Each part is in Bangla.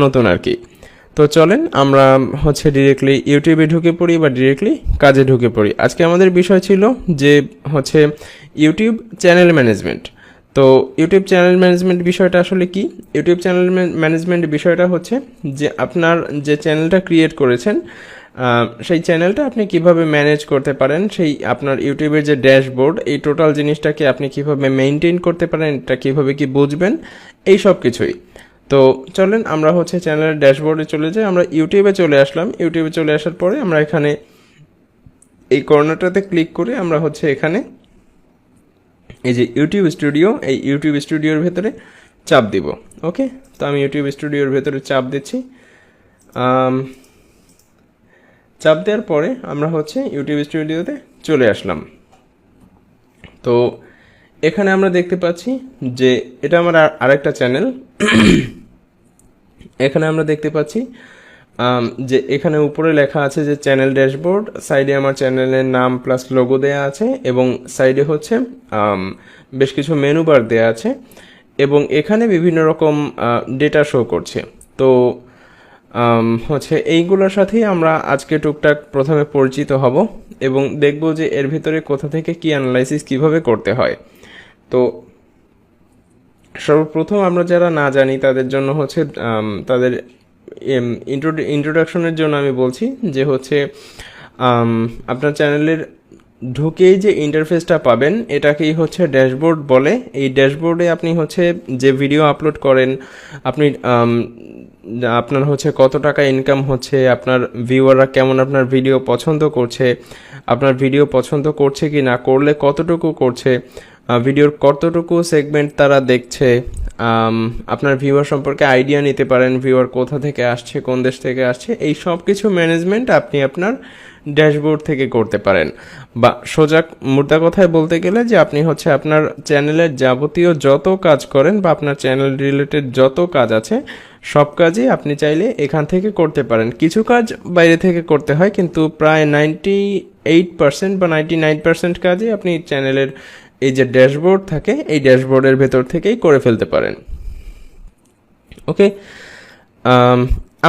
নতুন আর কি। তো চলেন আমরা হচ্ছে ডিরেক্টলি ইউটিউবে ঢুকে পড়ি বা ডিরেক্টলি কাজে ঢুকে পড়ি। আজকে আমাদের বিষয় ছিল যে হচ্ছে ইউটিউব চ্যানেল ম্যানেজমেন্ট। তো ইউটিউব চ্যানেল ম্যানেজমেন্ট বিষয়টা আসলে কি? ইউটিউব চ্যানেল ম্যানেজমেন্ট বিষয়টা হচ্ছে যে আপনার যে চ্যানেলটা ক্রিয়েট করেছেন সেই চ্যানেলটা আপনি কিভাবে ম্যানেজ করতে পারেন, সেই আপনার ইউটিউবের যে ড্যাশবোর্ড, এই টোটাল জিনিসটাকে আপনি কিভাবে মেনটেন করতে পারেন, এটা কিভাবে কি বুঝবেন, এই সব কিছুই। তো চলেন আমরা হচ্ছে চ্যানেলের ড্যাশবোর্ডে চলে যাই। আমরা ইউটিউবে চলে আসলাম। ইউটিউবে চলে আসার পরে আমরা এখানে এই কর্নারটাতে ক্লিক করে আমরা হচ্ছে এখানে এই যে ইউটিউব স্টুডিও, এই ইউটিউব স্টুডিওর ভেতরে চাপ দিব। ওকে, তো আমি ইউটিউব স্টুডিওর ভেতরে চাপ দিচ্ছি। চাপ দেওয়ার পরে আমরা হচ্ছে ইউটিউব স্টুডিওতে চলে আসলাম। তো এখানে আমরা দেখতে পাচ্ছি যে এটা আমার আরেকটা চ্যানেল। এখানে আমরা দেখতে পাচ্ছি যে এখানে উপরে লেখা আছে যে চ্যানেল ড্যাশবোর্ড, সাইডে আমার চ্যানেলের নাম প্লাস লোগো দেয়া আছে এবং সাইডে হচ্ছে বেশ কিছু মেনু বার দেয়া আছে এবং এখানে বিভিন্ন রকম ডেটা শো করছে। তো হচ্ছে এইগুলোর সাথেই আমরা আজকে টুকটাক প্রথমে পরিচিত হব এবং দেখব যে এর ভিতরে কোথা থেকে কি অ্যানালাইসিস কিভাবে করতে হয়। তো সর্বপ্রথম আমরা যারা না জানি তাদের জন্য হচ্ছে তাদের ইন্ট্রোডাকশনের জন্য আমি বলছি যে হচ্ছে আপনার চ্যানেলের ঢুকেই যে ইন্টারফেসটা পাবেন এটাকেই হচ্ছে ড্যাশবোর্ড বলে। এই ড্যাশবোর্ডে আপনি হচ্ছে যে ভিডিও আপলোড করেন, আপনি আপনার হচ্ছে কত টাকা ইনকাম হচ্ছে, আপনার ভিউয়াররা কেমন আপনার ভিডিও পছন্দ করছে, আপনার ভিডিও পছন্দ করছে কি না, করলে কতটুকু করছে, ভিডিওর কতটুকু সেগমেন্ট তারা দেখছে, আপনার ভিউয়ার সম্পর্কে আইডিয়া নিতে পারেন, ভিউয়ার কোথা থেকে আসছে, কোন দেশ থেকে আসছে, এই সব কিছু ম্যানেজমেন্ট আপনি আপনার ড্যাশবোর্ড থেকে করতে পারেন। বা সোজা মোদ্দা কথায় বলতে গেলে যে আপনি হচ্ছে আপনার চ্যানেলের যাবতীয় যত কাজ করেন বা আপনার চ্যানেল রিলেটেড যত কাজ আছে সব কাজই আপনি চাইলে এখান থেকে করতে পারেন। কিছু কাজ বাইরে থেকে করতে হয়, কিন্তু প্রায় 98% বা 99% কাজই আপনি চ্যানেলের এই যে ড্যাশবোর্ড থাকে এই ড্যাশবোর্ডের ভেতর থেকেই করে ফেলতে পারেন। ওকে,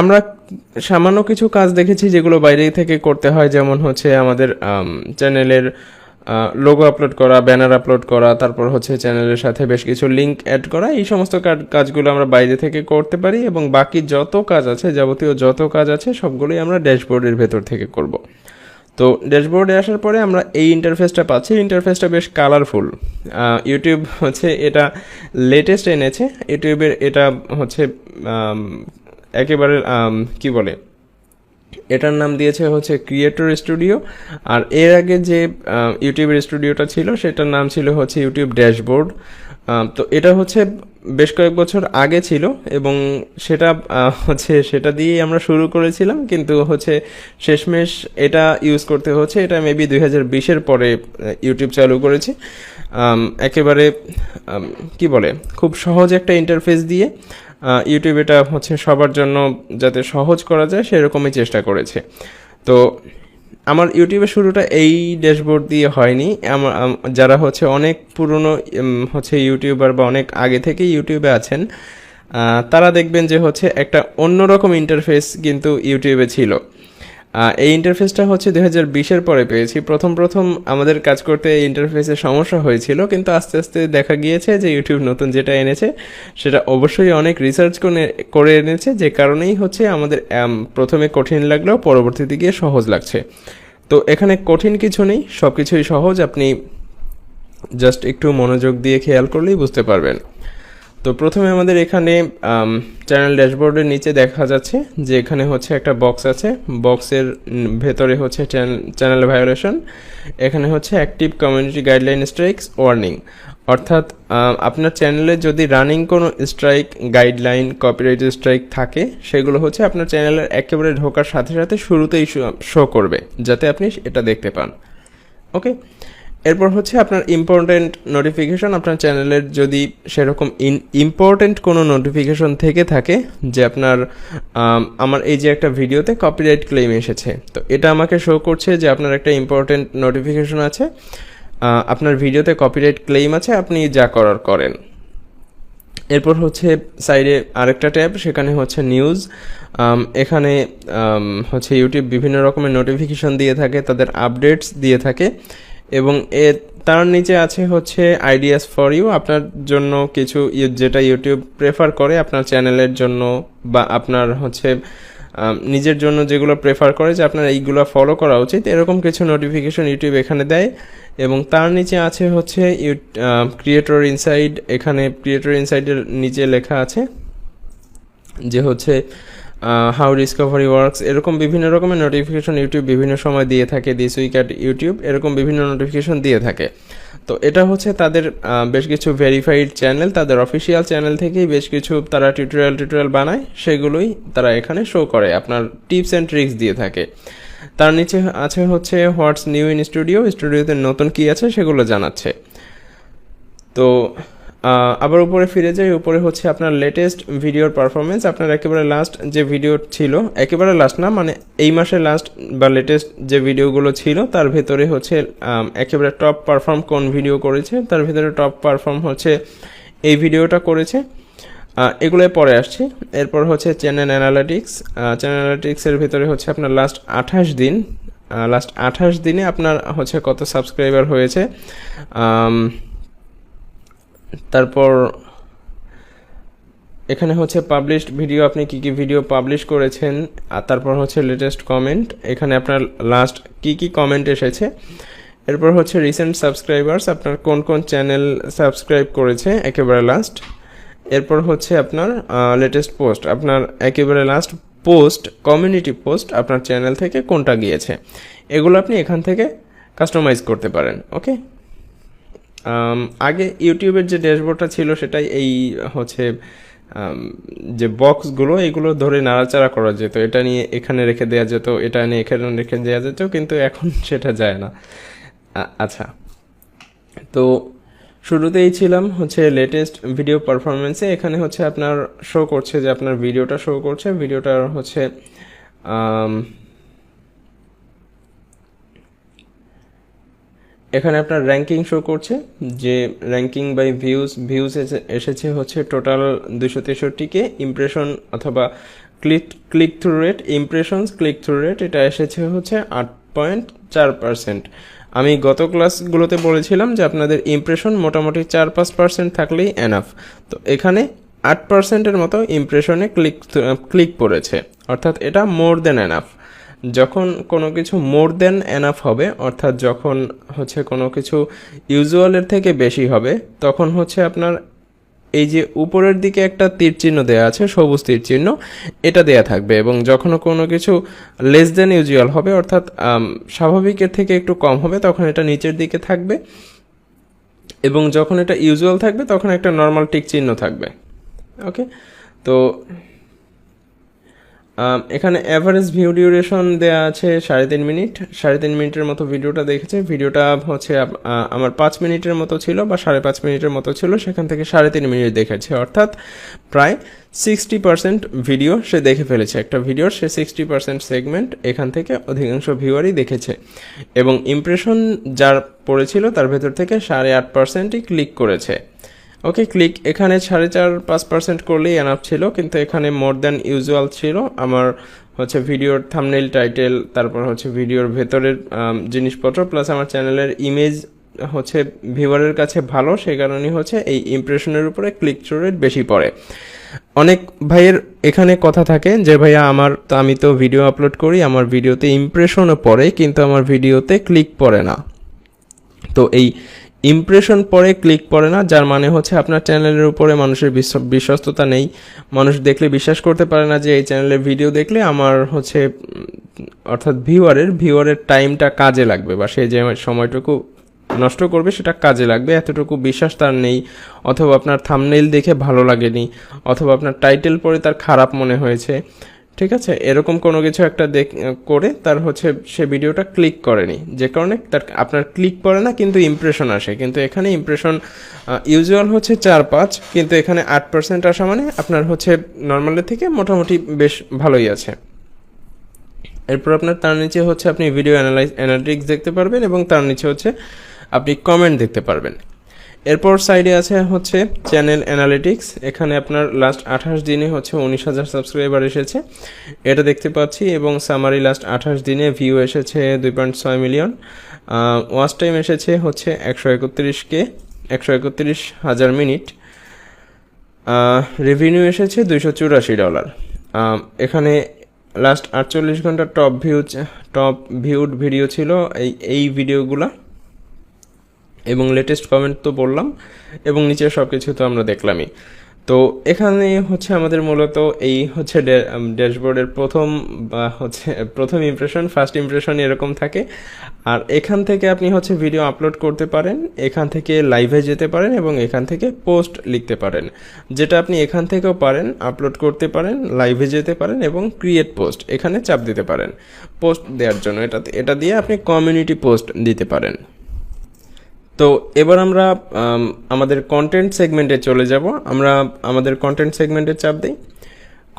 আমরা সামান্য কিছু কাজ দেখেছি যেগুলো বাইরে থেকে করতে হয়, যেমন হচ্ছে আমাদের চ্যানেলের লোগো আপলোড করা, ব্যানার আপলোড করা, তারপর হচ্ছে চ্যানেলের সাথে বেশ কিছু লিঙ্ক অ্যাড করা, এই সমস্ত কাজগুলো আমরা বাইরে থেকে করতে পারি এবং বাকি যত কাজ আছে, যাবতীয় যত কাজ আছে সবগুলোই আমরা ড্যাশবোর্ডের ভেতর থেকে করব। তো ড্যাশবোর্ডে আসার পরে আমরা এই ইন্টারফেসটা পাচ্ছি। ইন্টারফেসটা বেশ কালারফুল। ইউটিউব হচ্ছে এটা লেটেস্ট এনেছে। ইউটিউবের এটা হচ্ছে একেবারে কি বলে, এটার নাম দিয়েছে হচ্ছে ক্রিয়েটর স্টুডিও। আর এর আগে যে ইউটিউবের স্টুডিওটা ছিল সেটার নাম ছিল হচ্ছে ইউটিউব ড্যাশবোর্ড। তো এটা হচ্ছে বেশ কয়েক বছর আগে ছিল এবং সেটা দিয়েই আমরা শুরু করেছিলাম, কিন্তু হচ্ছে শেষমেশ এটা ইউজ করতে হচ্ছে। এটা মেবি 2020-এর পরে ইউটিউব চালু করেছে। একেবারে কি বলে, খুব সহজ একটা ইন্টারফেস দিয়ে ইউটিউব এটা হচ্ছে সবার জন্য যাতে সহজ করা যায় সেরকমই চেষ্টা করেছে। তো আমার ইউটিউবের শুরুটা এই ড্যাশবোর্ড দিয়ে হয়নি। যারা হচ্ছে অনেক পুরনো হচ্ছে ইউটিউবার বা অনেক আগে থেকেই ইউটিউবে আছেন তারা দেখবেন যে হচ্ছে একটা অন্যরকম ইন্টারফেস কিন্তু ইউটিউবে ছিল। এই ইন্টারফেসটা হচ্ছে 2020-এর পরে পেয়েছি। প্রথম আমাদের কাজ করতে এই ইন্টারফেসের সমস্যা হয়েছিল, কিন্তু আস্তে আস্তে দেখা গিয়েছে যে ইউটিউব নতুন যেটা এনেছে সেটা অবশ্যই অনেক রিসার্চ করে এনেছে, যে কারণেই হচ্ছে আমাদের প্রথমে কঠিন লাগলেও পরবর্তীতে গিয়ে সহজ লাগছে। তো এখানে কঠিন কিছু নেই, সব কিছুই সহজ। আপনি জাস্ট একটু মনোযোগ দিয়ে খেয়াল করলেই বুঝতে পারবেন। তো প্রথমে আমাদের এখানে চ্যানেল ড্যাশবোর্ডের নিচে দেখা যাচ্ছে যে এখানে হচ্ছে একটা বক্স আছে। বক্সের ভেতরে হচ্ছে চ্যানেল ভায়োলেশন, এখানে হচ্ছে active community guideline strikes warning, অর্থাৎ আপনার চ্যানেলে যদি রানিং কোনো স্ট্রাইক, গাইডলাইন, কপিরাইট স্ট্রাইক থাকে সেগুলো হচ্ছে আপনার চ্যানেলের একেবারে ঢোকার সাথে সাথে শুরুতেই শো করবে, যাতে আপনি এটা দেখতে পান। ওকে, এরপর হচ্ছে আপনার ইম্পর্টেন্ট নোটিফিকেশন। আপনার চ্যানেলের যদি সেরকম ইম্পর্টেন্ট কোনো নোটিফিকেশন থেকে থাকে যে আপনার আমার এই যে একটা ভিডিওতে কপিরাইট ক্লেম এসেছে, তো এটা আমাকে শো করছে যে আপনার একটা ইম্পর্টেন্ট নোটিফিকেশন আছে, আপনার ভিডিওতে কপিরাইট ক্লেম আছে, আপনি যা করার করেন। এরপর হচ্ছে সাইডে আরেকটা ট্যাব, সেখানে হচ্ছে নিউজ। এখানে হচ্ছে ইউটিউব বিভিন্ন রকমের নোটিফিকেশন দিয়ে থাকে, তাদের আপডেটস দিয়ে থাকে। এবং তার নিচে আছে হচ্ছে আইডিয়াস ফর ইউ, আপনার জন্য কিছু যেটা ইউটিউব প্রেফার করে আপনার চ্যানেলের জন্য, বা আপনার হচ্ছে নিজের জন্য যেগুলো প্রেফার করে যে আপনার এইগুলো ফলো করা উচিত, এরকম কিছু নোটিফিকেশন ইউটিউব এখানে দেয়। এবং তার নিচে আছে হচ্ছে ক্রিয়েটর ইনসাইড। এখানে ক্রিয়েটর ইনসাইডের নিচে লেখা আছে যে হচ্ছে হাউ ডিসকভারি ওয়ার্কস, এরকম বিভিন্ন রকমের নোটিফিকেশন ইউটিউব বিভিন্ন সময় দিয়ে থাকে। দিস উইক অ্যাট ইউটিউব, এরকম বিভিন্ন নোটিফিকেশন দিয়ে থাকে। তো এটা হচ্ছে তাদের বেশ কিছু ভেরিফাইড চ্যানেল, তাদের অফিসিয়াল চ্যানেল থেকেই বেশ কিছু তারা টিউটোরিয়াল বানায়, সেগুলোই তারা এখানে শো করে, আপনার টিপস অ্যান্ড ট্রিক্স দিয়ে থাকে। তার নিচে আছে হচ্ছে হোয়াটস নিউ ইন স্টুডিওতে নতুন কী আছে সেগুলো জানাচ্ছে। তো আবার উপরে ফিরে যাই, উপরে হচ্ছে আপনার লেটেস্ট ভিডিওর পারফরমেন্স। আপনার একেবারে লাস্ট যে ভিডিও ছিল, একেবারে লাস্ট না, মানে এই মাসের লাস্ট বা লেটেস্ট যে ভিডিওগুলো ছিল তার ভেতরে হচ্ছে একেবারে টপ পারফর্ম কোন ভিডিও করেছে, তার ভেতরে টপ পারফর্ম হচ্ছে এই ভিডিওটা করেছে। এগুলোই পরে আসছে। এরপর হচ্ছে চ্যানেল অ্যানালিটিক্সের ভিতরে হচ্ছে আপনার লাস্ট 28 দিনে আপনার হচ্ছে কত সাবস্ক্রাইবার হয়েছে। তারপর এখানে হচ্ছে পাবলিশড ভিডিও, আপনি কি কি ভিডিও পাবলিশ করেছেন। আর তারপর হচ্ছে লেটেস্ট কমেন্ট, এখানে আপনার লাস্ট কি কমেন্ট এসেছে। এরপর হচ্ছে রিসেন্ট সাবস্ক্রাইবার্স, আপনার কোন কোন চ্যানেল সাবস্ক্রাইব করেছে একেবারে লাস্ট। এরপর হচ্ছে আপনার লেটেস্ট পোস্ট, আপনার একেবারে লাস্ট পোস্ট, কমিউনিটি পোস্ট আপনার চ্যানেল থেকে কোনটা গিয়েছে, এগুলো আপনি এখান থেকে কাস্টমাইজ করতে পারেন। ওকে, আগে ইউটিউবের যে ড্যাশবোর্ডটা ছিল সেটাই এই হচ্ছে যে বক্সগুলো এগুলো ধরে নাড়াচাড়া করা যেত, এটা নিয়ে এখানে রেখে দেওয়া যেত, এটা নিয়ে এখানে রেখে দেওয়া যেত, কিন্তু এখন সেটা যায় না। আচ্ছা, তো শুরুতেই ছিলাম হচ্ছে লেটেস্ট ভিডিও পারফরমেন্সে। এখানে হচ্ছে আপনার শো করছে যে আপনার ভিডিওটা শো করছে, ভিডিওটার হচ্ছে এখানে আপনার র্যাঙ্কিং শো করছে, যে র্যাঙ্কিং বাই ভিউজ এসেছে হচ্ছে টোটাল 263কে। ইমপ্রেশন অথবা click through rate, click through rate এটা এসেছে হচ্ছে 8.4%। আমি গত ক্লাসগুলোতে বলেছিলাম যে আপনাদের ইমপ্রেশন মোটামুটি 4-5% থাকলেই এনাফ। তো এখানে 8%-এর মতো ইমপ্রেশনে ক্লিক পড়েছে, অর্থাৎ এটা মোর দেন এনাফ। যখন কোনো কিছু মোর দেন এনাফ হবে, অর্থাৎ যখন হচ্ছে কোনো কিছু ইউজুয়ালের থেকে বেশি হবে, তখন হচ্ছে আপনার এই যে উপরের দিকে একটা তীর চিহ্ন দেওয়া আছে, সবুজ তীর চিহ্ন, এটা দেয়া থাকবে। এবং যখন কোনো কিছু লেস দেন ইউজুয়াল হবে, অর্থাৎ স্বাভাবিকের থেকে একটু কম হবে, তখন এটা নিচের দিকে থাকবে। এবং যখন এটা ইউজুয়াল থাকবে তখন একটা নর্মাল টিক চিহ্ন থাকবে। ওকে, তো এখানে অ্যাভারেজ ভিউ ডিউরেশন দেওয়া আছে 3.5 মিনিট। 3.5 মিনিটের মতো ভিডিওটা দেখেছে। ভিডিওটা হচ্ছে আমার 5 মিনিটের মতো ছিল বা 5.5 মিনিটের মতো ছিল, সেখান থেকে 3.5 মিনিট দেখেছে, অর্থাৎ প্রায় 60% ভিডিও সে দেখে ফেলেছে। একটা ভিডিওর সে 60% সেগমেন্ট এখান থেকে অধিকাংশ ভিউয়ারই দেখেছে। এবং ইমপ্রেশন যার পড়েছিল তার ভেতর থেকে 8.5%ই ক্লিক করেছে। ওকে, ক্লিক এখানে 4.5-5% করলেই এনাফ ছিল, কিন্তু এখানে মোর দ্যান ইউজুয়াল ছিল। আমার হচ্ছে ভিডিওর থাম্বনেইল, টাইটেল, তারপর হচ্ছে ভিডিওর ভেতরের জিনিসপত্র, প্লাস আমার চ্যানেলের ইমেজ হচ্ছে ভিউয়ারের কাছে ভালো, সেই কারণেই হচ্ছে এই ইমপ্রেশনের উপরে ক্লিক থ্রু রেট বেশি পড়ে। অনেক ভাইয়ের এখানে কথা থাকে যে ভাইয়া আমি তো ভিডিও আপলোড করি, আমার ভিডিওতে ইমপ্রেশনও পড়ে কিন্তু আমার ভিডিওতে ক্লিক পড়ে না। তো এই ইমপ্রেশন পরে ক্লিক পড়ে না, যার মানে হচ্ছে আপনার চ্যানেলের উপরে মানুষের বিশ্বস্ততা নেই। মানুষ দেখলে বিশ্বাস করতে পারে না যে এই চ্যানেলের ভিডিও দেখলে আমার হচ্ছে অর্থাৎ ভিউয়ারের টাইমটা কাজে লাগবে, বা সে যে সময়টুকু নষ্ট করবে সেটা কাজে লাগবে, এতটুকু বিশ্বাস তার নেই। অথবা আপনার থাম্বনেইল দেখে ভালো লাগেনি, অথবা আপনার টাইটেল পড়ে তার খারাপ মনে হয়েছে, ঠিক আছে, এরকম কোনো কিছু একটা করে তার হচ্ছে সে ভিডিওটা ক্লিক করেনি, যে কারণে তার আপনার ক্লিক পড়ে না কিন্তু ইমপ্রেশন আসে। কিন্তু এখানে ইমপ্রেশন ইউজুয়াল হচ্ছে 4-5, কিন্তু এখানে 8% আসা মানে আপনার হচ্ছে নর্মালের থেকে মোটামুটি বেশ ভালোই আছে। এরপর আপনার তার নিচে হচ্ছে আপনি ভিডিও অ্যানালিটিক্স দেখতে পারবেন, এবং তার নিচে হচ্ছে আপনি কমেন্ট দেখতে পারবেন। এরপর সাইডে আছে হচ্ছে চ্যানেল অ্যানালিটিক্স। এখানে আপনার লাস্ট 28 দিনে হচ্ছে 19,000 সাবস্ক্রাইবার এসেছে, এটা দেখতে পাচ্ছি। এবং সামারি লাস্ট 28 দিনে ভিউ এসেছে 2.6 মিলিয়ন, ওয়াচ টাইম এসেছে হচ্ছে 131,000 মিনিট, রেভিনিউ এসেছে $284। এখানে লাস্ট 48 ঘন্টা টপ ভিউড ভিডিও ছিল এই ভিডিওগুলা, এবং লেটেস্ট কমেন্ট তো বললাম, এবং নিচে সব কিছু তো আমরা দেখলামই। তো এখানে হচ্ছে আমাদের মূলত এই হচ্ছে ড্যাশবোর্ডের প্রথম ইমপ্রেশন, ফার্স্ট ইমপ্রেশন এরকম থাকে। আর এখান থেকে আপনি হচ্ছে ভিডিও আপলোড করতে পারেন, এখান থেকে লাইভে যেতে পারেন, এবং এখান থেকে পোস্ট লিখতে পারেন, যেটা আপনি এখান থেকেও পারেন, আপলোড করতে পারেন, লাইভে যেতে পারেন, এবং ক্রিয়েট পোস্ট এখানে চাপ দিতে পারেন পোস্ট দেওয়ার জন্য। এটা দিয়ে আপনি কমিউনিটি পোস্ট দিতে পারেন। তো এবার আমরা আমাদের কন্টেন্ট সেগমেন্টে চলে যাব। আমরা আমাদের কন্টেন্ট সেগমেন্টে চাপ দিই।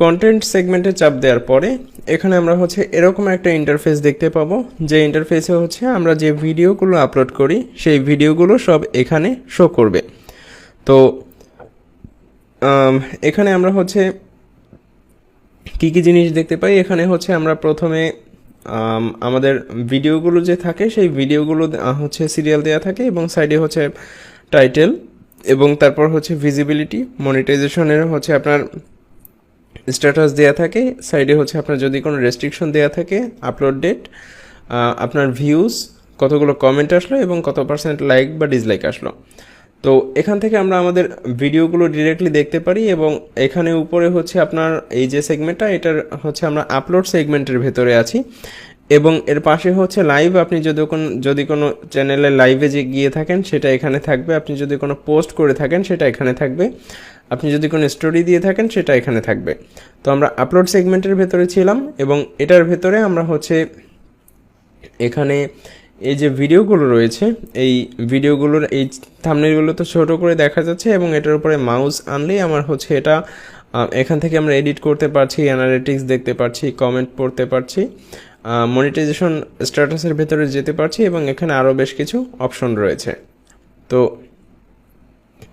কন্টেন্ট সেগমেন্টে চাপ দেওয়ার পরে এখানে আমরা হচ্ছে এরকম একটা ইন্টারফেস দেখতে পাবো, যে ইন্টারফেসে হচ্ছে আমরা যে ভিডিওগুলো আপলোড করি সেই ভিডিওগুলো সব এখানে শো করবে। তো এখানে আমরা হচ্ছে কী কী জিনিস দেখতে পাই। এখানে হচ্ছে আমরা প্রথমে আমাদের ভিডিওগুলো যে থাকে সেই ভিডিওগুলো হচ্ছে সিরিয়াল দেওয়া থাকে, এবং সাইডে হচ্ছে টাইটেল, এবং তারপর হচ্ছে ভিজিবিলিটি, মনিটাইজেশনের হচ্ছে আপনার স্ট্যাটাস দেওয়া থাকে, সাইডে হচ্ছে আপনার যদি কোনো রেস্ট্রিকশন দেওয়া থাকে, আপলোড ডেট, আপনার ভিউজ, কতগুলো কমেন্ট আসলো, এবং কত পার্সেন্ট লাইক বা ডিসলাইক আসলো। তো এখান থেকে আমরা আমাদের ভিডিওগুলো ডিরেক্টলি দেখতে পারি। এবং এখানে উপরে হচ্ছে আপনার এই যে সেগমেন্টটা, এটার হচ্ছে আমরা আপলোড সেগমেন্টের ভেতরে আছি, এবং এর পাশে হচ্ছে লাইভ। আপনি যদি কোনো চ্যানেলে লাইভে যে গিয়ে থাকেন সেটা এখানে থাকবে, আপনি যদি কোনো পোস্ট করে থাকেন সেটা এখানে থাকবে, আপনি যদি কোনো স্টোরি দিয়ে থাকেন সেটা এখানে থাকবে। তো আমরা আপলোড সেগমেন্টের ভেতরে ছিলাম, এবং এটার ভেতরে আমরা হচ্ছে এখানে এই যে ভিডিওগুলো রয়েছে, এই ভিডিওগুলোর এই থাম্বনেইলগুলো তো ছোটো করে দেখা যাচ্ছে, এবং এটার উপরে মাউস আনলেই আমার হচ্ছে এটা এখান থেকে আমরা এডিট করতে পারছি, অ্যানালিটিক্স দেখতে পারছি, কমেন্ট পড়তে পারছি, মনিটাইজেশন স্ট্যাটাসের ভেতরে যেতে পারছি, এবং এখানে আরও বেশ কিছু অপশন রয়েছে। তো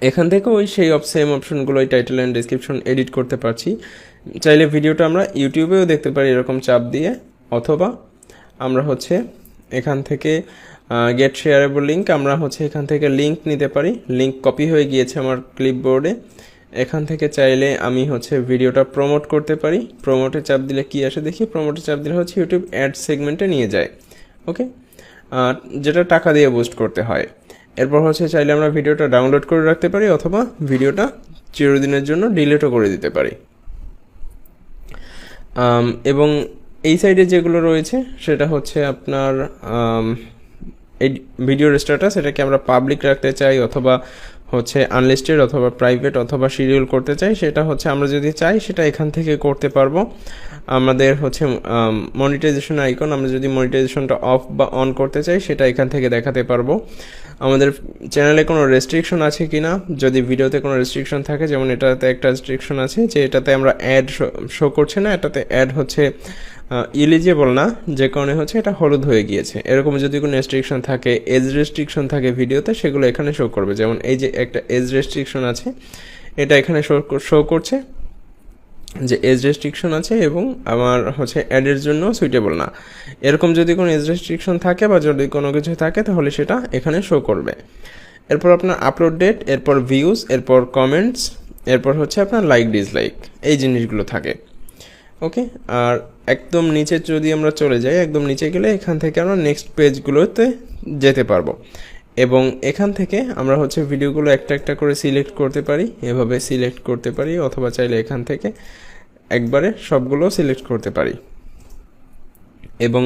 এখান থেকে সেই সেম অপশনগুলো, ওই টাইটেল অ্যান্ড ডেসক্রিপশন এডিট করতে পারছি। চাইলে ভিডিওটা আমরা ইউটিউবেও দেখতে পারি এরকম চাপ দিয়ে, অথবা আমরা হচ্ছে এখান থেকে গেট শেয়ারেবল লিঙ্ক, আমরা হচ্ছে এখান থেকে লিঙ্ক নিতে পারি। লিঙ্ক কপি হয়ে গিয়েছে আমার ক্লিপবোর্ডে, এখান থেকে চাইলে আমি হচ্ছে ভিডিওটা প্রমোট করতে পারি। প্রমোটে চাপ দিলে কি আসে দেখি, প্রমোটে চাপ দিলে হচ্ছে ইউটিউব অ্যাড সেগমেন্টে নিয়ে যায়, ওকে, যেটা টাকা দিয়ে বুস্ট করতে হয়। এরপর হচ্ছে চাইলে আমরা ভিডিওটা ডাউনলোড করে রাখতে পারি, অথবা ভিডিওটা চিরদিনের জন্য ডিলিটও করে দিতে পারি। এবং এই সাইডে যেগুলো রয়েছে সেটা হচ্ছে আপনার এই ভিডিওর স্ট্যাটাস, এটাকে আমরা পাবলিক রাখতে চাই, অথবা হচ্ছে আনলিস্টেড, অথবা প্রাইভেট, অথবা শিডিউল করতে চাই। সেটা হচ্ছে আমরা যদি চাই সেটা এখান থেকে করতে পারবো। আমাদের হচ্ছে মনিটাইজেশন আইকন, আমরা যদি মনিটাইজেশনটা অফ বা অন করতে চাই সেটা এখান থেকে দেখাতে পারবো। আমাদের চ্যানেলে কোনো রেস্ট্রিকশন আছে কি না, যদি ভিডিওতে কোনো রেস্ট্রিকশন থাকে, যেমন এটাতে একটা রেস্ট্রিকশন আছে যে এটাতে আমরা অ্যাড শো করছে না, এটাতে অ্যাড হচ্ছে ইলিজিবল না, যে কারণে হচ্ছে এটা হলুদ হয়ে গিয়েছে। এরকম যদি কোনো রেস্ট্রিকশন থাকে, এজ রেস্ট্রিকশন থাকে ভিডিওতে, সেগুলো এখানে শো করবে। যেমন এই যে একটা এজ রেস্ট্রিকশন আছে, এটা এখানে শো করছে যে এজ রেস্ট্রিকশন আছে, এবং আমার হচ্ছে অ্যাডের জন্য সুইটেবল না। এরকম যদি কোনো এজ রেস্ট্রিকশন থাকে বা যদি কোনো কিছু থাকে, তাহলে সেটা এখানে শো করবে। এরপর আপনার আপলোড ডেট, এরপর ভিউজ, এরপর কমেন্টস, এরপর হচ্ছে আপনার লাইক ডিসলাইক, এই জিনিসগুলো থাকে, ওকে। আর একদম নিচে যদি আমরা চলে যাই, একদম নিচে গেলে এখান থেকে আমরা নেক্সট পেজগুলোতে যেতে পারবো, এবং এখান থেকে আমরা হচ্ছে ভিডিওগুলো একটা একটা করে সিলেক্ট করতে পারি, এভাবে সিলেক্ট করতে পারি, অথবা চাইলে এখান থেকে একবারে সবগুলো সিলেক্ট করতে পারি। এবং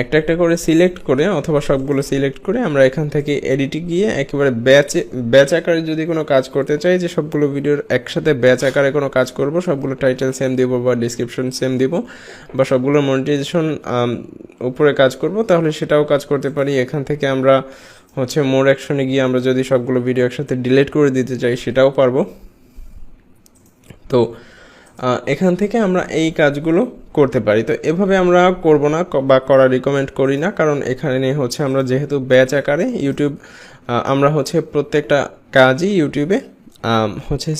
একটা একটা করে সিলেক্ট করে অথবা সবগুলো সিলেক্ট করে আমরা এখান থেকে এডিটে গিয়ে একেবারে ব্যাচ আকারে যদি কোনো কাজ করতে চাই, যে সবগুলো ভিডিওর একসাথে ব্যাচ আকারে কোনো কাজ করব, সবগুলো টাইটেল সেম দিব বা ডিসক্রিপশন সেম দিব, বা সবগুলো মনিটাইজেশন উপরে কাজ করব, তাহলে সেটাও কাজ করতে পারি। এখান থেকে আমরা হচ্ছে মোর অ্যাকশনে গিয়ে আমরা যদি সবগুলো ভিডিও একসাথে ডিলিট করে দিতে চাই সেটাও পারবো। তো এখান থেকে আমরা এই কাজগুলো করতে পারি। তো এভাবে আমরা করব না বা করা রিকমেন্ড করি না, কারণ এখানে হচ্ছে আমরা যেহেতু ব্যাচ আকারে ইউটিউব আমরা হচ্ছে প্রত্যেকটা কাজই ইউটিউবে হচ্ছে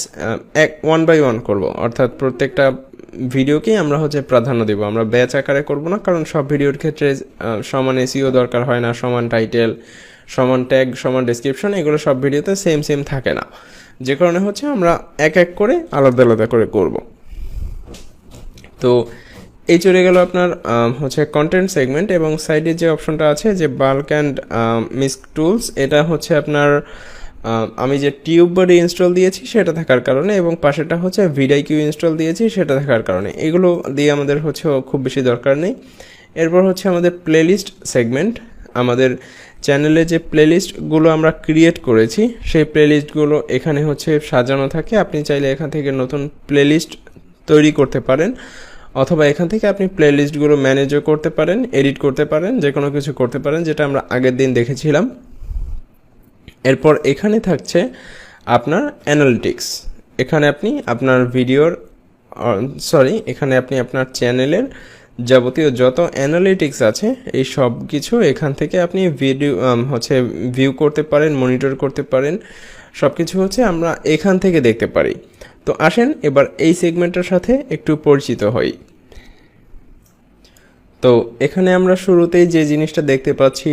ওয়ান বাই ওয়ান করবো, অর্থাৎ প্রত্যেকটা ভিডিওকেই আমরা হচ্ছে প্রাধান্য দেবো। আমরা ব্যাচ আকারে করব না, কারণ সব ভিডিওর ক্ষেত্রে সমান এসইও দরকার হয় না, সমান টাইটেল, সমান ট্যাগ, সমান ডেসক্রিপশন, এগুলো সব ভিডিওতে সেম থাকে না। যে কারণে হচ্ছে আমরা এক এক করে আলাদা আলাদা করে করব। তো এই চলে গেল আপনার হচ্ছে কন্টেন্ট সেগমেন্ট, এবং সাইডে যে অপশনটা আছে যে বাল্ক অ্যান্ড মিক্স টুলস, এটা হচ্ছে আপনার আমি যে টিউব বডি ইনস্টল দিয়েছি সেটা থাকার কারণে, এবং পাশেটা হচ্ছে ভিডিআইকিউ ইনস্টল দিয়েছি সেটা থাকার কারণে, এগুলো দিয়ে আমাদের হচ্ছে খুব বেশি দরকার নেই। এরপর হচ্ছে আমাদের প্লেলিস্ট সেগমেন্ট। আমাদের চ্যানেলে যে প্লেলিস্টগুলো আমরা ক্রিয়েট করেছি সেই প্লেলিস্টগুলো এখানে হচ্ছে সাজানো থাকে। আপনি চাইলে এখান থেকে নতুন প্লেলিস্ট তৈরি করতে পারেন, অথবা এখান থেকে আপনি প্লেলিস্টগুলো ম্যানেজও করতে পারেন, এডিট করতে পারেন, যে কোনো কিছু করতে পারেন, যেটা আমরা আগের দিন দেখেছিলাম। এরপর এখানে থাকছে আপনার অ্যানালিটিক্স। এখানে আপনি আপনার এখানে আপনি আপনার চ্যানেলের যাবতীয় যত অ্যানালিটিক্স আছে এই সব কিছু এখান থেকে আপনি ভিউ করতে পারেন, মনিটর করতে পারেন, সব কিছু হচ্ছে আমরা এখান থেকে দেখতে পারি। তো আসেন এবার এই সেগমেন্টের সাথে একটু পরিচিত হই। তো এখানে আমরা শুরুতেই যে জিনিসটা দেখতে পাচ্ছি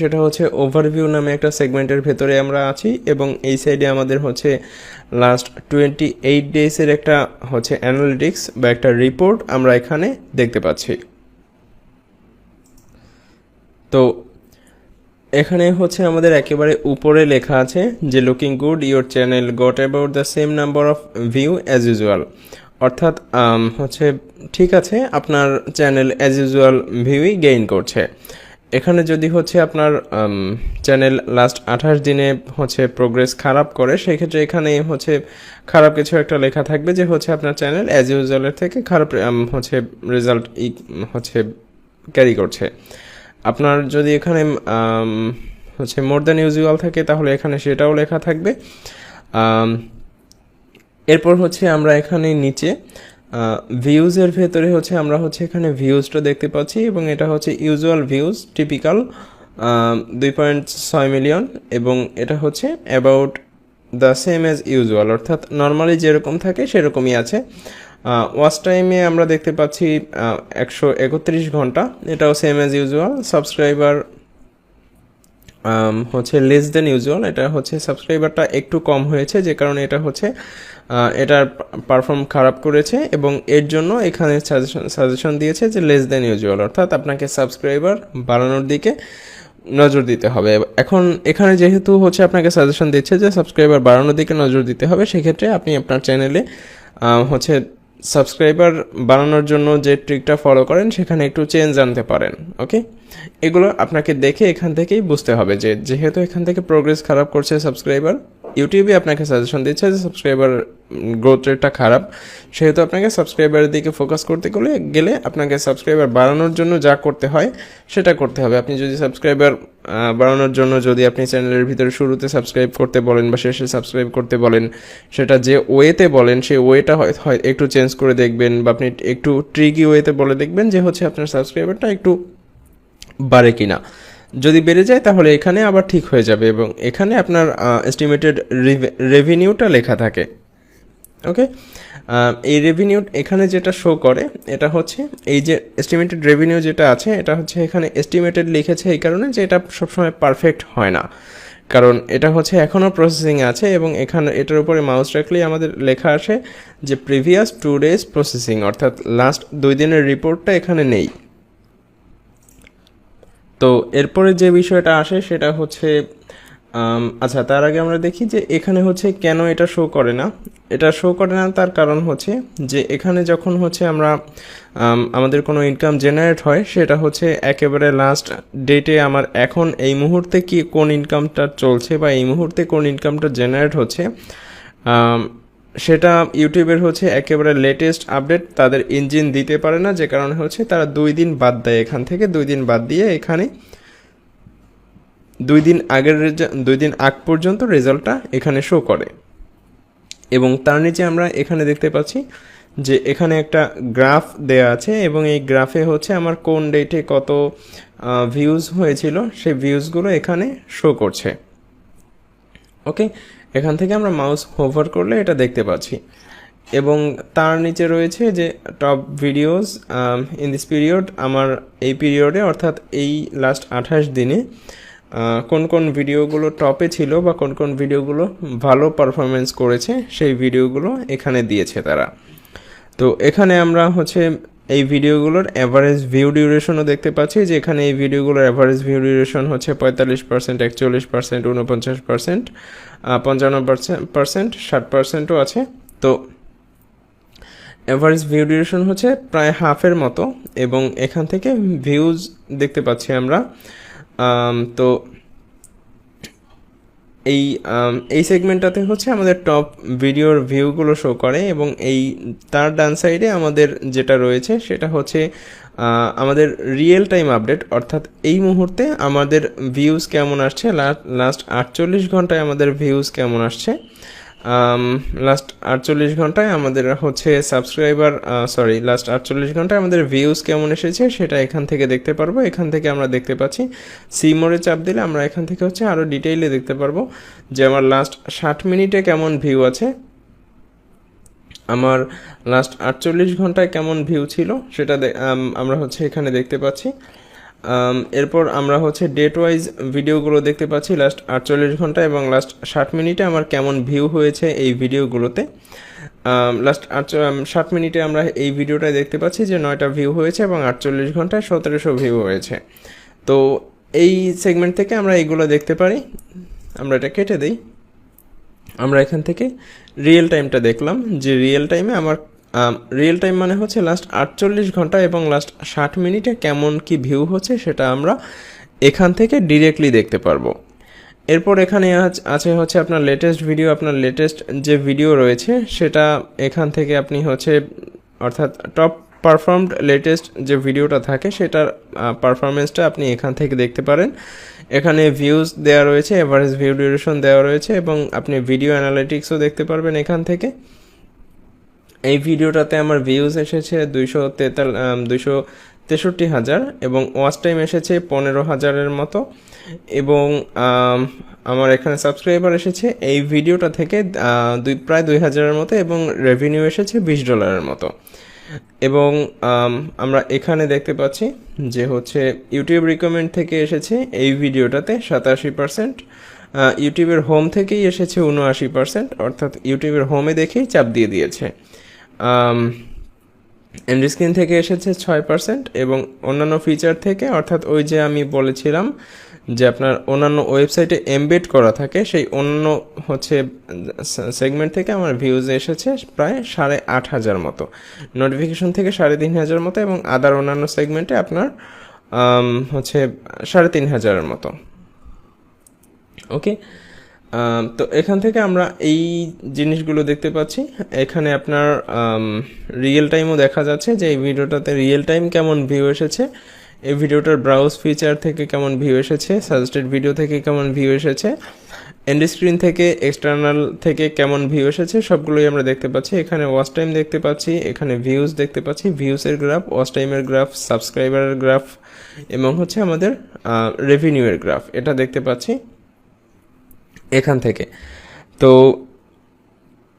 সেটা হচ্ছে ওভারভিউ নামে একটা সেগমেন্টের ভেতরে আমরা আছি, এবং এই সাইডে আমাদের হচ্ছে লাস্ট 28 ডেজের একটা হচ্ছে অ্যানালিটিক্স বা একটা রিপোর্ট আমরা এখানে দেখতে পাচ্ছি। তো এখানে হচ্ছে আমাদের একেবারে উপরে লেখা আছে যে looking good, your channel goat about the same number of view as usual, অর্থাৎ হচ্ছে ঠিক আছে, আপনার চ্যানেল অ্যাজ ইউজুয়াল ভিউই গেইন করছে। এখানে যদি হচ্ছে আপনার চ্যানেল লাস্ট 28 দিনে হচ্ছে প্রোগ্রেস খারাপ করে, সেক্ষেত্রে এখানে হচ্ছে খারাপ কিছু একটা লেখা থাকবে যে হচ্ছে আপনার চ্যানেল অ্যাজ ইউজুয়ালের থেকে খারাপ হচ্ছে রেজাল্ট হচ্ছে ক্যারি করছে। আপনার যদি এখানে হচ্ছে মোর দ্যান ইউজুয়াল থাকে তাহলে এখানে সেটাও লেখা থাকবে। এরপর হচ্ছে আমরা এখানে নিচে ভিউজের ভেতরে হচ্ছে আমরা হচ্ছে এখানে ভিউজটা দেখতে পাচ্ছি, এবং এটা হচ্ছে ইউজুয়াল ভিউজ টিপিক্যাল 2.6 মিলিয়ন, এবং এটা হচ্ছে about the same as usual, অর্থাৎ নর্মালি যেরকম থাকে সেরকমই আছে। ওয়াচ টাইমে আমরা দেখতে পাচ্ছি 131 ঘন্টা, এটাও সেম অ্যাজ ইউজুয়াল। সাবস্ক্রাইবার হচ্ছে লেস দেন ইউজুয়াল, এটা হচ্ছে সাবস্ক্রাইবারটা একটু কম হয়েছে, যে কারণে এটা হচ্ছে এটার পারফর্ম খারাপ করেছে, এবং এর জন্য এখানে সাজেশন দিয়েছে যে লেস দেন ইউজুয়াল, অর্থাৎ আপনাকে সাবস্ক্রাইবার বাড়ানোর দিকে নজর দিতে হবে। এখন এখানে যেহেতু হচ্ছে আপনাকে সাজেশন দিচ্ছে যে সাবস্ক্রাইবার বাড়ানোর দিকে নজর দিতে হবে, সেক্ষেত্রে আপনি আপনার চ্যানেলে হচ্ছে সাবস্ক্রাইবার বাড়ানোর জন্য যে ট্রিকটা ফলো করেন সেখানে একটু চেঞ্জ আনতে পারেন। ওকে, এগুলো আপনাকে দেখে এখান থেকেই বুঝতে হবে যে যেহেতু এখান থেকে প্রোগ্রেস খারাপ করছে সাবস্ক্রাইবার, ইউটিউবে আপনাকে সাজেশন দিচ্ছে যে সাবস্ক্রাইবার গ্রোথ রেটটা খারাপ, সেহেতু আপনাকে সাবস্ক্রাইবারের দিকে ফোকাস করতে গেলে আপনাকে সাবস্ক্রাইবার বাড়ানোর জন্য যা করতে হয় সেটা করতে হবে। আপনি যদি সাবস্ক্রাইবার বাড়ানোর জন্য যদি আপনি চ্যানেলের ভিতরে শুরুতে সাবস্ক্রাইব করতে বলেন বা শেষে সাবস্ক্রাইব করতে বলেন, সেটা যে ওয়েতে বলেন সেই ওয়েটা হয় একটু চেঞ্জ করে দেখবেন, বা আপনি একটু ট্রিকি ওয়েতে বলে দেখবেন যে হচ্ছে আপনার সাবস্ক্রাইবারটা একটু বাড়ে কিনা। যদি বেড়ে যায় তাহলে এখানে আবার ঠিক হয়ে যাবে, এবং এখানে আপনার এস্টিমেটেড রেভিনিউটা লেখা থাকে। ওকে, এই রেভিনিউ এখানে যেটা শো করে এটা হচ্ছে এই যে এস্টিমেটেড রেভিনিউ যেটা আছে, এটা হচ্ছে এখানে এস্টিমেটেড লিখেছে এই কারণে যে এটা সবসময় পারফেক্ট হয় না, কারণ এটা হচ্ছে এখনও প্রসেসিংয়ে আছে, এবং এখানে এটার উপরে মাউস রাখলেই আমাদের লেখা আসে যে প্রিভিয়াস 2 days প্রসেসিং, অর্থাৎ লাস্ট 2 দিনের রিপোর্টটা এখানে নেই। তো এরপরে যে বিষয়টা আসে সেটা হচ্ছে আচ্ছা, তার আগে আমরা দেখি যে এখানে হচ্ছে কেন এটা শো করে না। এটা শো করে না তার কারণ হচ্ছে যে এখানে যখন হচ্ছে আমরা আমাদের কোনো ইনকাম জেনারেট হয়, সেটা হচ্ছে একেবারে লাস্ট ডেটে আমার এখন এই মুহূর্তে কি কোন ইনকামটা চলছে বা এই মুহূর্তে কোন ইনকামটা জেনারেট হচ্ছে, সেটা ইউটিউবের হচ্ছে একেবারে লেটেস্ট আপডেট তাদের ইঞ্জিন দিতে পারে না, যে কারণে হচ্ছে তারা 2 দিন বাদ দেয়, এখান থেকে 2 দিন বাদ দিয়ে এখানে 2 দিন আগ পর্যন্ত রেজাল্টটা এখানে শো করে। এবং তার নিচে আমরা এখানে দেখতে পাচ্ছি যে এখানে একটা গ্রাফ দেয়া আছে এবং এই গ্রাফে হচ্ছে আমার কোন ডেটে কত ভিউজ হয়েছিল সেই ভিউজগুলো এখানে শো করছে। ওকে, এখান থেকে আমরা মাউস হোভার করলে এটা দেখতে পাচ্ছি এবং তার নিচে রয়েছে যে top videos in this period. আমার এই পিরিয়ডে অর্থাৎ এই লাস্ট 28 দিনে কোন কোন ভিডিওগুলো টপে ছিল বা কোন কোন ভিডিওগুলো ভালো পারফরমেন্স করেছে সেই ভিডিওগুলো এখানে দিয়েছে তারা। তো এখানে আমরা হচ্ছে এই ভিডিওগুলোর অ্যাভারেজ ভিউ ডিউরেশনও দেখতে পাচ্ছি যে এখানে এই ভিডিওগুলোর অ্যাভারেজ ভিউ ডিউরেশন হচ্ছে 45%, 41%, 49%, 55%, 60%ও আছে। তো অ্যাভারেজ ভিউ ডিউরেশন হচ্ছে প্রায় হাফের মতো এবং এখান থেকে ভিউজ দেখতে পাচ্ছি আমরা। তো এই সেগমেন্টটাতে হচ্ছে আমাদের টপ ভিডিওর ভিউগুলো শো করে এবং এই তার ডান সাইডে আমাদের যেটা রয়েছে সেটা হচ্ছে আমাদের রিয়েল টাইম আপডেট, অর্থাৎ এই মুহূর্তে আমাদের ভিউজ কেমন আসছে, লাস্ট 48 ঘন্টায় আমাদের ভিউজ কেমন আসছে। লাস্ট 48 ঘন্টায় আমাদের হচ্ছে লাস্ট 48 ঘন্টায় আমাদের ভিউজ কেমন এসেছে সেটা এখান থেকে দেখতে পারবো। এখান থেকে আমরা দেখতে পাচ্ছি সিমোরে চাপ দিলে আমরা এখান থেকে হচ্ছে আরও ডিটেইলে দেখতে পারবো যে আমার লাস্ট 60 মিনিটে কেমন ভিউ আছে, আমার লাস্ট 48 ঘন্টায় কেমন ভিউ ছিল সেটা আমরা হচ্ছে এখানে দেখতে পাচ্ছি। এরপর আমরা হচ্ছে ডেট ওয়াইজ ভিডিওগুলো দেখতে পাচ্ছি লাস্ট 48 ঘন্টা এবং লাস্ট 60 মিনিটে আমার কেমন ভিউ হয়েছে এই ভিডিওগুলোতে। লাস্ট 60 মিনিটে আমরা এই ভিডিওটায় দেখতে পাচ্ছি যে 9টা ভিউ হয়েছে এবং 48 ঘন্টায় 1700 ভিউ হয়েছে। তো এই সেগমেন্ট থেকে আমরা এইগুলো দেখতে পারি। আমরা এটা কেটে দিই। আমরা এখান থেকে রিয়েল টাইমটা দেখলাম যে রিয়েল টাইমে আমার রিয়েল টাইম মানে হচ্ছে লাস্ট 48 ঘন্টা এবং লাস্ট 60 মিনিটে কেমন কি ভিউ হচ্ছে সেটা আমরা এখান থেকে ডিরেক্টলি দেখতে পারবো। এরপর এখানে আছে হচ্ছে আপনার লেটেস্ট ভিডিও। আপনার লেটেস্ট যে ভিডিও রয়েছে সেটা এখান থেকে আপনি হচ্ছে অর্থাৎ টপ পারফর্মড লেটেস্ট যে ভিডিওটা থাকে সেটার পারফরমেন্সটা আপনি এখান থেকে দেখতে পারেন। এখানে ভিউজ দেওয়া রয়েছে, এভারেজ ভিউ ডিউরেশন দেওয়া রয়েছে এবং আপনি ভিডিও অ্যানালিটিক্সও দেখতে পারবেন এখান থেকে। এই ভিডিওটাতে আমার ভিউজ এসেছে 263,000 এবং ওয়াচ টাইম এসেছে 15,000-এর মতো এবং আমার এখানে সাবস্ক্রাইবার এসেছে এই ভিডিওটা থেকে প্রায় 2,000-এর মতো এবং রেভিনিউ এসেছে $20-এর মতো। এবং আমরা এখানে দেখতে পাচ্ছি যে হচ্ছে ইউটিউব রিকমেন্ড থেকে এসেছে এই ভিডিওটাতে 87%, ইউটিউবের হোম থেকেই এসেছে 79%, অর্থাৎ ইউটিউবের হোমে দেখেই চাপ দিয়ে দিয়েছে। এন্ড স্ক্রিন থেকে এসেছে 6% এবং অন্যান্য ফিচার থেকে, অর্থাৎ ওই যে আমি বলেছিলাম যে আপনার অন্যান্য ওয়েবসাইটে এমবেড করা থাকে সেই অন্য হচ্ছে সেগমেন্ট থেকে আমার ভিউজ এসেছে প্রায় 8,500 মতো, নোটিফিকেশন থেকে 3,500 মতো এবং আদার অন্যান্য সেগমেন্টে আপনার হচ্ছে 3,500-এর মতো। ওকে, তো এখান থেকে আমরা এই জিনিসগুলো দেখতে পাচ্ছি। এখানে আপনার রিয়েল টাইমও দেখা যাচ্ছে যে এই ভিডিওটাতে রিয়েল টাইম কেমন ভিউ এসেছে, এই ভিডিওটার ব্রাউজ ফিচার থেকে কেমন ভিউ এসেছে, সাজেস্টেড ভিডিও থেকে কেমন ভিউ এসেছে, এন্ড স্ক্রিন থেকে, এক্সটার্নাল থেকে কেমন ভিউ এসেছে সবগুলোই আমরা দেখতে পাচ্ছি। এখানে ওয়াচ টাইম দেখতে পাচ্ছি, এখানে ভিউজ দেখতে পাচ্ছি, ভিউসের গ্রাফ, ওয়াচ টাইমের গ্রাফ, সাবস্ক্রাইবারের গ্রাফ এবং হচ্ছে আমাদের রেভিনিউয়ের গ্রাফ, এটা দেখতে পাচ্ছি এখান থেকে। তো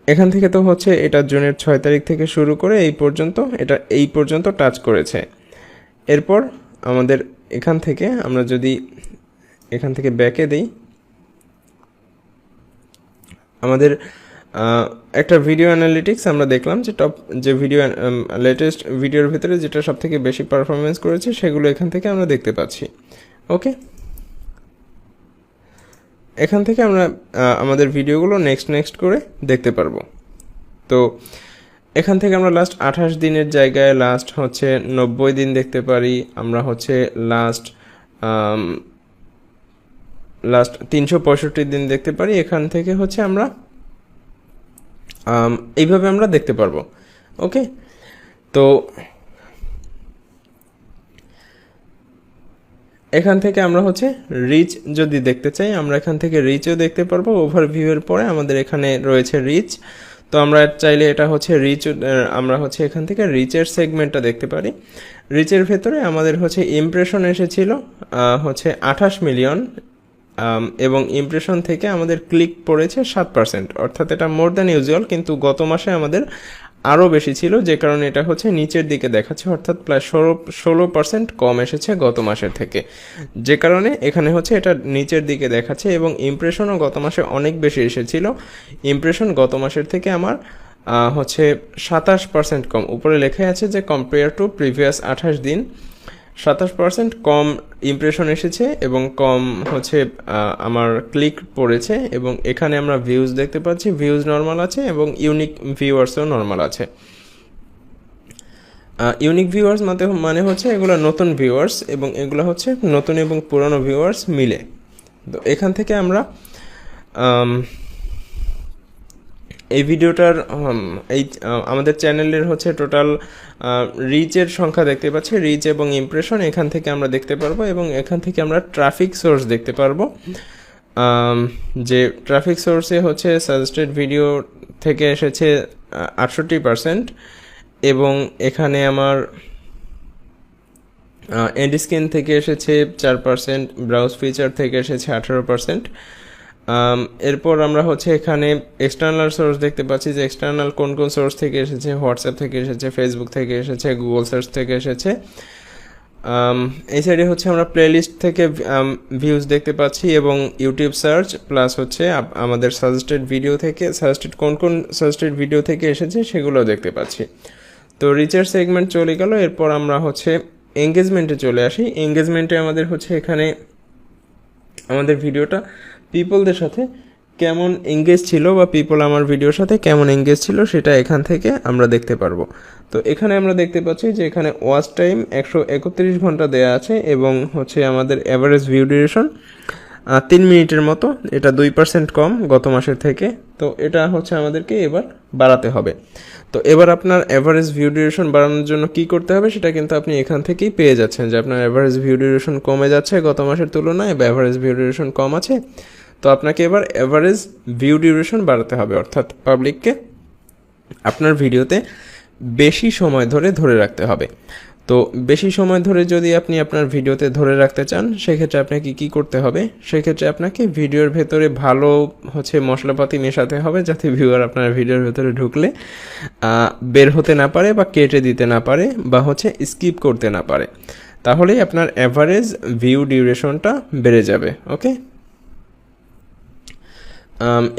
এখান থেকে তো হচ্ছে এটা জুনের 6 তারিখ থেকে শুরু করে এই পর্যন্ত টাচ করেছে। এরপর আমাদের এখান থেকে আমরা যদি এখান থেকে ব্যাকে দিই, আমাদের একটা ভিডিও অ্যানালিটিক্স আমরা দেখলাম যে টপ যে লেটেস্ট ভিডিওর ভিতরে যেটা সব থেকে বেশি পারফরমেন্স করেছে সেগুলো এখান থেকে আমরা দেখতে পাচ্ছি। ওকে, এখান থেকে আমরা আমাদের ভিডিওগুলো নেক্সট করে দেখতে পারবো। তো এখান থেকে আমরা লাস্ট 28 দিনের জায়গায় লাস্ট হচ্ছে 90 দিন দেখতে পারি, আমরা হচ্ছে লাস্ট 365 দিন দেখতে পারি। এখান থেকে হচ্ছে আমরা এইভাবে আমরা দেখতে পারবো। ওকে, তো এখান থেকে আমরা হচ্ছে রিচ যদি দেখতে চাই আমরা এখান থেকে রিচও দেখতে পারবো। ওভারভিউয়ের পরে আমাদের এখানে রয়েছে রিচ। তো আমরা চাইলে এটা হচ্ছে রিচ, আমরা হচ্ছে এখান থেকে রিচের সেগমেন্টটা দেখতে পারি। রিচের ভেতরে আমাদের হচ্ছে ইমপ্রেশন এসেছিল হচ্ছে 28 মিলিয়ন, এবং ইমপ্রেশন থেকে আমাদের ক্লিক পড়েছে 7%, অর্থাৎ এটা মোর দ্যান ইউজুয়াল, কিন্তু গত মাসে আমাদের আরও বেশি ছিল, যে কারণে এটা হচ্ছে নিচের দিকে দেখাচ্ছে, অর্থাৎ প্রায় 16% কম এসেছে গত মাসের থেকে, যে কারণে এখানে হচ্ছে এটা নিচের দিকে দেখাচ্ছে। এবং ইমপ্রেশনও গত মাসে অনেক বেশি এসেছিল, ইমপ্রেশন গত মাসের থেকে আমার হচ্ছে 27% কম। উপরে লেখা আছে যে কম্পেয়ার টু প্রিভিয়াস 28 দিন 27% কম ইমপ্রেশন এসেছে এবং কম হচ্ছে আমার ক্লিক পড়েছে। এবং এখানে আমরা ভিউজ দেখতে পাচ্ছি, ভিউজ নর্মাল আছে এবং ইউনিক ভিউয়ার্সও নর্মাল আছে। ইউনিক ভিউয়ার্স মানে হচ্ছে এগুলো নতুন ভিউয়ার্স, এবং এগুলো হচ্ছে নতুন এবং পুরনো ভিউয়ার্স মিলে। তো এখান থেকে আমরা এই ভিডিওটার আমাদের চ্যানেলের হচ্ছে টোটাল রিচের সংখ্যা দেখতে পাচ্ছি, রিচ এবং ইমপ্রেশন এখান থেকে আমরা দেখতে পারবো। এবং এখান থেকে আমরা ট্রাফিক সোর্স দেখতে পারবো, যে ট্রাফিক সোর্সে হচ্ছে সাজেস্টেড ভিডিও থেকে এসেছে 68%, এবং এখানে আমার এন্ড স্ক্রিন থেকে এসেছে 4%, ব্রাউজ ফিচার থেকে এসেছে 18%। এরপর আমরা হচ্ছে এখানে এক্সটার্নাল সোর্স দেখতে পাচ্ছি, যে এক্সটার্নাল কোন কোন সোর্স থেকে এসেছে, হোয়াটসঅ্যাপ থেকে এসেছে, ফেসবুক থেকে এসেছে, গুগল সার্চ থেকে এসেছে। এই সাইডে হচ্ছে আমরা প্লেলিস্ট থেকে ভিউজ দেখতে পাচ্ছি, এবং ইউটিউব সার্চ প্লাস হচ্ছে আমাদের সাজেস্টেড ভিডিও থেকে কোন কোন সাজেস্টেড ভিডিও থেকে এসেছে সেগুলো দেখতে পাচ্ছি। তো রিচার সেগমেন্ট চলে গেল। এরপর আমরা হচ্ছে এঙ্গেজমেন্টে চলে আসি। এঙ্গেজমেন্টে আমাদের হচ্ছে এখানে আমাদের ভিডিওটা পিপলদের সাথে কেমন এঙ্গেজ ছিল, বা পিপল আমার ভিডিওর সাথে কেমন এঙ্গেজ ছিল, সেটা এখান থেকে আমরা দেখতে পারবো। তো এখানে আমরা দেখতে পাচ্ছি যে এখানে ওয়াচ টাইম 131 ঘন্টা দেয়া আছে, এবং হচ্ছে আমাদের অ্যাভারেজ ভিউ ডিউরেশন 3 মিনিটের মতো, এটা 2% কম গত মাসের থেকে। তো এটা হচ্ছে আমাদেরকে এবার বাড়াতে হবে। তো এবার আপনার অ্যাভারেজ ভিউ ডিউরেশন বাড়ানোর জন্য কি করতে হবে সেটা কিন্তু আপনি এখান থেকেই পেয়ে যাচ্ছেন, যে আপনার অ্যাভারেজ ভিউ ডিউরেশন কমে যাচ্ছে গত মাসের তুলনায়, বা অ্যাভারেজ ভিউ ডিউরেশন কম আছে। তো আপনাকে এবার অ্যাভারেজ ভিউ ডিউরেশন বাড়াতে হবে, অর্থাৎ পাবলিককে আপনার ভিডিওতে বেশি সময় ধরে রাখতে হবে। তো বেশি সময় ধরে যদি আপনি আপনার ভিডিওতে ধরে রাখতে চান, সেক্ষেত্রে আপনাকে কি করতে হবে, সেক্ষেত্রে আপনাকে ভিডিওর ভেতরে ভালো হচ্ছে মশলাপাতি মেশাতে হবে, যাতে ভিউয়ার আপনার ভিডিওর ভেতরে ঢুকলে বের হতে না পারে, বা কেটে দিতে না পারে, বা হচ্ছে স্কিপ করতে না পারে। তাহলেই আপনার অ্যাভারেজ ভিউ ডিউরেশনটা বেড়ে যাবে। ওকে,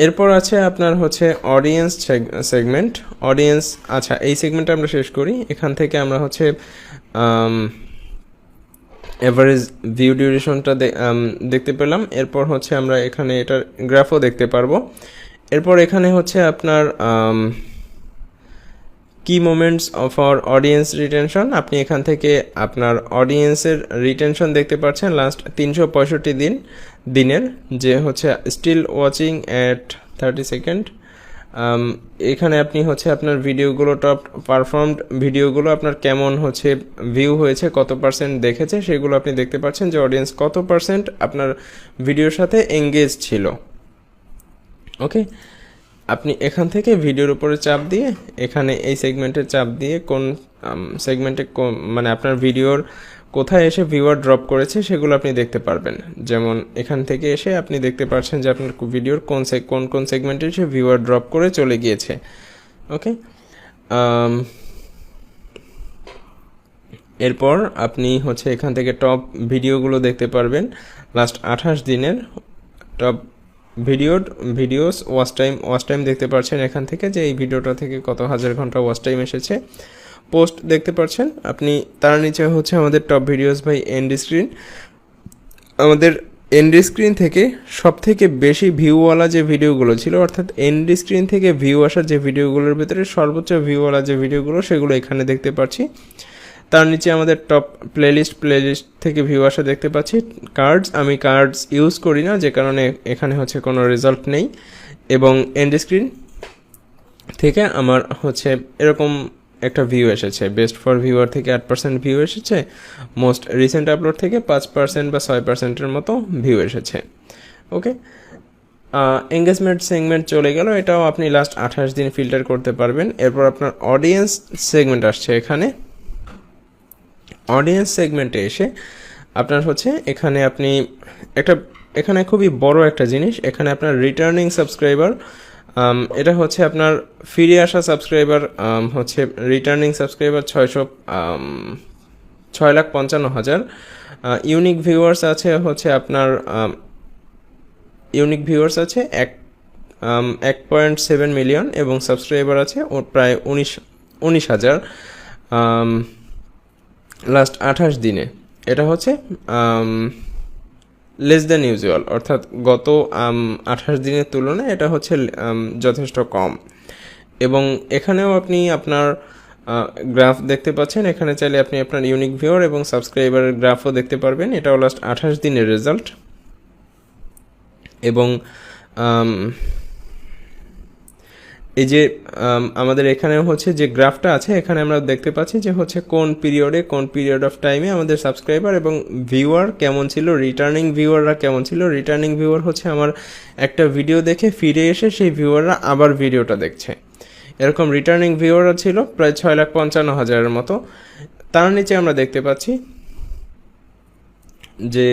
এরপর আছে আপনার হচ্ছে অডিয়েন্স সেগমেন্ট। অডিয়েন্স, আচ্ছা এই সেগমেন্টটা আমরা শেষ করি। এখান থেকে আমরা হচ্ছে এভারেজ ভিউ ডিউরেশনটা দেখতে পেলাম। এরপর হচ্ছে আমরা এখানে এটার গ্রাফও দেখতে পারবো। এরপর এখানে হচ্ছে আপনার কি moments of our audience retention, আপনি এখান থেকে আপনার অডিয়েন্সের রিটেনশন দেখতে পাচ্ছেন লাস্ট 365 দিনের, যে হচ্ছে স্টিল ওয়াচিং অ্যাট 30 সেকেন্ড। এখানে আপনি হচ্ছে আপনার ভিডিওগুলো, টপ পারফর্মড ভিডিওগুলো আপনার কেমন হচ্ছে ভিউ হয়েছে, কত পার্সেন্ট দেখেছে, সেগুলো আপনি দেখতে পাচ্ছেন, যে অডিয়েন্স কত পার্সেন্ট আপনার ভিডিওর সাথে এঙ্গেজ ছিল। ওকে, আপনি এখান থেকে ভিডিওর উপরে চাপ দিয়ে, এখানে এই সেগমেন্টে চাপ দিয়ে কোন সেগমেন্টে মানে আপনার ভিডিওর কোথায় এসে ভিউয়ার ড্রপ করেছে সেগুলো আপনি দেখতে পারবেন। যেমন এখান থেকে এসে আপনি দেখতে পাচ্ছেন যে আপনার ভিডিওর কোন সেগমেন্টে এসে ভিউয়ার ড্রপ করে চলে গিয়েছে। ওকে, এরপর আপনি হচ্ছে এখান থেকে টপ ভিডিওগুলো দেখতে পারবেন, লাস্ট 28 দিনের টপ ভিডিওস ওয়াচ টাইম দেখতে পাচ্ছেন এখান থেকে, যে এই ভিডিওটা থেকে কত হাজার ঘন্টা ওয়াচ টাইম এসেছে। পোস্ট দেখতে পাচ্ছেন আপনি, তার নিচে হচ্ছে আমাদের top videos by and screen. আমাদের এন্ড স্ক্রিন থেকে সব থেকে বেশি ভিউওয়ালা যে ভিডিওগুলো ছিল, অর্থাৎ এন্ড স্ক্রিন থেকে ভিউ আসা যে ভিডিওগুলোর ভিতরে সর্বোচ্চ ভিউওয়ালা যে ভিডিওগুলো, সেগুলো এখানে দেখতে পাচ্ছি। তার নিচে আমাদের টপ প্লেলিস্ট থেকে ভিউ আসা দেখতে পাচ্ছি। আমি কার্ডস ইউজ করি না, যে কারণে এখানে হচ্ছে কোনো রেজাল্ট নেই। এবং এন্ড স্ক্রিন থেকে আমার হচ্ছে এরকম একটা ভিউ এসেছে, বেস্ট ফর ভিউয়ার থেকে 8% ভিউ এসেছে, মোস্ট রিসেন্ট আপলোড থেকে 5% বা 6%-এর মতো ভিউ এসেছে। ওকে, এঙ্গেজমেন্ট সেগমেন্ট চলে গেল, এটাও আপনি লাস্ট 28 দিন ফিল্টার করতে পারবেন। এরপর আপনার অডিয়েন্স সেগমেন্ট আসছে। এখানে অডিয়েন্স সেগমেন্টে এসে আপনার হচ্ছে এখানে আপনি এখানে খুবই বড় একটা জিনিস, এখানে আপনার রিটার্নিং সাবস্ক্রাইবার, এটা হচ্ছে আপনার ফিরে আসা সাবস্ক্রাইবার, হচ্ছে রিটার্নিং সাবস্ক্রাইবার 6,55,000। ইউনিক ভিউয়ার্স আছে হচ্ছে আপনার ইউনিক ভিউয়ার্স আছে 1.7 মিলিয়ন এবং সাবস্ক্রাইবার আছে প্রায় 19,000 লাস্ট 28 দিনে। এটা হচ্ছে লেস দ্যান ইউজুয়াল, অর্থাৎ গত 28 দিনের তুলনায় এটা হচ্ছে যথেষ্ট কম। এবং এখানেও আপনি আপনার গ্রাফ দেখতে পাচ্ছেন, এখানে চাইলে আপনি আপনার ইউনিক ভিউয়ার এবং সাবস্ক্রাইবারের গ্রাফও দেখতে পারবেন। এটাও লাস্ট 28 দিনের রেজাল্ট। এবং এই যে আমাদের এখানেও হচ্ছে যে গ্রাফটা আছে, এখানে আমরা দেখতে পাচ্ছি যে হচ্ছে কোন পিরিয়ড অফ টাইমে আমাদের সাবস্ক্রাইবার এবং ভিউয়ার কেমন ছিল, রিটার্নিং ভিউয়াররা কেমন ছিল। রিটার্নিং ভিউয়ার হচ্ছে আমার একটা ভিডিও দেখে ফিরে এসে সেই ভিউয়াররা আবার ভিডিওটা দেখছে, এরকম রিটার্নিং ভিউয়াররা ছিল প্রায় 6,55,000-এর মতো। তার নিচে আমরা দেখতে পাচ্ছি যে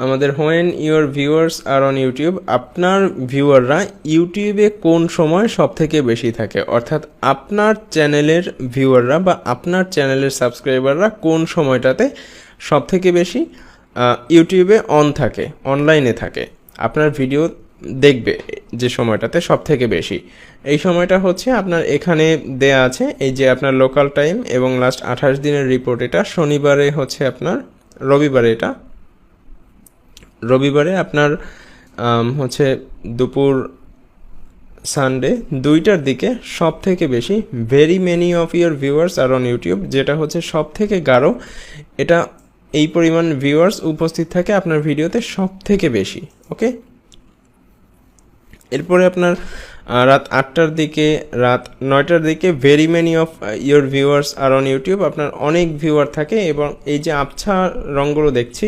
আমাদের when your viewers are on YouTube, আপনার ভিউয়াররা ইউটিউবে কোন সময় সব থেকে বেশি থাকে, অর্থাৎ আপনার চ্যানেলের ভিউয়াররা বা আপনার চ্যানেলের সাবস্ক্রাইবাররা কোন সময়টাতে সব থেকে বেশি ইউটিউবে অনলাইনে থাকে, আপনার ভিডিও দেখবে যে সময়টাতে সব থেকে বেশি। এই সময়টা হচ্ছে আপনার এখানে দেয়া আছে, এই যে আপনার লোকাল টাইম এবং লাস্ট 28 দিনের রিপোর্ট। এটা শনিবারে হচ্ছে আপনার রবিবারে আপনার হচ্ছে দুপুর সানডে 2টার দিকে সব থেকে বেশি very many of your viewers are on YouTube, যেটা হচ্ছে সব থেকে গাঢ়। এটা এই পরিমাণ ভিউয়ার্স উপস্থিত থাকে আপনার ভিডিওতে সব থেকে বেশি। ওকে, এরপরে আপনার রাত 8টার দিকে, রাত 9টার দিকে very many of your viewers are on YouTube, আপনার অনেক ভিউয়ার থাকে। এবং এই যে আবছা রঙগুলো দেখছি,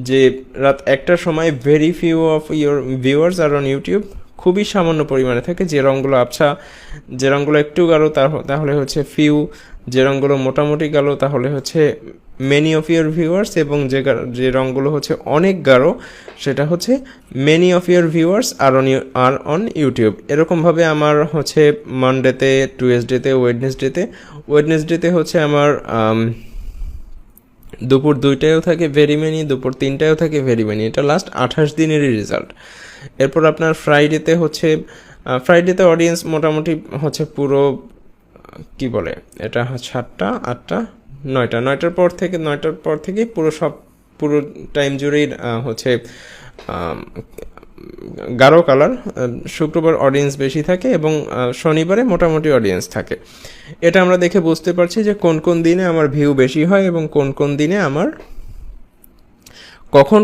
যে রাত 1টার সময় very few of your viewers are on YouTube, খুবই সামান্য পরিমাণে থাকে। যে রঙগুলো আবছা, যে রঙগুলো একটু গাঢ় তাহলে হচ্ছে ফিউ, যে রঙগুলো মোটামুটি গাঢ় তাহলে হচ্ছে মেনি অফ ইউর ভিউয়ার্স, এবং যে রঙগুলো হচ্ছে অনেক গাঢ় সেটা হচ্ছে many of your viewers are on YouTube. এরকমভাবে আমার হচ্ছে মানডেতে, টুয়েসডেতে, ওয়েডনেসডেতে হচ্ছে আমার দুপুর 2টায়ও থাকে ভেরি মেনি, দুপুর 3টায়ও থাকে ভেরি মেনি। এটা লাস্ট 28 দিনেরই রেজাল্ট। এরপর আপনার ফ্রাইডেতে অডিয়েন্স মোটামুটি হচ্ছে পুরো কি বলে, এটা 7টা, 8টা, 9টার পর থেকে পুরো টাইম জুড়েই হচ্ছে গাঢ় কালার। শুক্রবার অডিয়েন্স বেশি থাকে এবং শনিবারে মোটামুটি অডিয়েন্স থাকে। এটা আমরা দেখে বুঝতে পারছি যে কোন কোন দিনে আমার ভিউ বেশি হয় এবং কোন কোন দিনে আমার কখন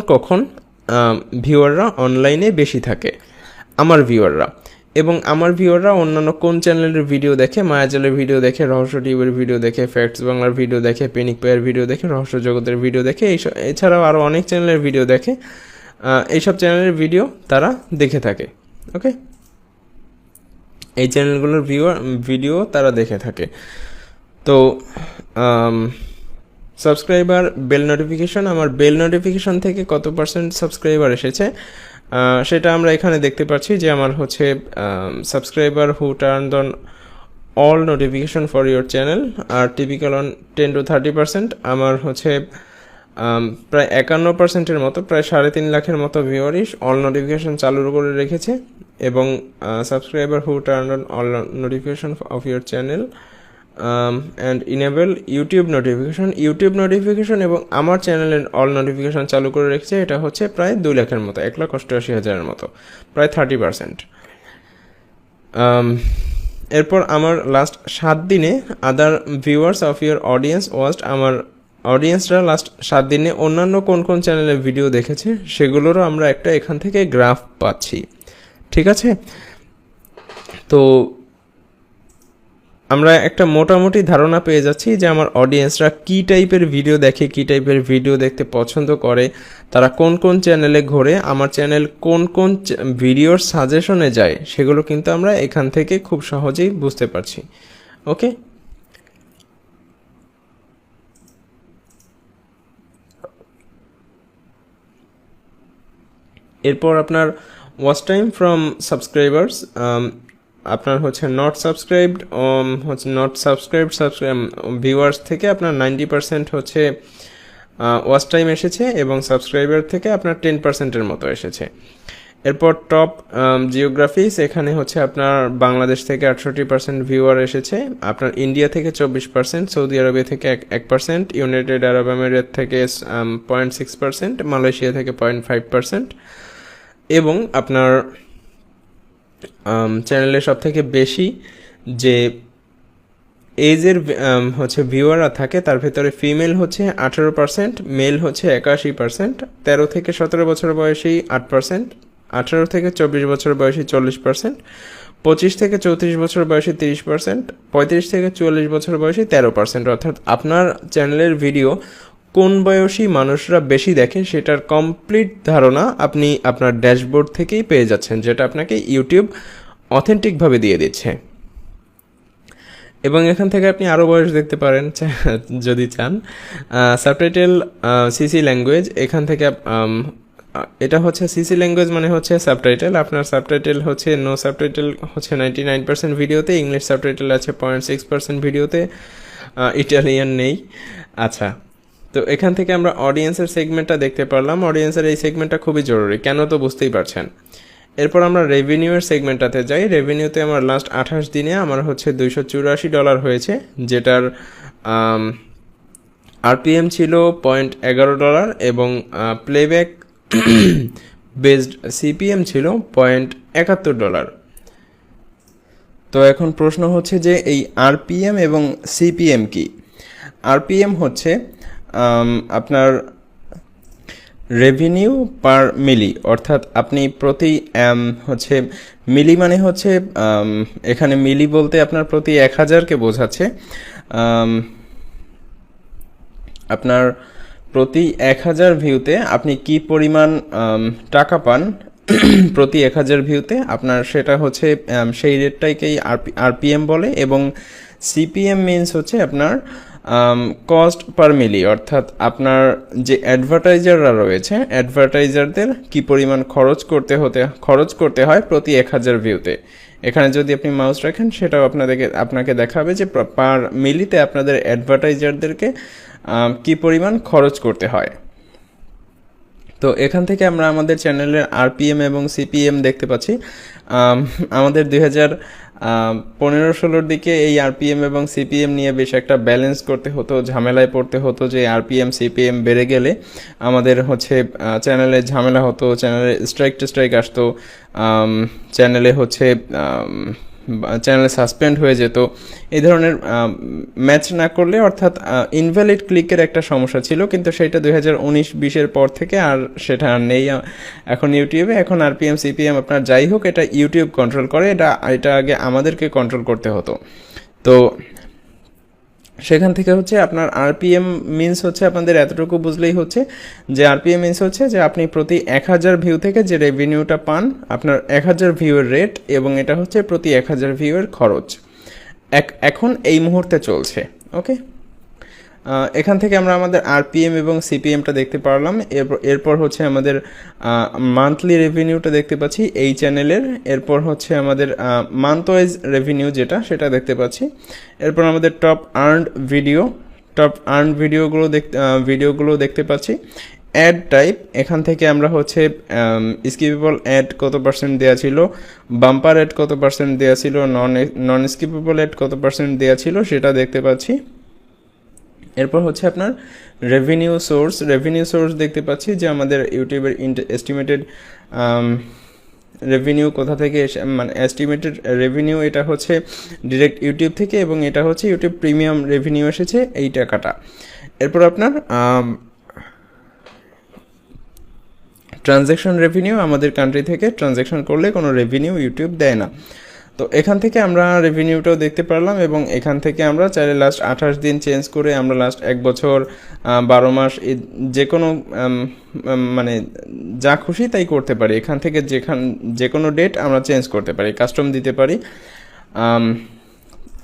ভিউয়াররা অনলাইনে বেশি থাকে, আমার ভিউয়াররা। এবং আমার ভিউয়াররা অন্যান্য কোন চ্যানেলের ভিডিও দেখে, মায়াজালের ভিডিও দেখে, রহস্য টিভির ভিডিও দেখে, ফ্যাক্টস বাংলার ভিডিও দেখে, পেনিক পায়ের ভিডিও দেখে, রহস্য জগতের ভিডিও দেখে, এছাড়াও আরও অনেক চ্যানেলের ভিডিও দেখে। এইসব চ্যানেলের ভিডিও তারা দেখে থাকে। ওকে, এই চ্যানেলগুলোর ভিডিও তারা দেখে থাকে। তো সাবস্ক্রাইবার, বেল নোটিফিকেশন, আমার বেল নোটিফিকেশন থেকে কত % সাবস্ক্রাইবার এসেছে সেটা আমরা এখানে দেখতে পাচ্ছি যে আমার হচ্ছে subscriber who turn on all notification for your channel are typical on 10 to 30%। আমার হচ্ছে প্রায় 51%-এর মতো, প্রায় 3.5 লাখের মতো ভিউয়ারই অল নোটিফিকেশন চালু করে রেখেছে। এবং subscriber who turn on all notification off your channel and enable YouTube notification এবং আমার চ্যানেলের অল নোটিফিকেশন চালু করে রেখেছে। এটা হচ্ছে প্রায় 2 লাখের মতো, 1,88,000-এর মতো, প্রায় 30%। এরপর আমার লাস্ট 7 দিনে other viewers of your audience watched, আমার অডিয়েন্সরা লাস্ট 7 দিনে অন্যান্য কোন কোন চ্যানেলের ভিডিও দেখেছে সেগুলোরও আমরা একটা এখান থেকে গ্রাফ পাচ্ছি। ঠিক আছে, তো আমরা একটা মোটামুটি ধারণা পেয়ে যাচ্ছি যে আমার অডিয়েন্সরা কী টাইপের ভিডিও দেখে, কী টাইপের ভিডিও দেখতে পছন্দ করে, তারা কোন কোন চ্যানেলে ঘোরে, আমার চ্যানেল কোন কোন ভিডিওর সাজেশনে যায়, সেগুলো কিন্তু আমরা এখান থেকে খুব সহজেই বুঝতে পারছি। ওকে, এরপর আপনার ওয়াচ টাইম ফ্রম সাবস্ক্রাইবার্স, আপনার হচ্ছে নট সাবস্ক্রাইবড, ভিউয়ার্স থেকে আপনার 90% হচ্ছে ওয়াচ টাইম এসেছে এবং সাবস্ক্রাইবার থেকে আপনার 10%-এর মতো এসেছে। এরপর টপ জিওগ্রাফিস, এখানে হচ্ছে আপনার বাংলাদেশ থেকে 68% ভিউয়ার এসেছে, আপনার ইন্ডিয়া থেকে 24%, সৌদি আরবে থেকে 1%, ইউনাইটেড আরব আমিরাত থেকে 0.6%, মালয়েশিয়া থেকে 0.5%, এবং আপনার চ্যানেলে সব থেকে বেশি যে এজের হচ্ছে ভিউয়াররা থাকে তার ভেতরে ফিমেল হচ্ছে 18%, মেল হচ্ছে 81%, 13 থেকে 17 বছর বয়সী 8%, 18 থেকে 24 বছর বয়সী 40%, 25 থেকে 34 বছর বয়সী 30%, 35 থেকে 44 বছর বয়সী 13%। অর্থাৎ আপনার চ্যানেলের ভিডিও কোন বয়সী মানুষরা বেশি দেখে সেটার কমপ্লিট ধারণা আপনি আপনার ড্যাশবোর্ড থেকেই পেয়ে যাচ্ছেন, যেটা আপনাকে ইউটিউব অথেন্টিকভাবে দিয়ে দিচ্ছে। এবং এখান থেকে আপনি আরও বয়স দেখতে পারেন যদি চান। সাবটাইটেল সিসি ল্যাঙ্গুয়েজ, এখান থেকে এটা হচ্ছে সিসি ল্যাঙ্গুয়েজ মানে হচ্ছে সাবটাইটেল, আপনার সাবটাইটেল হচ্ছে নো সাবটাইটেল হচ্ছে 99% ভিডিওতে, ইংলিশ সাবটাইটেল আছে 0.6% ভিডিওতে, ইটালিয়ান নেই। আচ্ছা, তো এখান থেকে আমরা অডিয়েন্সের সেগমেন্টটা দেখতে পারলাম। অডিয়েন্সের এই সেগমেন্টটা খুবই জরুরি, কেন তো বুঝতেই পারছেন। এরপর আমরা রেভিনিউয়ের সেগমেন্টটাতে যাই। রেভিনিউতে আমার লাস্ট 28 দিনে আমার হচ্ছে $284 হয়েছে, যেটার আরপিএম ছিল $0.11 এবং প্লেব্যাক বেসড সিপিএম ছিল $0.71। তো এখন প্রশ্ন হচ্ছে যে এই আরপিএম এবং সিপিএম কি? আরপিএম হচ্ছে আপনার রেভিনিউ পার মিলি, অর্থাৎ আপনি প্রতি হচ্ছে মিলি মানে হচ্ছে এখানে মিলি বলতে আপনার প্রতি 1000কে বোঝাচ্ছে। আপনার প্রতি 1000 ভিউতে আপনি কি পরিমাণ টাকা পান প্রতি 1000 ভিউতে, আপনার সেটা হচ্ছে সেই রেটটাকেই আরপিএম বলে। এবং সিপিএম মিনস হচ্ছে আপনার কস্ট পার মিলি, অর্থাৎ আপনার যে অ্যাডভার্টাইজাররা রয়েছে অ্যাডভার্টাইজারদের কি পরিমাণ খরচ করতে হয় প্রতি 1000 ভিউতে। এখানে যদি আপনি মাউস রাখেন সেটাও আপনাকে দেখাবে যে পার মিলিতে আপনাদের অ্যাডভার্টাইজারদেরকে কি পরিমাণ খরচ করতে হয়। তো এখান থেকে আমরা আমাদের চ্যানেলের আরপিএম এবং সিপিএম দেখতে পাচ্ছি। আমাদের 2015-16 দিকে এই আরপিএম এবং সিপিএম নিয়ে বেশ একটা ব্যালেন্স করতে হতো, ঝামেলায় পড়তে হতো যে আরপিএম সিপিএম বেড়ে গেলে আমাদের হচ্ছে চ্যানেলে ঝামেলা হতো, চ্যানেলে স্ট্রাইক আসতো, চ্যানেলে হচ্ছে চ্যানেলে সাসপেন্ড হয়ে যেত। এই ধরনের ম্যাচ না করলে অর্থাৎ ইনভ্যালিড ক্লিকের একটা সমস্যা ছিল, কিন্তু সেটা 2019-20-এর পর থেকে আর সেটা আর নেই এখন ইউটিউবে। এখন আরপিএম সিপিএম আপনার যাই হোক এটা ইউটিউব কন্ট্রোল করে, এটা আগে আমাদেরকে কন্ট্রোল করতে হতো। তো সেখান থেকে হচ্ছে আপনার আরপিএম মিনস হচ্ছে আপনাদের এতটুকু বুঝলেই হচ্ছে যে আরপিএম মিনস হচ্ছে যে আপনি প্রতি 1000 ভিউ থেকে যে রেভিনিউটা পান আপনার 1000 ভিউয়ের রেট, এবং এটা হচ্ছে প্রতি 1000 ভিউয়ের খরচ এখন এই মুহূর্তে চলছে। ওকে, এখান থেকে আমরা আমাদের আরপিএম এবং সিপিএমটা দেখতে পারলাম। এরপর হচ্ছে আমাদের মান্থলি রেভিনিউটা দেখতে পাচ্ছি এই চ্যানেলের। এরপর হচ্ছে আমাদের মান্থ ওয়াইজ রেভিনিউ সেটা দেখতে পাচ্ছি। এরপর আমাদের টপ আর্নড ভিডিওগুলো দেখতে পাচ্ছি। অ্যাড টাইপ, এখান থেকে আমরা হচ্ছে স্কিপেবল অ্যাড কত পার্সেন্ট দেওয়া ছিল, বাম্পার অ্যাড কত পার্সেন্ট দেওয়া ছিল, নন স্কিপেবল অ্যাড কত পার্সেন্ট দেওয়া ছিল সেটা দেখতে পাচ্ছি। এরপর হচ্ছে আপনার রেভিনিউ সোর্স দেখতে পাচ্ছি যে আমাদের ইউটিউবের এস্টিমেটেড রেভিনিউ কোথা থেকে মানে এস্টিমেটেড রেভিনিউ এটা হচ্ছে ডিরেক্ট ইউটিউব থেকে, এবং এটা হচ্ছে ইউটিউব প্রিমিয়াম রেভিনিউ এসেছে এই টাকাটা। এরপর আপনার ট্রানজ্যাকশন রেভিনিউ, আমাদের কান্ট্রি থেকে ট্রানজ্যাকশন করলে কোনো রেভিনিউ ইউটিউব দেয় না। তো এখান থেকে আমরা রেভিনিউটাও দেখতে পারলাম, এবং এখান থেকে আমরা চাইলে লাস্ট 28 দিন চেঞ্জ করে আমরা লাস্ট 1 বছর 12 মাস যে কোনো মানে যা খুশি তাই করতে পারি। এখান থেকে যে কোনো ডেট আমরা চেঞ্জ করতে পারি, কাস্টম দিতে পারি।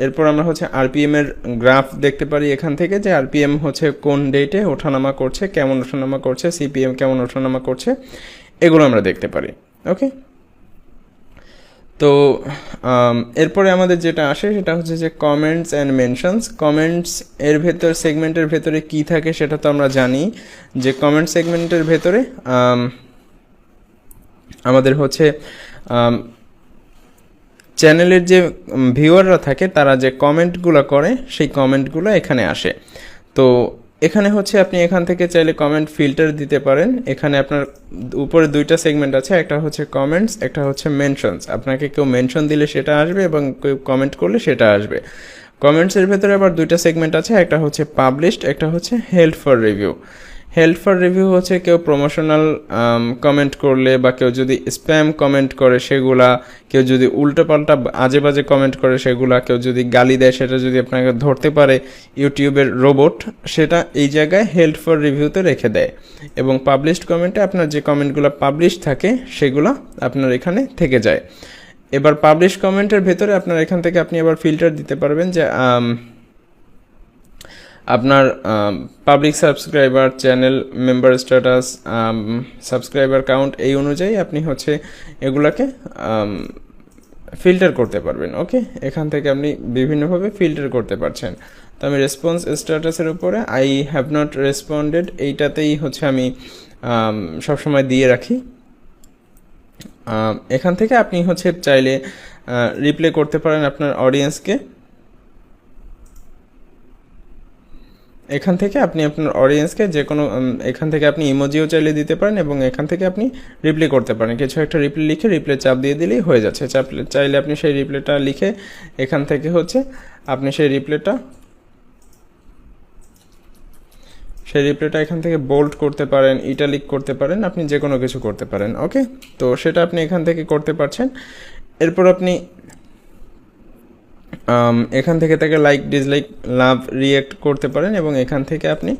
এরপর আমরা হচ্ছে আরপিএম এর গ্রাফ দেখতে পারি এখান থেকে, যে আরপিএম হচ্ছে কোন ডেটে ওঠানামা করছে, কেমন ওঠানামা করছে, সিপিএম কেমন ওঠানামা করছে, এগুলো আমরা দেখতে পারি। ওকে, তো এরপরে আমাদের যেটা আসে সেটা হচ্ছে যে কমেন্টস অ্যান্ড মেনশনস। কমেন্টস এর ভেতর সেগমেন্টের ভেতরে কি থাকে সেটা তো আমরা জানি, যে কমেন্ট সেগমেন্টের ভেতরে আমাদের হচ্ছে চ্যানেলের যে ভিউয়াররা থাকে তারা যে কমেন্টগুলো করে সেই কমেন্টগুলো এখানে আসে। তো এখানে হচ্ছে আপনি এখান থেকে চাইলে কমেন্ট ফিল্টার দিতে পারেন। এখানে আপনার উপরে 2টা সেগমেন্ট আছে, একটা হচ্ছে কমেন্টস, একটা হচ্ছে মেনশনস। আপনাকে কেউ মেনশন দিলে সেটা আসবে এবং কেউ কমেন্ট করলে সেটা আসবে। কমেন্টসের ভেতরে আবার 2টা সেগমেন্ট আছে, একটা হচ্ছে পাবলিশড, একটা হচ্ছে held for review. Held for review হচ্ছে কেউ প্রমোশনাল কমেন্ট করলে বা কেউ যদি স্প্যাম কমেন্ট করে সেগুলা, কেউ যদি উল্টোপাল্টা আজে বাজে কমেন্ট করে সেগুলা, কেউ যদি গালি দেয় সেটা যদি আপনাকে ধরতে পারে ইউটিউবের রোবট, সেটা এই জায়গায় হেল্ড ফর রিভিউতে রেখে দেয়। এবং পাবলিশড কমেন্টে আপনার যে কমেন্টগুলো পাবলিশ থাকে সেগুলো আপনার এখানে থেকে যায়। এবার পাবলিশ কমেন্টের ভেতরে আপনার এখান থেকে আপনি আবার ফিল্টার দিতে পারবেন, যে আপনার public subscriber, channel member status, subscriber count, এই অনুযায়ী আপনি হচ্ছে এগুলাকে ফিল্টার করতে পারবেন। ওকে, এখান থেকে আপনি বিভিন্নভাবে ফিল্টার করতে পারছেন। তো আমি রেসপন্স স্ট্যাটাসের উপরে আই হ্যাভ নট রেসপন্ডেড এইটাতেই হচ্ছে আমি সবসময় দিয়ে রাখি। এখান থেকে আপনি হচ্ছে চাইলে রিপ্লে করতে পারেন আপনার অডিয়েন্সকে। এখান থেকে আপনি আপনার অডিয়েন্সকে যে কোনো এখান থেকে আপনি ইমোজিও চাইলে দিতে পারেন, এবং এখান থেকে আপনি রিপ্লে করতে পারেন। কিছু একটা রিপ্লে লিখে রিপ্লে চাপ দিয়ে দিলেই হয়ে যাচ্ছে। চাইলে আপনি সেই রিপ্লেটা লিখে এখান থেকে হচ্ছে আপনি সেই রিপ্লেটা এখান থেকে বোল্ড করতে পারেন, ইটালিক করতে পারেন, আপনি যে কোনো কিছু করতে পারেন। ওকে, তো সেটা আপনি এখান থেকে করতে পারছেন। এরপর আপনি এখান থেকে তাকে লাইক, ডিসলাইক, লাভ, রিয়েক্ট করতে পারেন, এবং এখান থেকে আপনি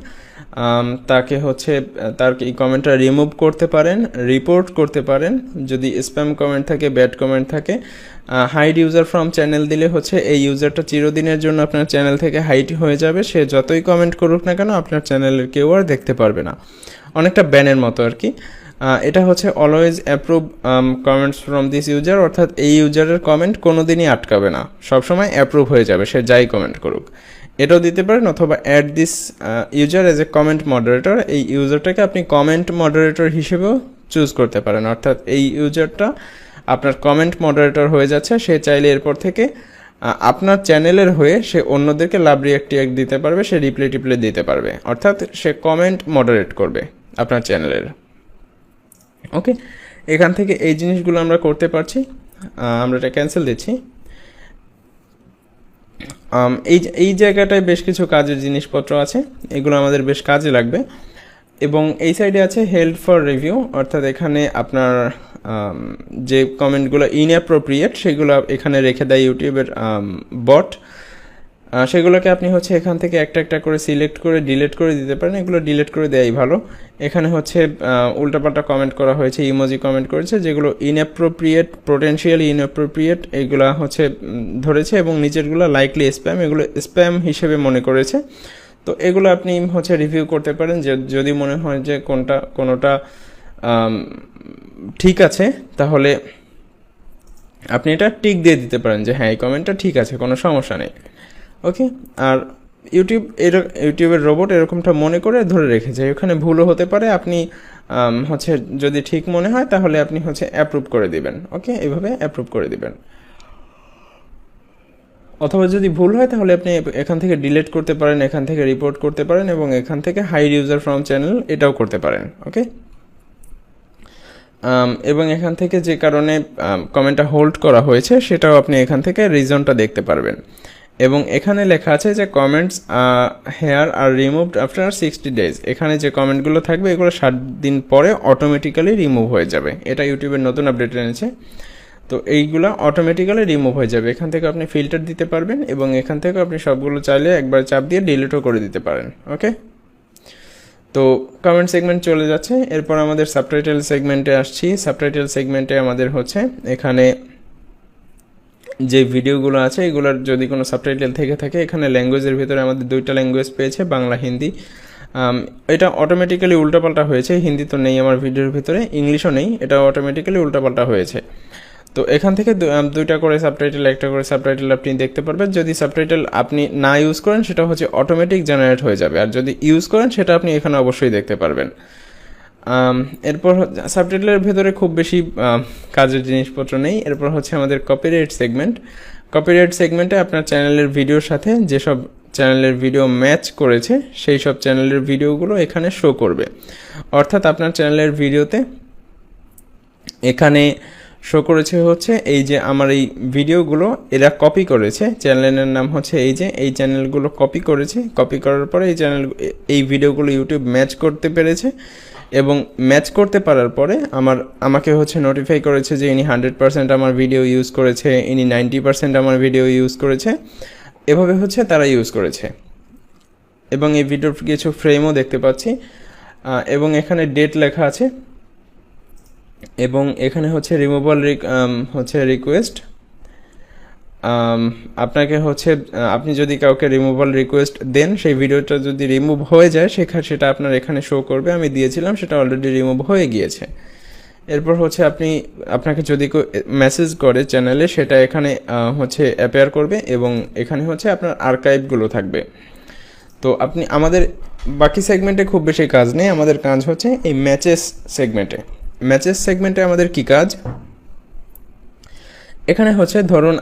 তাকে হচ্ছে তার এই কমেন্টটা রিমুভ করতে পারেন, রিপোর্ট করতে পারেন যদি স্প্যাম কমেন্ট থাকে, ব্যাড কমেন্ট থাকে। হাইড ইউজার ফ্রম চ্যানেল দিলে হচ্ছে এই ইউজারটা চিরদিনের জন্য আপনার চ্যানেল থেকে হাইড হয়ে যাবে। সে যতই কমেন্ট করুক না কেন আপনার চ্যানেলের কেউ আর দেখতে পারবে না, অনেকটা ব্যানের মতো আর কি। এটা হচ্ছে always approve comments from this user, অর্থাৎ এই ইউজারের কমেন্ট কোনো দিনই আটকাবে না, সবসময় অ্যাপ্রুভ হয়ে যাবে সে যাই কমেন্ট করুক। এটাও দিতে পারেন, অথবা add this user as a comment moderator. এই ইউজারটাকে আপনি কমেন্ট মডারেটর হিসেবেও চুজ করতে পারেন, অর্থাৎ এই ইউজারটা আপনার কমেন্ট মডারেটর হয়ে যাচ্ছে। সে চাইলে এরপর থেকে আপনার চ্যানেলের হয়ে সে অন্যদেরকে লাভ, রিয়াক্ট দিতে পারবে, সে রিপ্লে টিপ্লে দিতে পারবে, অর্থাৎ সে কমেন্ট মডারেট করবে আপনার চ্যানেলের। ওকে, এখান থেকে এই জিনিসগুলো আমরা করতে পারছি। আমরা এটা ক্যান্সেল দিচ্ছি। এই জায়গাটায় বেশ কিছু কাজের জিনিসপত্র আছে, এগুলো আমাদের বেশ কাজে লাগবে। এবং এই সাইডে আছে হেল্ড ফর রিভিউ, অর্থাৎ এখানে আপনার যে কমেন্টগুলো ইনঅ্যাপ্রোপ্রিয়েট সেগুলো এখানে রেখে দেয় ইউটিউবের বট। সেগুলোকে আপনি হচ্ছে এখান থেকে একটা একটা করে সিলেক্ট করে ডিলিট করে দিতে পারেন। এগুলো ডিলিট করে দেওয়াই ভালো। এখানে হচ্ছে উল্টাপাল্টা কমেন্ট করা হয়েছে, ইমোজি কমেন্ট করেছে যেগুলো ইনঅ্যাপ্রোপ্রিয়েট, পোটেনশিয়ালি ইনঅ্যাপ্রোপ্রিয়েট এগুলো হচ্ছে ধরেছে, এবং নিচেরগুলো লাইকলি স্প্যাম, এগুলো স্প্যাম হিসেবে মনে করেছে। তো এগুলো আপনি হচ্ছে রিভিউ করতে পারেন, যে যদি মনে হয় যে কোনোটা ঠিক আছে তাহলে আপনি এটা টিক দিয়ে দিতে পারেন যে হ্যাঁ এই কমেন্টটা ঠিক আছে, কোনো সমস্যা নেই। ওকে, আর ইউটিউবের রোবট এরকমটা মনে করে ধরে রেখেছে, ওখানে ভুলও হতে পারে। আপনি হচ্ছে যদি ঠিক মনে হয় তাহলে আপনি হচ্ছে অ্যাপ্রুভ করে দিবেন। ওকে, এইভাবে অ্যাপ্রুভ করে দিবেন। অথবা যদি ভুল হয় তাহলে আপনি এখান থেকে ডিলিট করতে পারেন, এখান থেকে রিপোর্ট করতে পারেন, এবং এখান থেকে হাইড ইউজার ফ্রম চ্যানেল এটাও করতে পারেন। ওকে, এবং এখান থেকে যে কারণে কমেন্টটা হোল্ড করা হয়েছে সেটাও আপনি এখান থেকে রিজনটা দেখতে পারবেন। এবং এখানে লেখা আছে যে comments here are removed after 60 days। এখানে যে কমেন্টগুলো থাকবে এগুলো 60 দিন পরে অটোমেটিক্যালি রিমুভ হয়ে যাবে। এটা ইউটিউবের নতুন আপডেট এনেছে। তো তো এইগুলা অটোমেটিক্যালি রিমুভ হয়ে যাবে। এখান থেকে আপনি ফিল্টার দিতে পারবেন এবং এখান থেকে আপনি সবগুলো চাইলে একবার চাপ দিয়ে ডিলিটও করে দিতে পারেন। ওকে, তো কমেন্ট সেগমেন্ট চলে যাচ্ছে। এরপর আমাদের সাবটাইটেল সেগমেন্টে আসছি। সাবটাইটেল সেগমেন্টে আমাদের হচ্ছে এখানে যে ভিডিওগুলো আছে এগুলোর যদি কোনো সাবটাইটেল থেকে থাকে, এখানে ল্যাঙ্গুয়েজের ভিতরে আমাদের 2টা ল্যাঙ্গুয়েজ পেয়েছে, বাংলা হিন্দি। এটা অটোমেটিক্যালি উল্টাপাল্টা হয়েছে, হিন্দি তো নেই আমার ভিডিওর ভিতরে, ইংলিশও নেই, এটা অটোমেটিক্যালি উল্টাপাল্টা হয়েছে। তো এখান থেকে 2টা করে সাবটাইটেল, 1টা করে সাবটাইটেল আপনি দেখতে পারবেন। যদি সাবটাইটেল আপনি না ইউজ করেন সেটা হচ্ছে অটোমেটিক জেনারেট হয়ে যাবে, আর যদি ইউজ করেন সেটা আপনি এখানে অবশ্যই দেখতে পারবেন। এরপর সাবটাইটেলের ভেতরে খুব বেশি কাজের জিনিসপত্র নেই। এরপর হচ্ছে আমাদের কপিরাইট সেগমেন্ট। কপিরাইট সেগমেন্টে আপনার চ্যানেলের ভিডিওর সাথে যেসব চ্যানেলের ভিডিও ম্যাচ করেছে সেই সব চ্যানেলের ভিডিওগুলো এখানে শো করবে। অর্থাৎ আপনার চ্যানেলের ভিডিওতে এখানে শো করেছে হচ্ছে এই যে আমার এই ভিডিওগুলো এরা কপি করেছে, চ্যানেলের নাম হচ্ছে এই যে এই চ্যানেলগুলো কপি করেছে, কপি করার পরে এই ভিডিওগুলো ইউটিউব ম্যাচ করতে পেরেছে এবং ম্যাচ করতে পারার পরে আমাকে হচ্ছে নোটিফাই করেছে যে ইনি 100% আমার ভিডিও ইউজ করেছে, ইনি 90% আমার ভিডিও ইউজ করেছে। এভাবে হচ্ছে তারা ইউজ করেছে এবং এই ভিডিওর কিছু ফ্রেমও দেখতে পাচ্ছি এবং এখানে ডেট লেখা আছে এবং এখানে হচ্ছে রিমুভাল রিকোয়েস্ট। আপনাকে হচ্ছে আপনি যদি কাউকে রিমুভাল রিকোয়েস্ট দেন, সেই ভিডিওটা যদি রিমুভ হয়ে যায় সেটা আপনার এখানে শো করবে। আমি দিয়েছিলাম, সেটা অলরেডি রিমুভ হয়ে গিয়েছে। এরপর হচ্ছে আপনাকে যদি কেউ মেসেজ করে চ্যানেলে, সেটা এখানে হচ্ছে অ্যাপিয়ার করবে এবং এখানে হচ্ছে আপনার আর্কাইভগুলো থাকবে। তো আমাদের বাকি সেগমেন্টে খুব বেশি কাজ নেই, আমাদের কাজ হচ্ছে এই ম্যাচেস সেগমেন্টে। ম্যাচেস সেগমেন্টে আমাদের কি কাজ? এখানে হচ্ছে ধরুন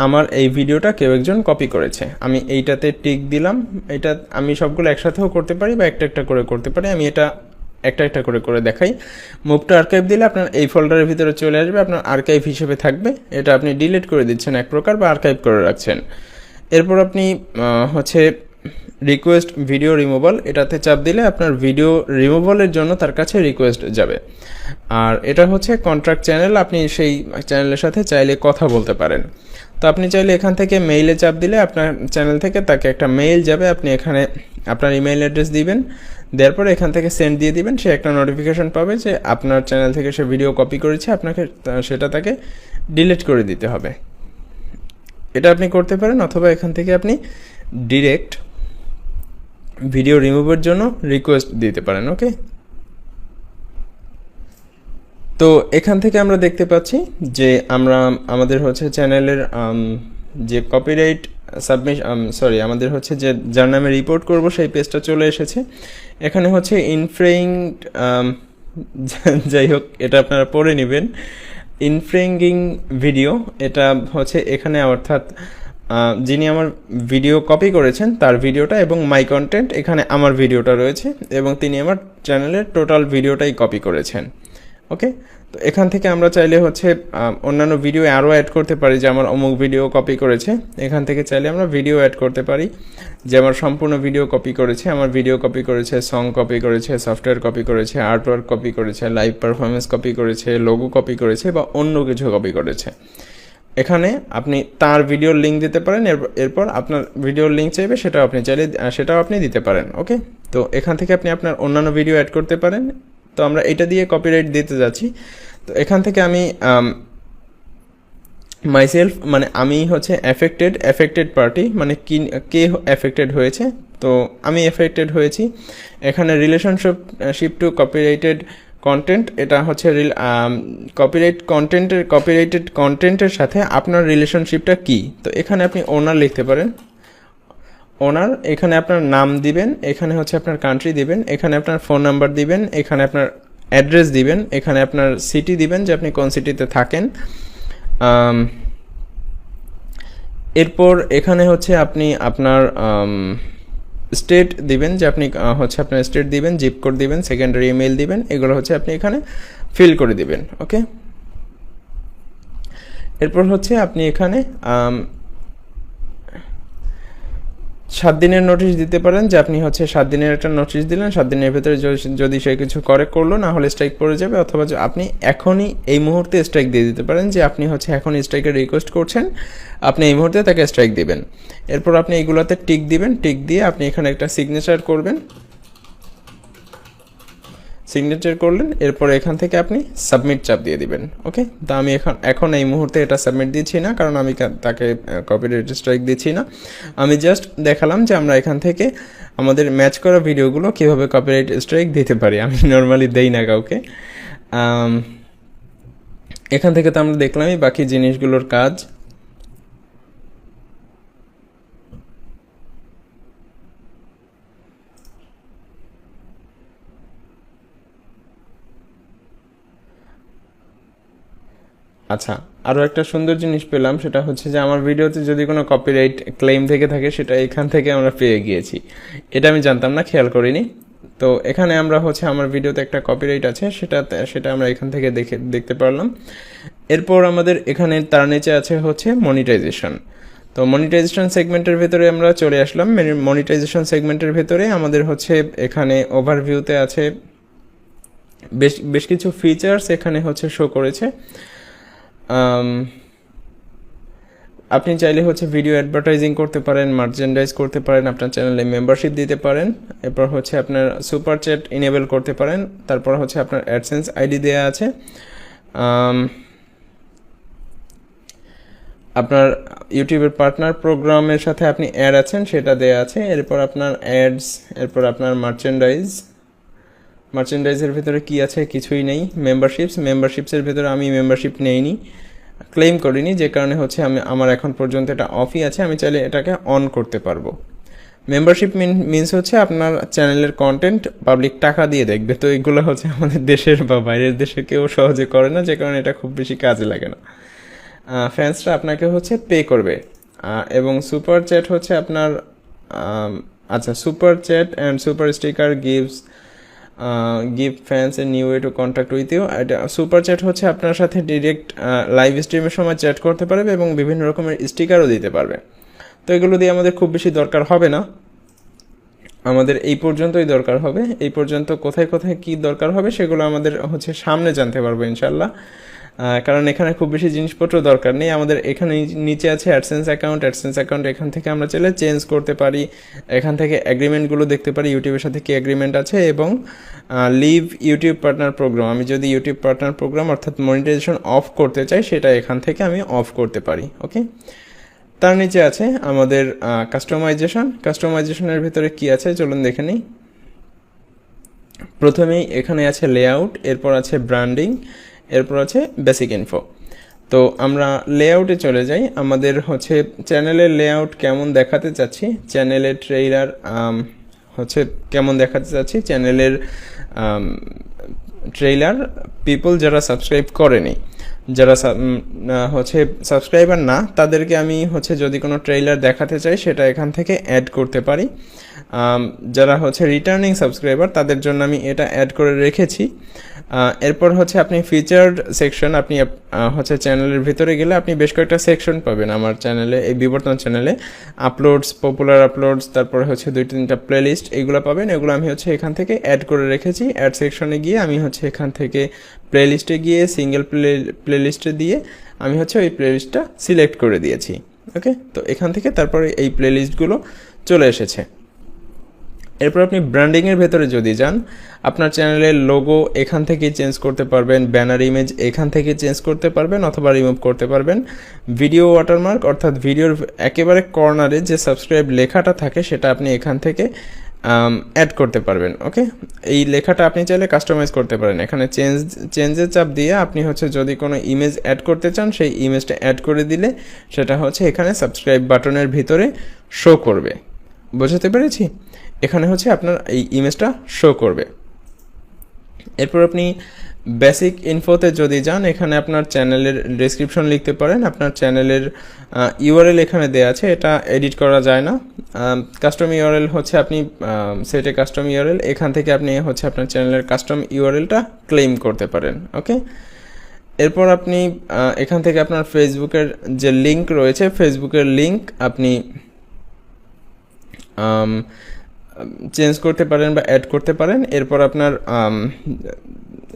আমার এই ভিডিওটা কেউ একজন কপি করেছে, আমি এইটাতে টিক দিলাম। এটা আমি সবগুলো একসাথেও করতে পারি বা একটা একটা করে করতে পারি। আমি এটা একটা একটা করে দেখাই। মুভ টু আর্কাইভ দিলে আপনার এই ফোল্ডারের ভিতরে চলে আসবে, আপনার আর্কাইভ হিসেবে থাকবে। এটা আপনি ডিলিট করে দিচ্ছেন এক প্রকার বা আর্কাইভ করে রাখছেন। এরপর আপনি হচ্ছে রিকোয়েস্ট ভিডিও রিমুভাল, এটাতে চাপ দিলে আপনার ভিডিও রিমুভালের জন্য তার কাছে রিকোয়েস্ট যাবে। আর এটা হচ্ছে কন্ট্রাক্ট চ্যানেল, আপনি সেই চ্যানেলের সাথে চাইলে কথা বলতে পারেন। তো আপনি চাইলে এখান থেকে মেইলে চাপ দিলে আপনার চ্যানেল থেকে তাকে একটা মেইল যাবে, আপনি এখানে আপনার ইমেইল অ্যাড্রেস দিবেন, দেওয়ার পরে এখান থেকে সেন্ড দিয়ে দিবেন। সে একটা নোটিফিকেশন পাবে যে আপনার চ্যানেল থেকে সে ভিডিও কপি করেছে, আপনাকে সেটা তাকে ডিলিট করে দিতে হবে। এটা আপনি করতে পারেন, অথবা এখান থেকে আপনি ডিরেক্ট ভিডিও রিমুভের জন্য রিকোয়েস্ট দিতে পারেন। ওকে, তো এখান থেকে আমরা দেখতে পাচ্ছি যে আমাদের হচ্ছে চ্যানেলের যে কপিরাইট আমাদের হচ্ছে যে যার নামে রিপোর্ট করব সেই পেজটা চলে এসেছে। এখানে হচ্ছে ইনফ্রেইংড, যাই হোক এটা আপনারা পড়ে নেবেন, ইনফ্রেঙ্গিং ভিডিও, এটা হচ্ছে এখানে অর্থাৎ যিনি আমার ভিডিও কপি করেছেন তার ভিডিওটা এবং মাই কন্টেন্ট, এখানে আমার ভিডিওটা রয়েছে এবং তিনি আমার চ্যানেলের টোটাল ভিডিওটাই কপি করেছেন। ওকে, তো এখান থেকে আমরা চাইলে হচ্ছে অন্যান্য ভিডিও আরও অ্যাড করতে পারি, যে আমার অমুক ভিডিও কপি করেছে। এখান থেকে চাইলে আমরা ভিডিও অ্যাড করতে পারি, যে আমার সম্পূর্ণ ভিডিও কপি করেছে, আমার ভিডিও কপি করেছে, সং কপি করেছে, সফটওয়্যার কপি করেছে, আর্টওয়ার্ক কপি করেছে, লাইভ পারফরমেন্স কপি করেছে, লোগো কপি করেছে বা অন্য কিছু কপি করেছে। এখানে আপনি তার ভিডিওর লিঙ্ক দিতে পারেন, এরপর আপনার ভিডিওর লিঙ্ক চাইবে, সেটাও আপনি দিতে পারেন। ওকে, তো এখান থেকে আপনি আপনার অন্যান্য ভিডিও অ্যাড করতে পারেন। তো আমরা এটা দিয়ে কপিরাইট দিতে যাচ্ছি। তো এখান থেকে আমি মাইসেলফ, মানে আমি হচ্ছে এফেক্টেড পার্টি, মানে কে এফেক্টেড হয়েছে, তো আমি এফেক্টেড হয়েছি। এখানে রিলেশনশিপ টু কপিরাইটেড কন্টেন্ট, এটা হচ্ছে কপিরাইটেড কন্টেন্টের সাথে আপনার রিলেশনশিপটা কি। তো এখানে আপনি ওনার লিখতে পারেন, ওনার, এখানে আপনার নাম দিবেন, এখানে হচ্ছে আপনার কান্ট্রি দিবেন, এখানে আপনার ফোন নাম্বার দিবেন, এখানে আপনার অ্যাড্রেস দিবেন, এখানে আপনার সিটি দিবেন যে আপনি কোন সিটিতে থাকেন। এরপর এখানে হচ্ছে আপনি আপনার স্টেট দিবেন, যে আপনি হচ্ছে আপনার স্টেট দিবেন, জিপ কোড দিবেন, সেকেন্ডারি ইমেল দিবেন, এগুলো হচ্ছে আপনি এখানে ফিল করে দিবেন। ওকে, এরপর হচ্ছে আপনি এখানে 7 দিনের নোটিশ দিতে পারেন, যে আপনি হচ্ছে 7 দিনের একটা নোটিশ দিলেন, 7 দিনের ভেতরে যদি সে কিছু করলো, না হলে স্ট্রাইক পড়ে যাবে। অথবা আপনি এখনই এই মুহূর্তে স্ট্রাইক দিয়ে দিতে পারেন, যে আপনি হচ্ছে এখন স্ট্রাইকের রিকোয়েস্ট করছেন, আপনি এই মুহূর্তে তাকে স্ট্রাইক দিবেন। এরপর আপনি এইগুলোতে টিক দিবেন, টিক দিয়ে আপনি এখানে একটা সিগনেচার করবেন, সিগনেচার করলেন। এরপর এখান থেকে আপনি সাবমিট চাপ দিয়ে দিবেন। ওকে, তা আমি এখন এই মুহূর্তে এটা সাবমিট দিচ্ছি না, কারণ আমি তাকে কপিরাইট স্ট্রাইক দিচ্ছি না। আমি জাস্ট দেখালাম যে আমরা এখান থেকে আমাদের ম্যাচ করা ভিডিওগুলো কীভাবে কপিরাইট স্ট্রাইক দিতে পারি। আমি নর্মালি দেই না কাউকে। এখান থেকে তো আমরা দেখলামই বাকি জিনিসগুলোর কাজ। আচ্ছা, আরও একটা সুন্দর জিনিস পেলাম, সেটা হচ্ছে যে আমার ভিডিওতে যদি কোনো কপিরাইট ক্লেম থেকে থাকে, সেটা এখান থেকে আমরা পেয়ে গিয়েছি। এটা আমি জানতাম না, খেয়াল করিনি। তো এখানে আমরা হচ্ছে আমার ভিডিওতে একটা কপিরাইট আছে, সেটা আমরা এখান থেকে দেখতে পারলাম। এরপর আমাদের এখানে তার নিচে আছে হচ্ছে মনিটাইজেশন। তো মনিটাইজেশন সেগমেন্টের ভেতরে আমরা চলে আসলাম। মনিটাইজেশন সেগমেন্টের ভেতরে আমাদের হচ্ছে এখানে ওভারভিউতে আছে বেশ কিছু ফিচার্স এখানে হচ্ছে শো করেছে। আপনি চাইলে হচ্ছে ভিডিও অ্যাডভার্টাইজিং করতে পারেন, মার্চেন্ডাইজ করতে পারেন, আপনার চ্যানেলে মেম্বারশিপ দিতে পারেন, এরপর হচ্ছে আপনার সুপার চ্যাট ইনেবল করতে পারেন, তারপর হচ্ছে আপনার অ্যাডসেন্স আইডি দেওয়া আছে, আপনার ইউটিউবের পার্টনার প্রোগ্রামের সাথে আপনি অ্যাড আছেন সেটা দেওয়া আছে, এরপর আপনার অ্যাডস, এরপর আপনার মার্চেন্ডাইজের ভিতরে কি আছে, কিছুই নেই। মেম্বারশিপসের ভিতরে আমি মেম্বারশিপ নেইনি, ক্লেম করিনি, যে কারণে হচ্ছে আমার এখন পর্যন্ত এটা অফই আছে। আমি চাইলে এটাকে অন করতে পারবো। মেম্বারশিপ মিনস হচ্ছে আপনার চ্যানেলের কন্টেন্ট পাবলিক টাকা দিয়ে দেখবে। তো এগুলো হচ্ছে আমাদের দেশের বা বাইরের দেশে কেউ সহজে করে না, যে কারণে এটা খুব বেশি কাজে লাগে না। ফ্যান্সরা আপনাকে হচ্ছে পে করবে। এবং সুপার চ্যাট হচ্ছে আপনার আচ্ছা, super chat and super sticker give fans a new way to contact with you. এটা সুপার চ্যাট হচ্ছে আপনার সাথে ডিরেক্ট লাইভ স্ট্রিমের সময় চ্যাট করতে পারবে এবং বিভিন্ন রকমের স্টিকারও দিতে পারবে। তো এগুলো দিয়ে আমাদের খুব বেশি দরকার হবে না, আমাদের এই পর্যন্তই দরকার হবে। এই পর্যন্ত কোথায় কোথায় কী দরকার হবে সেগুলো আমাদের হচ্ছে সামনে জানতে পারবো ইনশাল্লাহ, কারণ এখানে খুব বেশি জিনিসপত্র দরকার নেই। আমাদের এখানে নিচে আছে অ্যাডসেন্স অ্যাকাউন্ট, এখান থেকে আমরা চাইলে চেঞ্জ করতে পারি, এখান থেকে অ্যাগ্রিমেন্টগুলো দেখতে পারি, ইউটিউবের সাথে কী অ্যাগ্রিমেন্ট আছে, এবং লিভ ইউটিউব পার্টনার প্রোগ্রাম, আমি যদি ইউটিউব পার্টনার প্রোগ্রাম অর্থাৎ মনিটাইজেশন অফ করতে চাই, সেটা এখান থেকে আমি অফ করতে পারি। ওকে, তার নিচে আছে আমাদের কাস্টমাইজেশনের ভিতরে কি আছে চলুন দেখে নিই। প্রথমেই এখানে আছে লেআউট, এরপর আছে ব্র্যান্ডিং, এরপর আছে বেসিক ইনফো। তো আমরা লেআউটে চলে যাই। আমাদের হচ্ছে চ্যানেলের লেআউট কেমন দেখাতে চাচ্ছি, চ্যানেলের ট্রেইলার হচ্ছে কেমন দেখাতে চাচ্ছি, চ্যানেলের ট্রেইলার পিপল যারা সাবস্ক্রাইব করেনি, যারা হচ্ছে সাবস্ক্রাইবার না, তাদেরকে আমি হচ্ছে যদি কোনো ট্রেইলার দেখাতে চাই সেটা এখান থেকে অ্যাড করতে পারি। যারা হচ্ছে রিটার্নিং সাবস্ক্রাইবার তাদের জন্য আমি এটা অ্যাড করে রেখেছি। এরপর হচ্ছে আপনি ফিচার্ড সেকশন, আপনি হচ্ছে চ্যানেলের ভিতরে গেলে আপনি বেশ কয়েকটা সেকশন পাবেন আমার চ্যানেলে, এই বিবর্তন চ্যানেলে আপলোডস, পপুলার আপলোডস, তারপরে হচ্ছে 2-3টা প্লেলিস্ট, এগুলো পাবেন। এগুলো আমি হচ্ছে এখান থেকে অ্যাড করে রেখেছি। অ্যাড সেকশনে গিয়ে আমি হচ্ছে এখান থেকে প্লেলিস্টে গিয়ে সিঙ্গেল প্লেলিস্টে দিয়ে আমি হচ্ছে ওই প্লেলিস্টটা সিলেক্ট করে দিয়েছি। ওকে, তো এখান থেকে তারপরে এই প্লেলিস্টগুলো চলে এসেছে। এরপর আপনি ব্র্যান্ডিংয়ের ভেতরে যদি যান, আপনার চ্যানেলের লোগো এখান থেকে চেঞ্জ করতে পারবেন, ব্যানার ইমেজ এখান থেকে চেঞ্জ করতে পারবেন অথবা রিমুভ করতে পারবেন। ভিডিও ওয়াটারমার্ক অর্থাৎ ভিডিওর একেবারে কর্নারে যে সাবস্ক্রাইব লেখাটা থাকে সেটা আপনি এখান থেকে অ্যাড করতে পারবেন। ওকে, এই লেখাটা আপনি চাইলে কাস্টমাইজ করতে পারেন। এখানে চেঞ্জের চাপ দিয়ে আপনি হচ্ছে যদি কোনো ইমেজ অ্যাড করতে চান, সেই ইমেজটা অ্যাড করে দিলে সেটা হচ্ছে এখানে সাবস্ক্রাইব বাটনের ভিতরে শো করবে। বুঝতে পেরেছি? এখানে হচ্ছে আপনার এই ইমেজটা শো করবে। এরপর আপনি বেসিক ইনফোতে যদি যান, এখানে আপনার চ্যানেলের ডেসক্রিপশন লিখতে পারেন। আপনার চ্যানেলের ইউআরএল এখানে দেওয়া আছে, এটা এডিট করা যায় না। কাস্টম ইউআরএল হচ্ছে আপনি সেটে কাস্টম ইউআরএল, এখান থেকে আপনি হচ্ছে আপনার চ্যানেলের কাস্টম ইউআরএলটা ক্লেম করতে পারেন। ওকে, এরপর আপনি এখান থেকে আপনার ফেসবুকের যে লিঙ্ক রয়েছে, ফেসবুকের লিঙ্ক আপনি চেঞ্জ করতে পারেন বা অ্যাড করতে পারেন। এরপর আপনার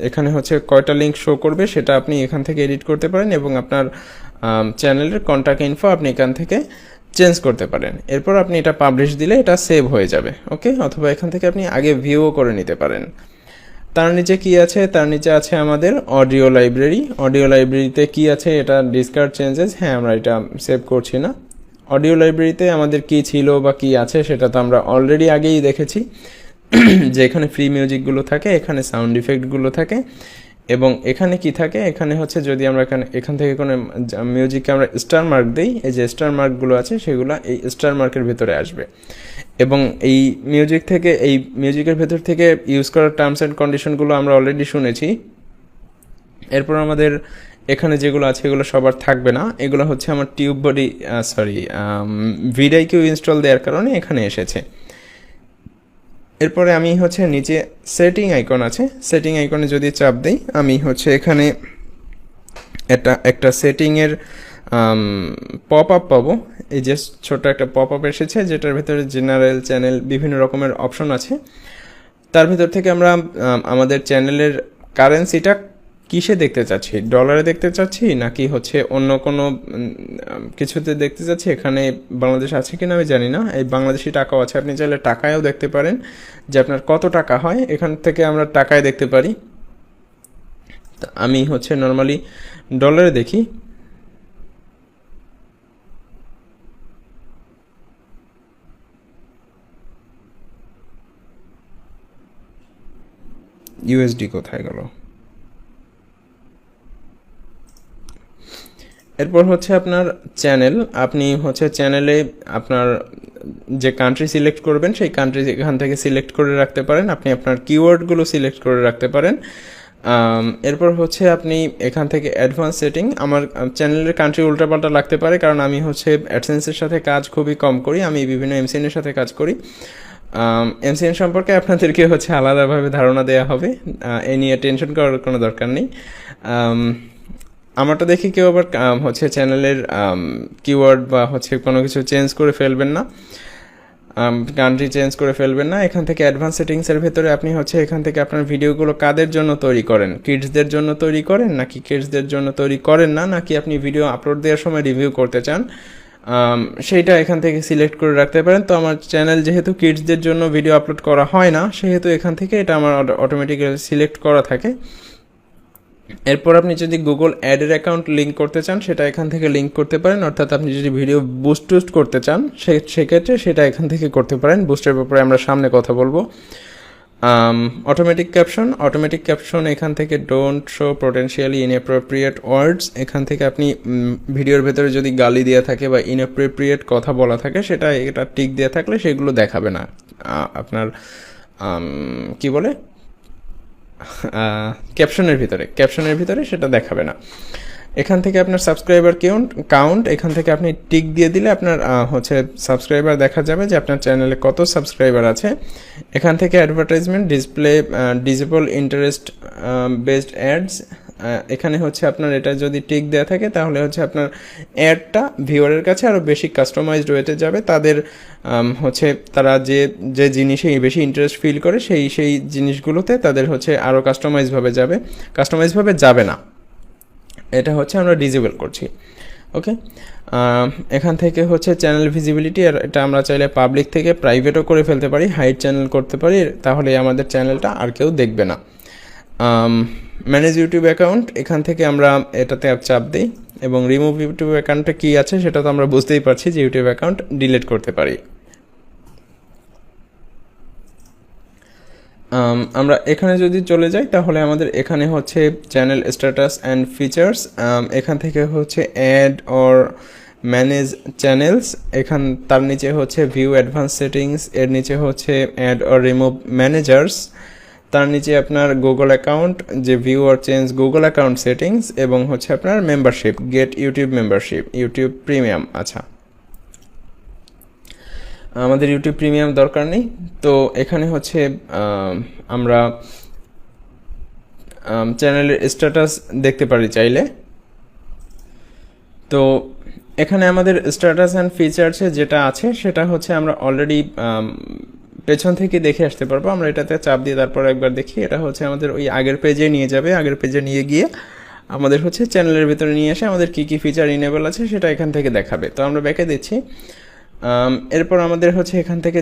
এখানে হচ্ছে কয়টা লিঙ্ক শো করবে সেটা আপনি এখান থেকে এডিট করতে পারেন, এবং আপনার চ্যানেলের কন্ট্যাক্ট ইনফো আপনি এখান থেকে চেঞ্জ করতে পারেন। এরপর আপনি এটা পাবলিশ দিলে এটা সেভ হয়ে যাবে। ওকে, অথবা এখান থেকে আপনি আগে ভিউও করে নিতে পারেন। তার নিচে কি আছে? তার নিচে আছে আমাদের অডিও লাইব্রেরি। অডিও লাইব্রেরিতে কি আছে? এটা ডিসকার্ড চেঞ্জেস। হ্যাঁ, আমরা এটা সেভ করছি না। অডিও লাইব্রেরিতে আমাদের কি ছিল বা কি আছে সেটা তো আমরা অলরেডি আগেই দেখেছি, যে এখানে ফ্রি মিউজিকগুলো থাকে, এখানে সাউন্ড ইফেক্টগুলো থাকে, এবং এখানে কি থাকে? এখানে হচ্ছে যদি আমরা এখান থেকে কোনো মিউজিককে আমরা স্টার মার্ক দিই, এই যে স্টার মার্কগুলো আছে সেগুলো এই স্টার মার্কের ভেতরে আসবে, এবং এই মিউজিক থেকে, এই মিউজিকের ভেতর থেকে ইউজ করার টার্মস অ্যান্ড কন্ডিশনগুলো আমরা অলরেডি শুনেছি। এরপর আমাদের এখানে যেগুলো আছে এগুলো সবার থাকবে না, এগুলো হচ্ছে আমার টিউব বডি ভিডিআইকিউ ইনস্টল দেওয়ার কারণে এখানে এসেছে। এরপরে আমি হচ্ছে নিচে সেটিং আইকন আছে, সেটিং আইকনে যদি চাপ দিই আমি হচ্ছে এখানে একটা সেটিংয়ের পপ আপ পাবো। এই যে ছোট একটা পপ আপ এসেছে, যেটার ভেতরে জেনারেল, চ্যানেল, বিভিন্ন রকমের অপশন আছে। তার ভিতর থেকে আমরা আমাদের চ্যানেলের কারেন্সিটা কিসে দেখতে চাচ্ছি, ডলারে দেখতে চাচ্ছি নাকি হচ্ছে অন্য কোনো কিছুতে দেখতে চাচ্ছি। এখানে বাংলাদেশ আছে কিনা আমি জানি না, এই বাংলাদেশি টাকাও আছে, আপনি চাইলে টাকায়ও দেখতে পারেন যে আপনার কত টাকা হয়, এখান থেকে আমরা টাকায় দেখতে পারি। আমি হচ্ছে নর্মালি ডলারে দেখি। ইউএসডি কোথায় গেল? এরপর হচ্ছে আপনার চ্যানেল, আপনি হচ্ছে চ্যানেলে আপনার যে কান্ট্রি সিলেক্ট করবেন সেই কান্ট্রি এখান থেকে সিলেক্ট করে রাখতে পারেন, আপনি আপনার কিওয়ার্ডগুলো সিলেক্ট করে রাখতে পারেন। এরপর হচ্ছে আপনি এখান থেকে অ্যাডভান্স সেটিং, আমার চ্যানেলের কান্ট্রি উল্টাপাল্টা লাগতে পারে, কারণ আমি হচ্ছে অ্যাডসেন্সের সাথে কাজ খুবই কম করি, আমি বিভিন্ন এমসিএনের সাথে কাজ করি। এমসিএন সম্পর্কে আপনাদেরকে হচ্ছে আলাদাভাবে ধারণা দেওয়া হবে, এ নিয়ে টেনশন করার কোনো দরকার নেই। আমারটা দেখি কেউ আবার হচ্ছে চ্যানেলের কিওয়ার্ড বা হচ্ছে কোনো কিছু চেঞ্জ করে ফেলবেন না, কান্ট্রি চেঞ্জ করে ফেলবেন না। এখান থেকে অ্যাডভান্স সেটিংসের ভেতরে আপনি হচ্ছে এখান থেকে আপনার ভিডিওগুলো কাদের জন্য তৈরি করেন, কিডসদের জন্য তৈরি করেন নাকি কিডসদের জন্য তৈরি করেন না, নাকি আপনি ভিডিও আপলোড দেওয়ার সময় রিভিউ করতে চান, সেইটা এখান থেকে সিলেক্ট করে রাখতে পারেন। তো আমার চ্যানেল যেহেতু কিডসদের জন্য ভিডিও আপলোড করা হয় না, সেহেতু এখান থেকে এটা আমার অটোমেটিক্যালি সিলেক্ট করা থাকে। এরপর আপনি যদি গুগল অ্যাডের অ্যাকাউন্ট লিঙ্ক করতে চান সেটা এখান থেকে লিঙ্ক করতে পারেন, অর্থাৎ আপনি যদি ভিডিও বুস্ট করতে চান সেক্ষেত্রে সেটা এখান থেকে করতে পারেন। বুস্টের ব্যাপারে আমরা সামনে কথা বলবো। অটোমেটিক ক্যাপশন এখান থেকে ডোন্ট শো পোটেনশিয়ালি ইনঅ্যাপ্রোপ্রিয়েট ওয়ার্ডস, এখান থেকে আপনি ভিডিওর ভেতরে যদি গালি দেওয়া থাকে বা ইনঅ্যাপ্রোপ্রিয়েট কথা বলা থাকে সেটা এটা টিক দেওয়া থাকলে সেগুলো দেখাবে না, আপনার কি বলে ক্যাপশনের ভিতরে সেটা দেখাবে না। এখান থেকে আপনার সাবস্ক্রাইবার কাউন্ট এখান থেকে আপনি টিক দিয়ে দিলে আপনার হচ্ছে সাবস্ক্রাইবার দেখা যাবে যে আপনার চ্যানেলে কত সাবস্ক্রাইবার আছে। এখান থেকে advertisement display disable interest based ads, এখানে হচ্ছে আপনার এটা যদি টিক দেওয়া থাকে তাহলে হচ্ছে আপনার অ্যাডটা ভিউয়ারের কাছে আরও বেশি কাস্টমাইজড ওয়েতে যাবে, তাদের হচ্ছে তারা যে জিনিসে বেশি ইন্টারেস্ট ফিল করে সেই জিনিসগুলোতে তাদের হচ্ছে আরও কাস্টমাইজভাবে যাবে না, এটা হচ্ছে আমরা ডিসেবল করছি। ওকে, এখান থেকে হচ্ছে চ্যানেল ভিজিবিলিটি, আর এটা আমরা চাইলে পাবলিক থেকে প্রাইভেটও করে ফেলতে পারি, হাইড চ্যানেল করতে পারি, তাহলে আমাদের চ্যানেলটা আর কেউ দেখবে না। ম্যানেজ ইউটিউব অ্যাকাউন্ট, এখান থেকে আমরা এটাতে চাপ দিই এবং রিমুভ ইউটিউব অ্যাকাউন্টে কী আছে সেটা তো আমরা বুঝতেই পারছি যে ইউটিউব অ্যাকাউন্ট ডিলিট করতে পারি। আমরা এখানে যদি চলে যাই তাহলে আমাদের এখানে হচ্ছে চ্যানেল স্ট্যাটাস অ্যান্ড ফিচার্স, এখান থেকে হচ্ছে অ্যাড অর ম্যানেজ চ্যানেলস, তার নিচে হচ্ছে ভিউ অ্যাডভান্স সেটিংস, এর নিচে হচ্ছে অ্যাড অর রিমুভ ম্যানেজার্স, তার নিচে আপনার গুগল অ্যাকাউন্ট, যে view or change Google account settings, এবং হচ্ছে আপনার membership, get YouTube membership, YouTube premium. আচ্ছা, আমাদের ইউটিউব প্রিমিয়াম দরকার নেই, তো এখানে হচ্ছে আমরা চ্যানেলের স্ট্যাটাস দেখতে পারি চাইলে। তো এখানে আমাদের স্ট্যাটাস অ্যান্ড ফিচার্সে যেটা আছে সেটা হচ্ছে আমরা অলরেডি পেছন থেকে দেখে আসতে পারবো। আমরা এটাতে চাপ দিয়ে তারপর একবার দেখি, এটা হচ্ছে আমাদের ওই আগের পেজে নিয়ে যাবে। আগের পেজে নিয়ে গিয়ে আমাদের হচ্ছে চ্যানেলের ভিতরে নিয়ে এসে আমাদের কী কী ফিচার ইনেবল আছে সেটা এখান থেকে দেখাবে। তো আমরা ব্যাকে দিচ্ছি। এরপর আমাদের হচ্ছে এখান থেকে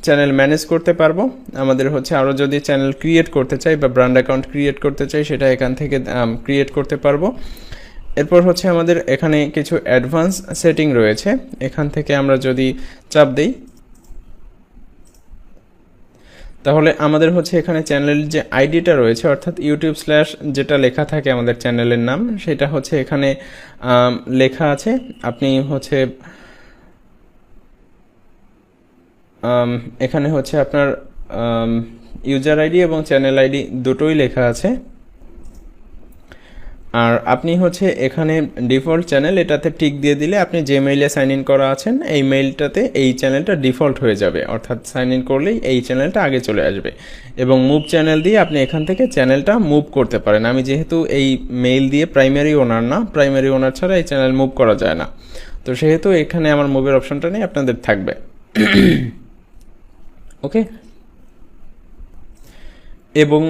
চ্যানেল ম্যানেজ করতে পারবো। আমাদের হচ্ছে আরও যদি চ্যানেল ক্রিয়েট করতে চাই বা ব্র্যান্ড অ্যাকাউন্ট ক্রিয়েট করতে চাই সেটা এখান থেকে ক্রিয়েট করতে পারবো। এরপর হচ্ছে আমাদের এখানে কিছু অ্যাডভান্স সেটিং রয়েছে, এখান থেকে আমরা যদি চাপ দিই তাহলে আমাদের হচ্ছে এখানে চ্যানেলের যে আইডিটা রয়েছে অর্থাৎ ইউটিউব স্ল্যাশ যেটা লেখা থাকে আমাদের চ্যানেলের নাম সেটা হচ্ছে এখানে লেখা আছে। আপনি হচ্ছে এখানে হচ্ছে আপনার ইউজার আইডি এবং চ্যানেল আইডি দুটোই লেখা আছে। আর আপনি হচ্ছে এখানে ডিফল্ট চ্যানেল এটাতে টিক দিয়ে দিলে আপনি যে মেইলে সাইন ইন করা আছেন এই মেইলটাতে এই চ্যানেলটা ডিফল্ট হয়ে যাবে, অর্থাৎ সাইন ইন করলেই এই চ্যানেলটা আগে চলে আসবে। এবং মুভ চ্যানেল দিয়ে আপনি এখান থেকে চ্যানেলটা মুভ করতে পারেন। আমি যেহেতু এই মেইল দিয়ে প্রাইমারি ওনার না, প্রাইমারি ওনার ছাড়া এই চ্যানেল মুভ করা যায় না, তো সেহেতু এখানে আমার মুভের অপশনটা নেই, আপনাদের থাকবে। ওকে, এবং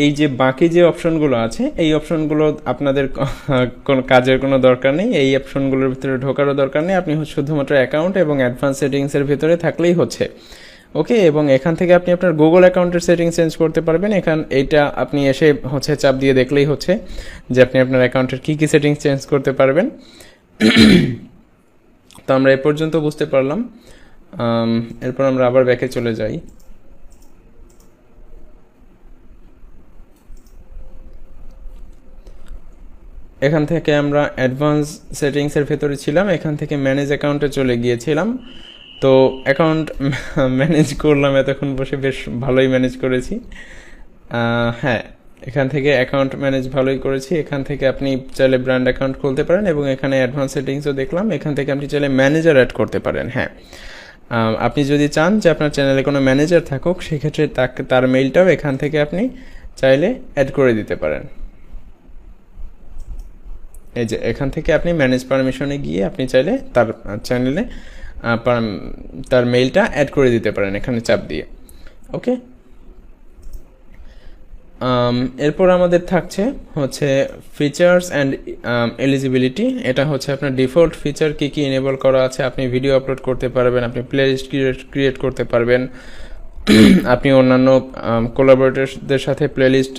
এই যে বাকি যে অপশনগুলো আছে এই অপশনগুলো আপনাদের কোনো কাজের কোনো দরকার নেই, এই অপশনগুলোর ভিতরে ঢোকারও দরকার নেই। আপনি শুধুমাত্র অ্যাকাউন্ট এবং অ্যাডভান্স সেটিংসের ভিতরে থাকলেই হচ্ছে। ওকে, এবং এখান থেকে আপনি আপনার গুগল অ্যাকাউন্টের সেটিং চেঞ্জ করতে পারবেন। এইটা আপনি এসে হচ্ছে চাপ দিয়ে দেখলেই হচ্ছে যে আপনি আপনার অ্যাকাউন্টের কী কী সেটিংস চেঞ্জ করতে পারবেন। তো আমরা এ পর্যন্ত বুঝতে পারলাম। এরপর আমরা আবার ব্যাকে চলে যাই। এখান থেকে আমরা অ্যাডভান্স সেটিংসের ভেতরে ছিলাম, এখান থেকে ম্যানেজ অ্যাকাউন্টে চলে গিয়েছিলাম। তো অ্যাকাউন্ট ম্যানেজ করলাম এতক্ষণ বসে, বেশ ভালোই ম্যানেজ করেছি। হ্যাঁ, এখান থেকে অ্যাকাউন্ট ম্যানেজ ভালোই করেছি। এখান থেকে আপনি চাইলে ব্র্যান্ড অ্যাকাউন্ট খুলতে পারেন এবং এখানে অ্যাডভান্স সেটিংসও দেখলাম। এখান থেকে আপনি চাইলে ম্যানেজার অ্যাড করতে পারেন। হ্যাঁ, আপনি যদি চান যে আপনার চ্যানেলে কোনো ম্যানেজার থাকুক সেক্ষেত্রে তার মেইলটাও এখান থেকে আপনি চাইলে অ্যাড করে দিতে পারেন। এই যে এখান থেকে আপনি ম্যানেজ পারমিশনে গিয়ে আপনি চাইলে তার চ্যানেলে তার মেইলটা অ্যাড করে দিতে পারেন এখানে চাপ দিয়ে। ওকে, এরপর আমাদের থাকছে হচ্ছে ফিচার্স অ্যান্ড এলিজিবিলিটি। এটা হচ্ছে আপনার ডিফল্ট ফিচার কী কী এনেবল করা আছে। আপনি ভিডিও আপলোড করতে পারবেন, আপনি প্লেলিস্ট ক্রিয়েট করতে পারবেন, আপনি অন্যান্য কোলাবোরেটরদের সাথে প্লেলিস্ট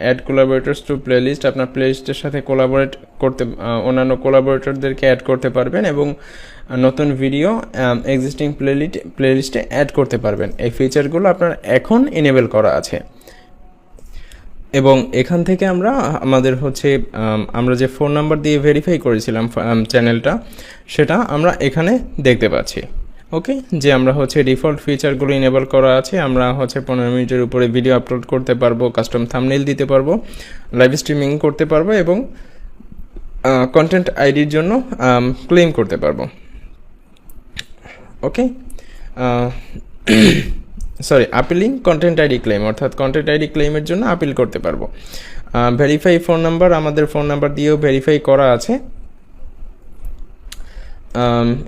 অ্যাড কোলাবোরেটরস টু প্লেলিস্ট, আপনার প্লেলিস্টের সাথে কোলাবোরেট করতে অন্যান্য কোলাবোরেটরদেরকে অ্যাড করতে পারবেন এবং নতুন ভিডিও এক্সিস্টিং প্লেলিস্টে অ্যাড করতে পারবেন। এই ফিচারগুলো আপনার এখন এনেবল করা আছে। এবং এখান থেকে আমাদের হচ্ছে আমরা যে ফোন নাম্বার দিয়ে ভেরিফাই করেছিলাম চ্যানেলটা সেটা আমরা এখানে দেখতে পাচ্ছি। ওকে, যে আমরা হচ্ছে ডিফল্ট ফিচারগুলো ইনেবল করা আছে। আমরা হচ্ছে 15 মিনিটের উপরে ভিডিও আপলোড করতে পারবো, কাস্টম থাম্বনেইল দিতে পারবো, লাইভ স্ট্রিমিং করতে পারবো এবং কন্টেন্ট আইডির জন্য ক্লেম করতে পারবো। ওকে, সরি, আপিলিং কন্টেন্ট আইডি ক্লেম, অর্থাৎ কন্টেন্ট আইডি ক্লেমের জন্য আপিল করতে পারবো। ভেরিফাই ফোন নাম্বার, আমাদের ফোন নাম্বার দিয়েও ভেরিফাই করা আছে।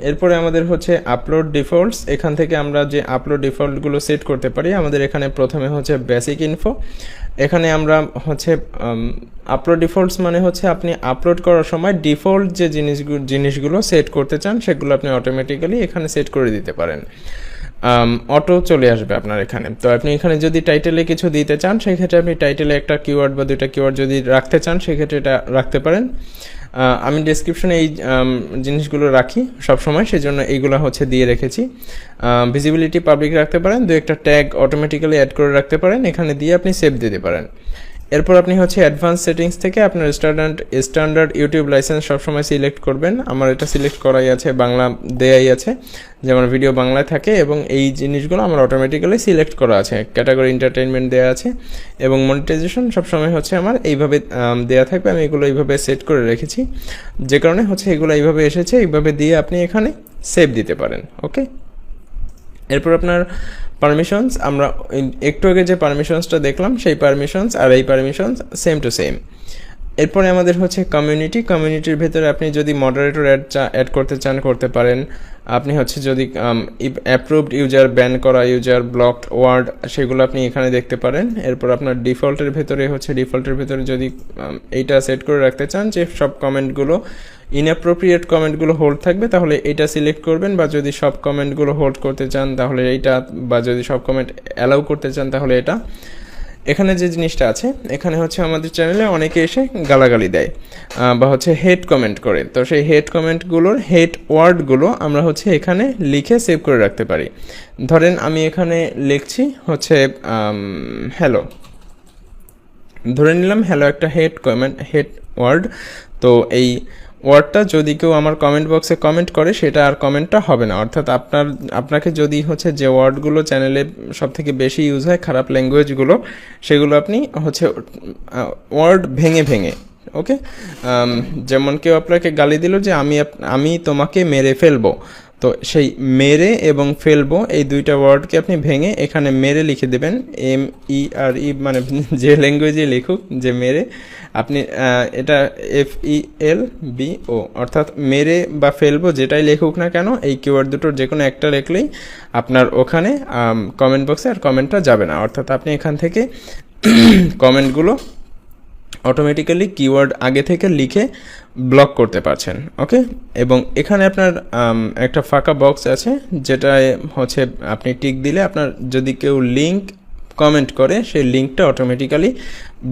এরপরে আমাদের হচ্ছে আপলোড ডিফল্টস। এখান থেকে আমরা যে আপলোড ডিফল্টগুলো সেট করতে পারি, আমাদের এখানে প্রথমে হচ্ছে বেসিক ইনফো। এখানে আমরা হচ্ছে আপলোড ডিফল্টস মানে হচ্ছে আপনি আপলোড করার সময় ডিফল্ট যে জিনিসগুলো সেট করতে চান সেগুলো আপনি অটোমেটিক্যালি এখানে সেট করে দিতে পারেন, অটো চলে আসবে আপনার এখানে। তো আপনি এখানে যদি টাইটেলে কিছু দিতে চান সেক্ষেত্রে আপনি টাইটেলে একটা কিওয়ার্ড বা দুইটা কিওয়ার্ড যদি রাখতে চান সেক্ষেত্রে এটা রাখতে পারেন। আমি ডেসক্রিপশনে এই জিনিসগুলো রাখি সবসময়, সেজন্য এইগুলো হচ্ছে দিয়ে রেখেছি। ভিজিবিলিটি পাবলিক রাখতে পারেন, দু একটা ট্যাগ অটোমেটিক্যালি অ্যাড করে রাখতে পারেন, এখানে দিয়ে আপনি সেভ দিতে পারেন। এরপর আপনি হচ্ছে অ্যাডভান্স সেটিংস থেকে আপনার স্ট্যান্ডার্ড ইউটিউব লাইসেন্স সবসময় সিলেক্ট করবেন। আমার এটা সিলেক্ট করাই আছে, বাংলা দেয়াই আছে, যে আমার ভিডিও বাংলায় থাকে এবং এই জিনিসগুলো আমার অটোমেটিক্যালি সিলেক্ট করা আছে। ক্যাটাগরি এন্টারটেইনমেন্ট দেওয়া আছে এবং মনিটাইজেশন সবসময় হচ্ছে আমার এইভাবে দেওয়া থাকবে। আমি এগুলো এইভাবে সেট করে রেখেছি, যে কারণে হচ্ছে এগুলো এইভাবে এসেছে, এইভাবে দিয়ে আপনি এখানে সেভ দিতে পারেন। ওকে, এরপর আপনার পারমিশনস, আমরা একটু আগে যে পারমিশনসটা দেখলাম সেই পারমিশনস আর এই পারমিশনস সেম টু সেম। এরপরে আমাদের হচ্ছে কমিউনিটির ভেতরে আপনি যদি মডারেটর অ্যাড করতে চান করতে পারেন। আপনি হচ্ছে যদি অ্যাপ্রুভড ইউজার, ব্যান করা ইউজার, ব্লকড ওয়ার্ড, সেগুলো আপনি এখানে দেখতে পারেন। এরপর আপনার ডিফল্টের ভেতরে যদি এইটা সেট করে রাখতে চান যে সব কমেন্টগুলো ইনঅ্যাপ্রোপ্রিয়েট কমেন্টগুলো হোল্ড থাকবে, তাহলে এইটা সিলেক্ট করবেন, বা যদি সব কমেন্টগুলো হোল্ড করতে চান তাহলে এইটা, বা যদি সব কমেন্ট অ্যালাউ করতে চান তাহলে এটা। এখানে যে জিনিসটা আছে, এখানে হচ্ছে আমাদের চ্যানেলে অনেকে এসে গালাগালি দেয় বা হচ্ছে হেড কমেন্ট করে, তো সেই হেড কমেন্টগুলোর হেড ওয়ার্ডগুলো আমরা হচ্ছে এখানে লিখে সেভ করে রাখতে পারি। ধরেন আমি এখানে লিখছি হচ্ছে হ্যালো, ধরে নিলাম হ্যালো একটা হেড ওয়ার্ড। তো এই ওয়ার্ডটা যদি কেউ আমার কমেন্ট বক্সে কমেন্ট করে সেটা আর কমেন্টটা হবে না, অর্থাৎ আপনাকে যদি হচ্ছে যে ওয়ার্ডগুলো চ্যানেলে সবথেকে বেশি ইউজ হয়, খারাপ ল্যাঙ্গুয়েজগুলো, সেগুলো আপনি হচ্ছে ওয়ার্ড ভেঙে ওকে, যেমন কেউ আপনাকে গালি দিল যে আমি তোমাকে মেরে ফেলবো, তো সেই মেরে এবং ফেলবো এই দুইটা ওয়ার্ডকে আপনি ভেঙে এখানে মেরে লিখে দেবেন, MERE, মানে যে ল্যাঙ্গুয়েজে লিখুক যে মেরে, আপনি এটা FELBO, অর্থাৎ মেরে বা ফেলবো যেটাই লেখুক না কেন, এই কিওয়ার্ড দুটোর যে কোনো একটা লিখলেই আপনার ওখানে কমেন্ট বক্সে আর কমেন্টটা যাবে না, অর্থাৎ আপনি এখান থেকে কমেন্টগুলো অটোমেটিক্যালি কিওয়ার্ড আগে থেকে লিখে ব্লক করতে পারছেন। ওকে, এবং এখানে আপনার একটা ফাঁকা বক্স আছে যেটায় হচ্ছে আপনি টিক দিলে আপনার যদি কেউ লিঙ্ক কমেন্ট করে সেই লিঙ্কটা অটোমেটিক্যালি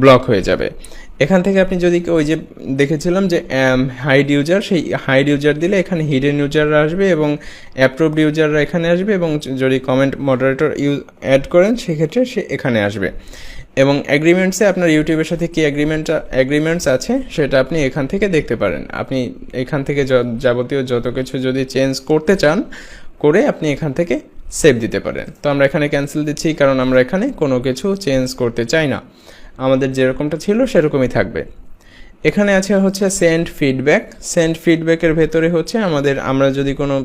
ব্লক হয়ে যাবে। এখান থেকে আপনি যদি ওই যে দেখেছিলাম যে হাইড ইউজার, সেই হাইড ইউজার দিলে এখানে হিডেন ইউজাররা আসবে এবং অ্যাপ্রুভড ইউজাররা এখানে আসবে, এবং যদি কমেন্ট মডারেটর অ্যাড করেন সেক্ষেত্রে সে এখানে আসবে। এবং অ্যাগ্রিমেন্টসে আপনার ইউটিউবের সাথে কী অ্যাগ্রিমেন্টস আছে সেটা আপনি এখান থেকে দেখতে পারেন। আপনি এখান থেকে যাবতীয় যত কিছু যদি চেঞ্জ করতে চান করে আপনি এখান থেকে সেভ দিতে পারেন। তো আমরা এখানে ক্যান্সেল দিচ্ছি, কারণ আমরা এখানে কোনো কিছু চেঞ্জ করতে চাই না, আমাদের যেরকমটা ছিল সেরকমই থাকবে। এখানে আছে হচ্ছে সেন্ড ফিডব্যাকের ভেতরে হচ্ছে আমরা যদি কোনো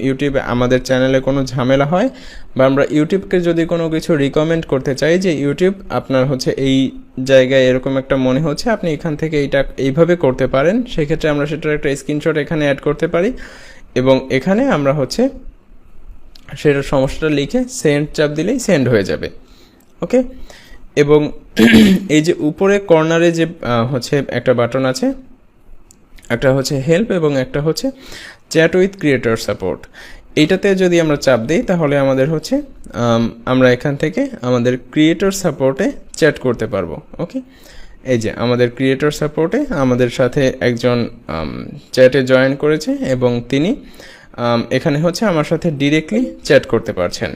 ইউটিউবে আমাদের চ্যানেলে কোনো ঝামেলা হয়, বা আমরা ইউটিউবকে যদি কোনো কিছু রিকমেন্ড করতে চাই যে ইউটিউব আপনার হচ্ছে এই জায়গায় এরকম একটা মনে হচ্ছে, আপনি এখান থেকে এইভাবে করতে পারেন, সেক্ষেত্রে আমরা সেটার একটা স্ক্রিনশট এখানে অ্যাড করতে পারি, এবং এখানে আমরা হচ্ছে সেটার সমস্যাটা লিখে সেন্ড চাপ দিলেই সেন্ড হয়ে যাবে। ওকে, এবং এই যে উপরে কর্নারে যে হচ্ছে একটা বাটন আছে, একটা হচ্ছে হেল্প এবং একটা হচ্ছে চ্যাট উইথ ক্রিয়েটর সাপোর্ট, এইটাতে যদি আমরা চাপ দিই তাহলে আমাদের হচ্ছে আমরা এখান থেকে আমাদের ক্রিয়েটর সাপোর্টে চ্যাট করতে পারবো। ওকে, এই যে আমাদের ক্রিয়েটর সাপোর্টে আমাদের সাথে একজন চ্যাটে জয়েন করেছে এবং তিনি এখানে হচ্ছে আমার সাথে ডিরেক্টলি চ্যাট করতে পারছেন,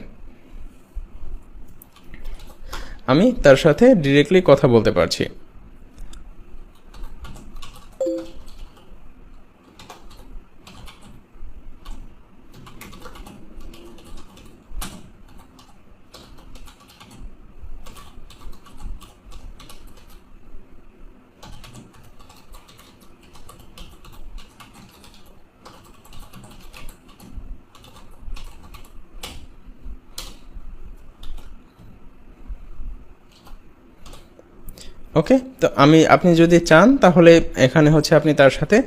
আমি তার সাথে ডিরেক্টলি কথা বলতে পারছি। ওকে, তো আপনি যদি চান তাহলে এখানে হচ্ছে আপনি তার সাথে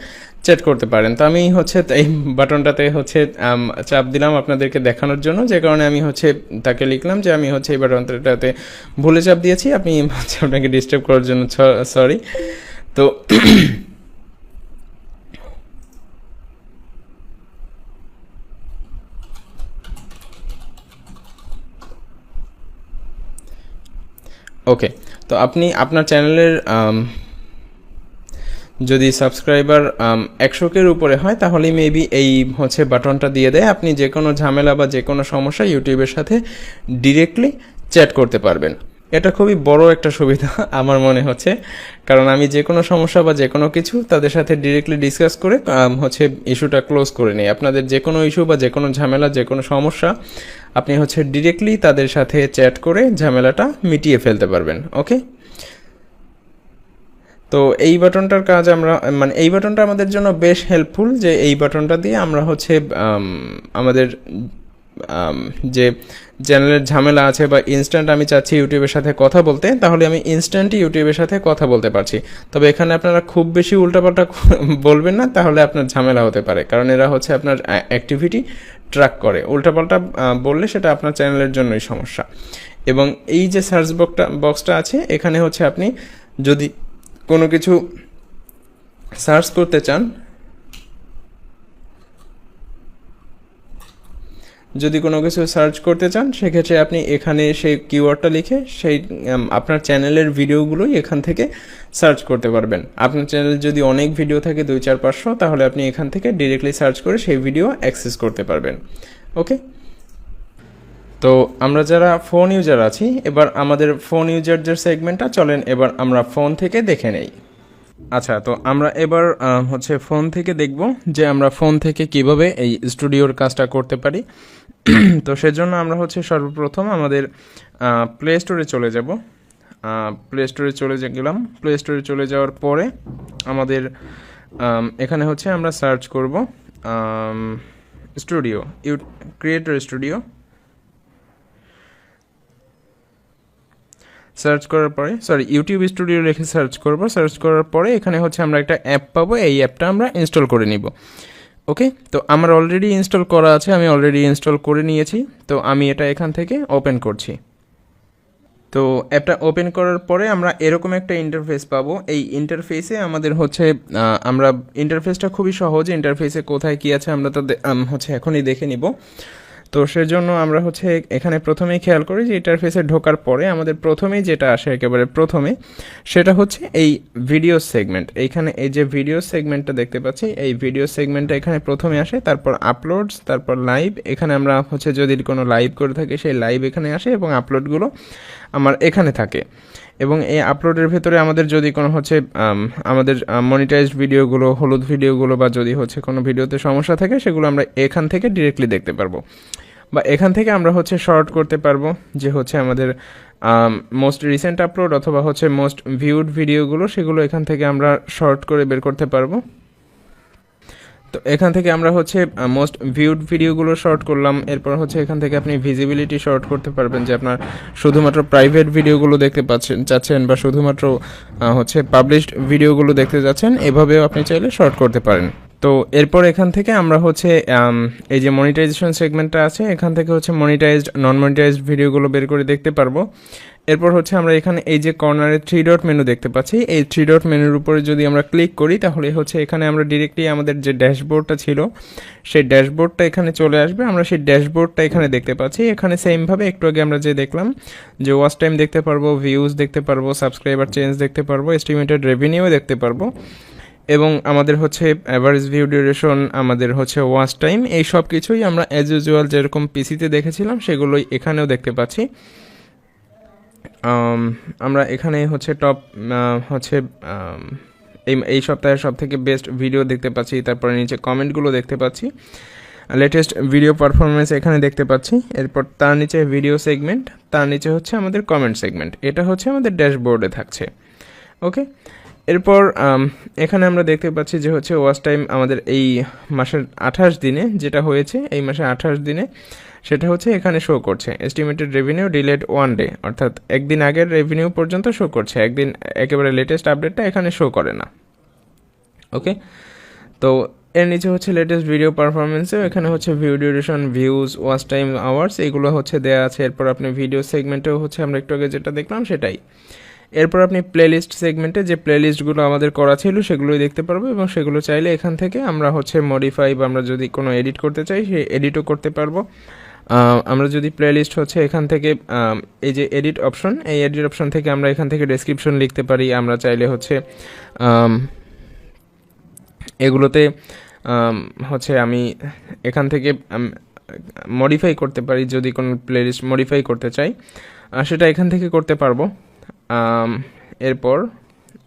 চ্যাট করতে পারেন। তো আমি হচ্ছে এই বাটনটাতে হচ্ছে চাপ দিলাম আপনাদেরকে দেখানোর জন্য, যে কারণে আমি হচ্ছে তাকে লিখলাম যে আমি হচ্ছে এই বাটনটাতে ভুলে চাপ দিয়েছি, আপনি হচ্ছে আপনাকে ডিস্টার্ব করার জন্য সরি। তো ওকে, তো আপনি আপনার চ্যানেলের যদি সাবস্ক্রাইবার 100-এর উপরে হয় তাহলে মেবি এই হচ্ছে বাটনটা দিয়ে দেয়, আপনি যে কোনো ঝামেলা বা যে কোনো সমস্যা ইউটিউবের সাথে ডিরেক্টলি চ্যাট করতে পারবেন। এটা খুবই বড় একটা সুবিধা আমার মনে হচ্ছে, কারণ আমি যে কোনো সমস্যা বা যে কোনো কিছু তাদের সাথে ডিরেক্টলি ডিসকাস করে হচ্ছে ইস্যুটা ক্লোজ করে নিই। আপনাদের যে কোনো ইস্যু বা যে কোনো ঝামেলা, যে কোনো সমস্যা আপনি হচ্ছে ডিরেক্টলি তাদের সাথে চ্যাট করে ঝামেলাটা মিটিয়ে ফেলতে পারবেন। ওকে, তো এই বাটনটার কাজ এই বাটনটা আমাদের জন্য বেশ হেল্পফুল, যে এই বাটনটা দিয়ে আমরা হচ্ছে আমাদের যে চ্যানেলের ঝামেলা আছে বা ইনস্ট্যান্ট আমি চাচ্ছি ইউটিউবের সাথে কথা বলতে, তাহলে আমি ইনস্ট্যান্টই ইউটিউবের সাথে কথা বলতে পারছি। তবে এখানে আপনারা খুব বেশি উল্টাপাল্টা বলবেন না, তাহলে আপনার ঝামেলা হতে পারে, কারণ এরা হচ্ছে আপনার অ্যাক্টিভিটি ট্র্যাক করে। উল্টাপাল্টা বললে সেটা আপনার চ্যানেলের জন্যই সমস্যা। এবং এই যে সার্চ বক্সটা আছে, এখানে হচ্ছে আপনি যদি কোনো কিছু সার্চ করতে চান, সেক্ষেত্রে আপনি এখানে সেই কিওয়ার্ডটা লিখে সেই আপনার চ্যানেলের ভিডিওগুলোই এখান থেকে সার্চ করতে পারবেন। আপনার চ্যানেল যদি অনেক ভিডিও থাকে 200-400, তাহলে আপনি এখান থেকে ডিরেক্টলি সার্চ করে সেই ভিডিও অ্যাক্সেস করতে পারবেন। ওকে, তো আমরা যারা ফোন ইউজার আছি, এবার আমাদের ফোন ইউজারদের সেগমেন্টটা চলেন এবার আমরা ফোন থেকে দেখে নেই। আচ্ছা, তো আমরা এবার হচ্ছে ফোন থেকে দেখব যে আমরা ফোন থেকে কিভাবে এই স্টুডিওর কাজটা করতে পারি। তো সেজন্য আমরা হচ্ছে সর্বপ্রথম আমাদের প্লে স্টোরে চলে যাব। প্লে স্টোরে গেলাম। প্লে স্টোরে চলে যাওয়ার পরে আমাদের এখানে হচ্ছে আমরা সার্চ করব স্টুডিও, ক্রিয়েটর স্টুডিও। সার্চ করার পরে ইউটিউব স্টুডিও লিখে সার্চ করব। সার্চ করার পরে এখানে হচ্ছে আমরা একটা অ্যাপ পাবো, এই অ্যাপটা আমরা ইনস্টল করে নিব। ওকে, তো আমার অলরেডি ইনস্টল করা আছে, আমি অলরেডি ইনস্টল করে নিয়েছি। তো আমি এটা এখান থেকে ওপেন করছি। তো অ্যাপটা ওপেন করার পরে আমরা এরকম একটা ইন্টারফেস পাবো। এই ইন্টারফেসে আমাদের হচ্ছে আমরা ইন্টারফেসটা খুবই সহজ। ইন্টারফেসে কোথায় কী আছে আমরা তো হচ্ছে এখনই দেখে নিব। তো সেজন্য আমরা হচ্ছে এখানে প্রথমেই খেয়াল করি যে ইন্টারফেসে ঢোকার পরে আমাদের প্রথমেই যেটা আসে একেবারে প্রথমে, সেটা হচ্ছে এই ভিডিও সেগমেন্ট। এইখানে এই যে ভিডিও সেগমেন্টটা দেখতে পাচ্ছি, এই ভিডিও সেগমেন্টটা এখানে প্রথমে আসে, তারপর আপলোডস, তারপর লাইভ। এখানে আমরা হচ্ছে যদি কোনো লাইভ করে থাকি সেই লাইভ এখানে আসে, এবং আপলোডগুলো আমার এখানে থাকে। এবং এই আপলোডের ভেতরে আমাদের যদি কোনো হচ্ছে আমাদের মনিটাইজড ভিডিওগুলো, হলুদ ভিডিওগুলো, বা যদি হচ্ছে কোনো ভিডিওতে সমস্যা থাকে, সেগুলো আমরা এখান থেকে ডিরেক্টলি দেখতে পারবো। বা এখান থেকে আমরা হচ্ছে শর্ট করতে পারবো যে হচ্ছে আমাদের মোস্ট রিসেন্ট আপলোড অথবা হচ্ছে মোস্ট ভিউড ভিডিওগুলো, সেগুলো এখান থেকে আমরা শর্ট করে বের করতে পারবো। তো এখান থেকে আমরা হচ্ছে মোস্ট ভিউড ভিডিওগুলো শর্ট করলাম। এরপর হচ্ছে এখান থেকে আপনি ভিজিবিলিটি শর্ট করতে পারবেন, যে আপনার শুধুমাত্র প্রাইভেট ভিডিওগুলো দেখতে চাচ্ছেন, বা শুধুমাত্র হচ্ছে পাবলিশড ভিডিওগুলো দেখতে যাচ্ছেন, এভাবেও আপনি চাইলে শর্ট করতে পারেন। তো এরপর এখান থেকে আমরা হচ্ছে এই যে মনিটাইজেশন সেগমেন্টটা আছে, এখান থেকে হচ্ছে মনিটাইজড, নন মনিটাইজড ভিডিওগুলো বের করে দেখতে পারবো। এরপর হচ্ছে আমরা এখানে এই যে কর্নারে 3 ডট মেনু দেখতে পাচ্ছি, এই 3 ডট মেনুর উপরে যদি আমরা ক্লিক করি, তাহলে হচ্ছে এখানে আমরা ডিরেক্টলি আমাদের যে ড্যাশবোর্ডটা ছিল সেই ড্যাশবোর্ডটা এখানে চলে আসবে। আমরা সেই ড্যাশবোর্ডটা এখানে দেখতে পাচ্ছি। এখানে সেমভাবে একটু আগে আমরা যে দেখলাম যে ওয়াচ টাইম দেখতে পারবো, ভিউজ দেখতে পারবো, সাবস্ক্রাইবার চেঞ্জ দেখতে পারবো, এস্টিমেটেড রেভিনিউ দেখতে পারবো, এবং আমাদের হচ্ছে অ্যাভারেজ ভিউ ডিউরেশন, আমাদের হচ্ছে ওয়াচ টাইম, এই সব কিছুই আমরা অ্যাজ ইউজুয়াল যেরকম পিসিতে দেখেছিলাম সেগুলোই এখানেও দেখতে পাচ্ছি। আমরা এখানে হচ্ছে টপ হচ্ছে এই সপ্তাহের সব থেকে বেস্ট ভিডিও দেখতে পাচ্ছি। তারপরে নিচে কমেন্টগুলো দেখতে পাচ্ছি, লেটেস্ট ভিডিও পারফরমেন্স এখানে দেখতে পাচ্ছি। এরপর তার নিচে ভিডিও সেগমেন্ট, তার নিচে হচ্ছে আমাদের কমেন্ট সেগমেন্ট। এটা হচ্ছে আমাদের ড্যাশবোর্ডে থাকছে। ওকে, এরপর এখানে আমরা দেখতে পাচ্ছি যে হচ্ছে ওয়াচ টাইম আমাদের এই মাসের 28 দিনে যেটা হয়েছে, এই মাসে 28 দিনে সেটা হচ্ছে এখানে শো করছে। এস্টিমেটেড রেভিনিউ ডিলেড 1 ডে, অর্থাৎ একদিন আগের রেভিনিউ পর্যন্ত শো করছে, একদিন একেবারে লেটেস্ট আপডেটটা এখানে শো করে না। ওকে, তো এর নিচে হচ্ছে লেটেস্ট ভিডিও পারফরমেন্সেও এখানে হচ্ছে view duration, views, watch time, hours, এগুলো হচ্ছে দেওয়া আছে। এরপর আপনি ভিডিও সেগমেন্টেও হচ্ছে আমরা একটু আগে যেটা দেখলাম সেটাই। এরপর আপনি প্লেলিস্ট সেগমেন্টে যে প্লেলিস্টগুলো আমাদের করা ছিল সেগুলোই দেখতে পারবো, এবং সেগুলো চাইলে এখান থেকে আমরা হচ্ছে মডিফাই, বা আমরা যদি কোনো এডিট করতে চাই সেই এডিটও করতে পারবো। আমরা যদি প্লেলিস্ট হচ্ছে এখান থেকে এই যে এডিট অপশন, এই এডিট অপশন থেকে আমরা এখান থেকে ডেসক্রিপশন লিখতে পারি। আমরা চাইলে হচ্ছে এগুলোতে হচ্ছে আমি এখান থেকে মডিফাই করতে পারি, যদি কোনো প্লেলিস্ট মডিফাই করতে চাই সেটা এখান থেকে করতে পারবো। এরপর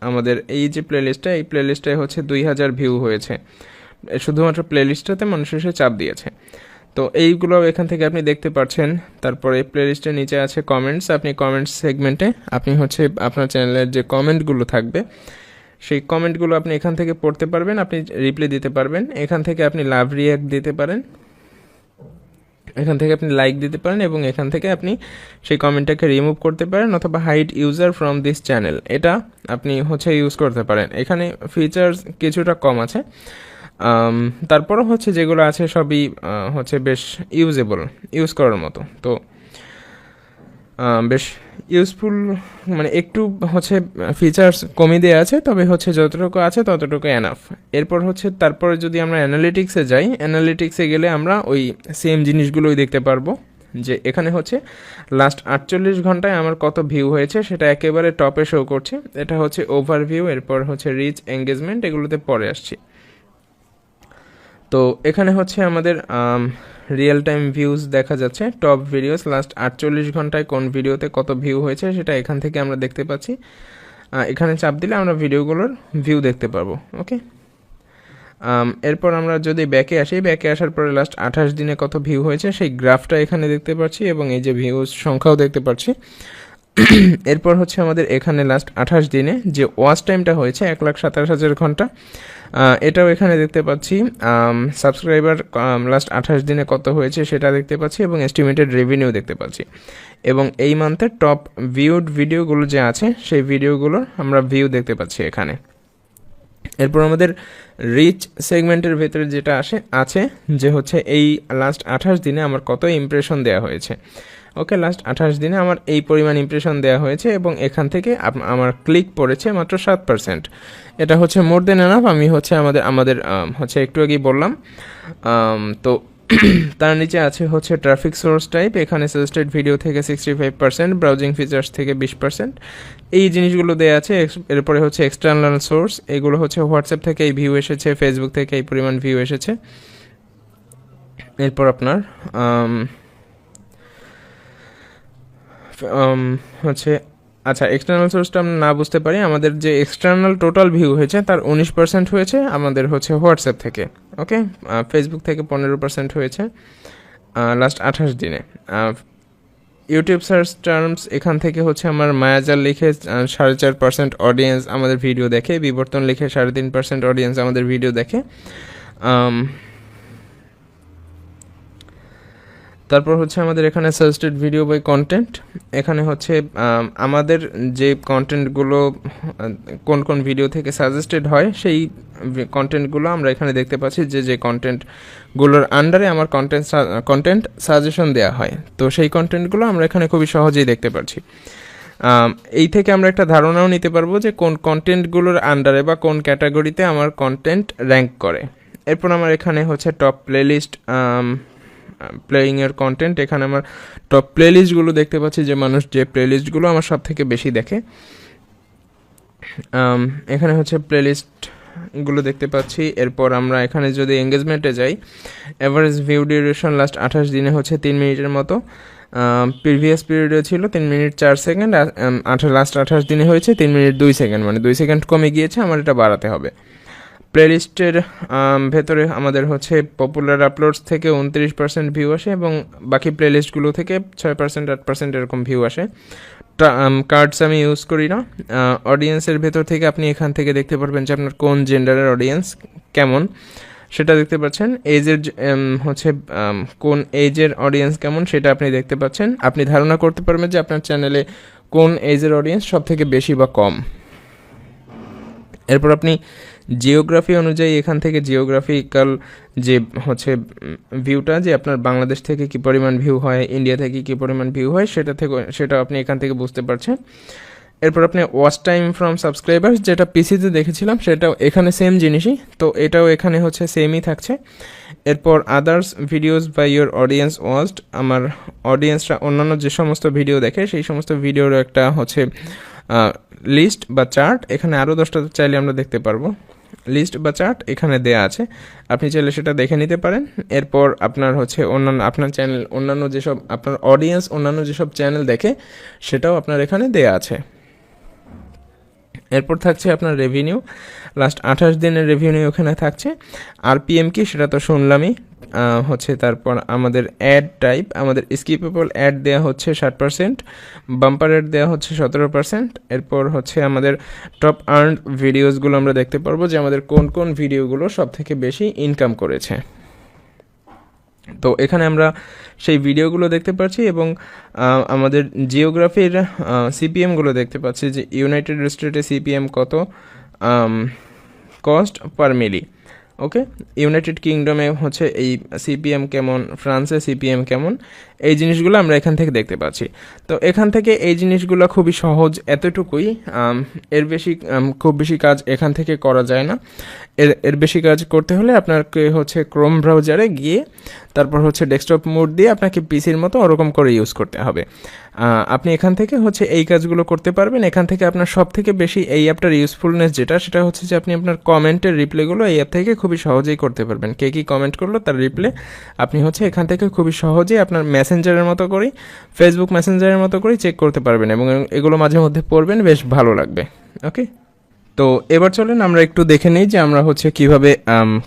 আমাদের এই যে প্লেলিস্টটা, এই প্লেলিস্টটায় হচ্ছে 2000 ভিউ হয়েছে, শুধুমাত্র প্লেলিস্টটাতে মানুষ এসে চাপ দিয়েছে। তো এইগুলো এখান থেকে আপনি দেখতে পাচ্ছেন। তারপরে প্লেলিস্টের নিচে আছে কমেন্টস। আপনি কমেন্টস সেগমেন্টে আপনি হচ্ছে আপনার চ্যানেলের যে কমেন্টগুলো থাকবে সেই কমেন্টগুলো আপনি এখান থেকে পড়তে পারবেন, আপনি রিপ্লাই দিতে পারবেন। এখান থেকে আপনি লাভ রিয়াক্ট দিতে পারেন, এখান থেকে আপনি লাইক দিতে পারেন এবং এখান থেকে আপনি সেই কমেন্টটাকে রিমুভ করতে পারেন, অথবা hide user from this channel, এটা আপনি হচ্ছে ইউজ করতে পারেন। এখানে ফিচার্স কিছুটা কম আছে, তারপরও হচ্ছে যেগুলো আছে সবই হচ্ছে বেশ ইউজ করার মতো। তো বেশ ইউজফুল, মানে একটু হচ্ছে ফিচার্স কমই দেওয়া আছে, তবে হচ্ছে যতটুকু আছে ততটুকু এনাফ। এরপর হচ্ছে তারপরে যদি আমরা অ্যানালিটিক্সে যাই, অ্যানালিটিক্সে গেলে আমরা ওই সেম জিনিসগুলোই দেখতে পারবো, যে এখানে হচ্ছে লাস্ট 48 ঘন্টায় আমার কত ভিউ হয়েছে সেটা একেবারে টপে শো করছে। এটা হচ্ছে ওভারভিউ, এরপর হচ্ছে রিচ, এঙ্গেজমেন্ট, এগুলোতে পরে আসছি। তো এখানে হচ্ছে আমাদের রিয়েল টাইম ভিউজ দেখা যাচ্ছে, টপ ভিডিওস লাস্ট 48 ঘন্টায় কোন ভিডিওতে কত ভিউ হয়েছে সেটা এখান থেকে আমরা দেখতে পাচ্ছি। এখানে চাপ দিলে আমরা ভিডিওগুলোর ভিউ দেখতে পারবো। ওকে, এরপর আমরা যদি ব্যাকে আসি, ব্যাকে আসার পরে লাস্ট 28 দিনে কত ভিউ হয়েছে সেই গ্রাফটা এখানে দেখতে পাচ্ছি, এবং এই যে ভিউজ সংখ্যাও দেখতে পাচ্ছি। এরপর হচ্ছে আমাদের এখানে লাস্ট 28 দিনে যে ওয়াচ টাইমটা হয়েছে 1,27,000 ঘন্টা, এটাও এখানে দেখতে পাচ্ছি। সাবস্ক্রাইবার লাস্ট 28 দিনে কত হয়েছে সেটা দেখতে পাচ্ছি, এবং এস্টিমেটেড রেভিনিউ দেখতে পাচ্ছি, এবং এই মান্থের টপ ভিউড ভিডিওগুলো যে আছে সেই ভিডিওগুলোর আমরা ভিউ দেখতে পাচ্ছি এখানে। এরপর আমাদের রিচ সেগমেন্টের ভেতরে যেটা আছে যে হচ্ছে এই লাস্ট 28 দিনে আমার কত ইমপ্রেশন দেওয়া হয়েছে। ওকে, লাস্ট 28 দিনে আমার এই পরিমাণ ইমপ্রেশন দেওয়া হয়েছে, এবং এখান থেকে আমার ক্লিক পড়েছে মাত্র 7%। এটা হচ্ছে মোর দেন এনাফ। আমি হচ্ছে আমাদের হচ্ছে একটু আগেই বললাম। তো তার নিচে আছে হচ্ছে ট্রাফিক সোর্স টাইপ, এখানে সাজেস্টেড ভিডিও থেকে 65%, ব্রাউজিং ফিচার্স থেকে 20%, এই জিনিসগুলো দেওয়া আছে। এরপরে হচ্ছে এক্সটার্নাল সোর্স, এগুলো হচ্ছে হোয়াটসঅ্যাপ থেকে এই ভিউ এসেছে, ফেসবুক থেকে এই পরিমাণ ভিউ এসেছে। এরপর আপনার হচ্ছে আচ্ছা, এক্সটার্নাল সোর্সটা আমরা না বুঝতে পারি, আমাদের যে এক্সটার্নাল টোটাল ভিউ হয়েছে তার 19% হয়েছে আমাদের হচ্ছে হোয়াটসঅ্যাপ থেকে। ওকে, ফেসবুক থেকে 15% হয়েছে লাস্ট 28 দিনে। ইউটিউব সার্চ টার্মস, এখান থেকে হচ্ছে আমার মায়াজাল লিখে 4.5% অডিয়েন্স আমাদের ভিডিও দেখে, বিবর্তন লিখে 3.5% অডিয়েন্স আমাদের ভিডিও দেখে। তারপর হচ্ছে আমাদের এখানে সাজেস্টেড ভিডিও বাই কন্টেন্ট, এখানে হচ্ছে আমাদের যে কন্টেন্টগুলো কোন কোন ভিডিও থেকে সাজেস্টেড হয় সেই কন্টেন্টগুলো আমরা এখানে দেখতে পাচ্ছি, যে কন্টেন্টগুলোর আন্ডারে আমার কন্টেন্ট সাজেশন দেওয়া হয়। তো সেই কন্টেন্টগুলো আমরা এখানে খুবই সহজেই দেখতে পাচ্ছি। এই থেকে আমরা একটা ধারণাও নিতে পারবো যে কোন কন্টেন্টগুলোর আন্ডারে বা কোন ক্যাটাগরিতে আমার কন্টেন্ট র্যাঙ্ক করে। এরপর আমার এখানে হচ্ছে টপ প্লেলিস্ট, প্লেয়িংয়ের কন্টেন্ট, এখানে আমার টপ প্লেলিস্টগুলো দেখতে পাচ্ছি, যে মানুষ যে প্লেলিস্টগুলো আমার সব থেকে বেশি দেখে। এখানে হচ্ছে প্লেলিস্টগুলো দেখতে পাচ্ছি। এরপর আমরা এখানে যদি এঙ্গেজমেন্টে যাই, অ্যাভারেজ ভিউ ডিউরেশন লাস্ট 28 দিনে হচ্ছে 3 মিনিটের মতো, প্রিভিয়াস পিরিয়ডে ছিল 3 মিনিট 4 সেকেন্ড, লাস্ট 28 দিনে হয়েছে 3 মিনিট 2 সেকেন্ড, মানে 2 সেকেন্ড কমে গিয়েছে, আমার এটা বাড়াতে হবে। প্লেলিস্টের ভেতরে আমাদের হচ্ছে পপুলার আপলোডস থেকে 29% ভিউ আসে, এবং বাকি প্লেলিস্টগুলো থেকে 6%, 8% এরকম ভিউ আসে। কার্ডস আমি ইউজ করি না। অডিয়েন্সের ভেতর থেকে আপনি এখান থেকে দেখতে পারবেন যে আপনার কোন জেন্ডারের অডিয়েন্স কেমন সেটা দেখতে পাচ্ছেন। এজের হচ্ছে কোন এজের অডিয়েন্স কেমন সেটা আপনি দেখতে পাচ্ছেন। আপনি ধারণা করতে পারবেন যে আপনার চ্যানেলে কোন এজের অডিয়েন্স সব থেকে বেশি বা কম। এরপর আপনি জিওগ্রাফি অনুযায়ী এখান থেকে জিওগ্রাফিক্যাল যে হচ্ছে ভিউটা, যে আপনার বাংলাদেশ থেকে কী পরিমাণ ভিউ হয়, ইন্ডিয়া থেকে কী পরিমাণ ভিউ হয়, সেটা আপনি এখান থেকে বুঝতে পারছেন। এরপর আপনি ওয়াচ টাইম ফ্রম সাবস্ক্রাইবার্স, যেটা পিসিতে দেখেছিলাম সেটাও এখানে সেম জিনিসই, তো এটাও এখানে হচ্ছে সেমই থাকছে। এরপর others videos by your audience watched, আমার অডিয়েন্সরা অন্যান্য যে সমস্ত ভিডিও দেখে সেই সমস্ত ভিডিওর একটা হচ্ছে লিস্ট বা চার্ট, এখানে আরও 10টা চাইলে আমরা দেখতে পারবো। লিস্ট বা চার্ট এখানে দেয়া আছে, আপনি চাইলে সেটা দেখে নিতে পারেন। এরপর আপনার হচ্ছে আপনার চ্যানেল অন্যান্য যেসব আপনার অডিয়েন্স অন্যান্য যেসব চ্যানেল দেখে সেটাও আপনার এখানে দেয়া আছে। এরপর থাকছে আপনার রেভিনিউ, লাস্ট 28 দিনের রেভিনিউ এখানে থাকছে। আরপিএম কি সেটা তো শুনলামই হচ্ছে। তারপর আমাদের অ্যাড টাইপ, আমাদের স্কিপেবল অ্যাড দেওয়া হচ্ছে 60%, বাম্পার অ্যাড দেওয়া হচ্ছে 17%। এরপর হচ্ছে আমাদের টপ আর্নড ভিডিওসগুলো আমরা দেখতে পারবো যে আমাদের কোন কোন ভিডিওগুলো সব থেকে বেশি ইনকাম করেছে। তো এখানে আমরা সেই ভিডিওগুলো দেখতে পাচ্ছি এবং আমাদের জিওগ্রাফির সিপিএমগুলো দেখতে পাচ্ছি যে ইউনাইটেড স্টেটে সিপিএম কত, কস্ট পার মিলি। ওকে, ইউনাইটেড কিংডমে হচ্ছে এই সিপিএম কেমন, ফ্রান্সে সিপিএম কেমন, এই জিনিসগুলো আমরা এখান থেকে দেখতে পাচ্ছি। তো এখান থেকে এই জিনিসগুলো খুবই সহজ, এতটুকুই। এর বেশি খুব বেশি কাজ এখান থেকে করা যায় না। এর বেশি কাজ করতে হলে আপনাকে হচ্ছে ক্রোম ব্রাউজারে গিয়ে তারপর হচ্ছে ডেস্কটপ মোড দিয়ে আপনাকে পিসির মতো ওরকম করে ইউজ করতে হবে। আপনি এখান থেকে হচ্ছে এই কাজগুলো করতে পারবেন। এখান থেকে আপনার সব থেকে বেশি এই অ্যাপটার ইউজফুলনেস সেটা হচ্ছে যে আপনি আপনার কমেন্টের রিপ্লাইগুলো এই অ্যাপ থেকে খুবই সহজেই করতে পারবেন। কে কী কমেন্ট করলো তার রিপ্লাই আপনি হচ্ছে এখান থেকে খুবই সহজেই আপনার মেসেঞ্জারের মতো করেই, ফেসবুক মেসেঞ্জারের মতো করেই চেক করতে পারবেন এবং এগুলো মাঝে মধ্যে পড়বেন, বেশ ভালো লাগবে। ওকে, তো এবার চলেন আমরা একটু দেখে নিই যে আমরা হচ্ছে কিভাবে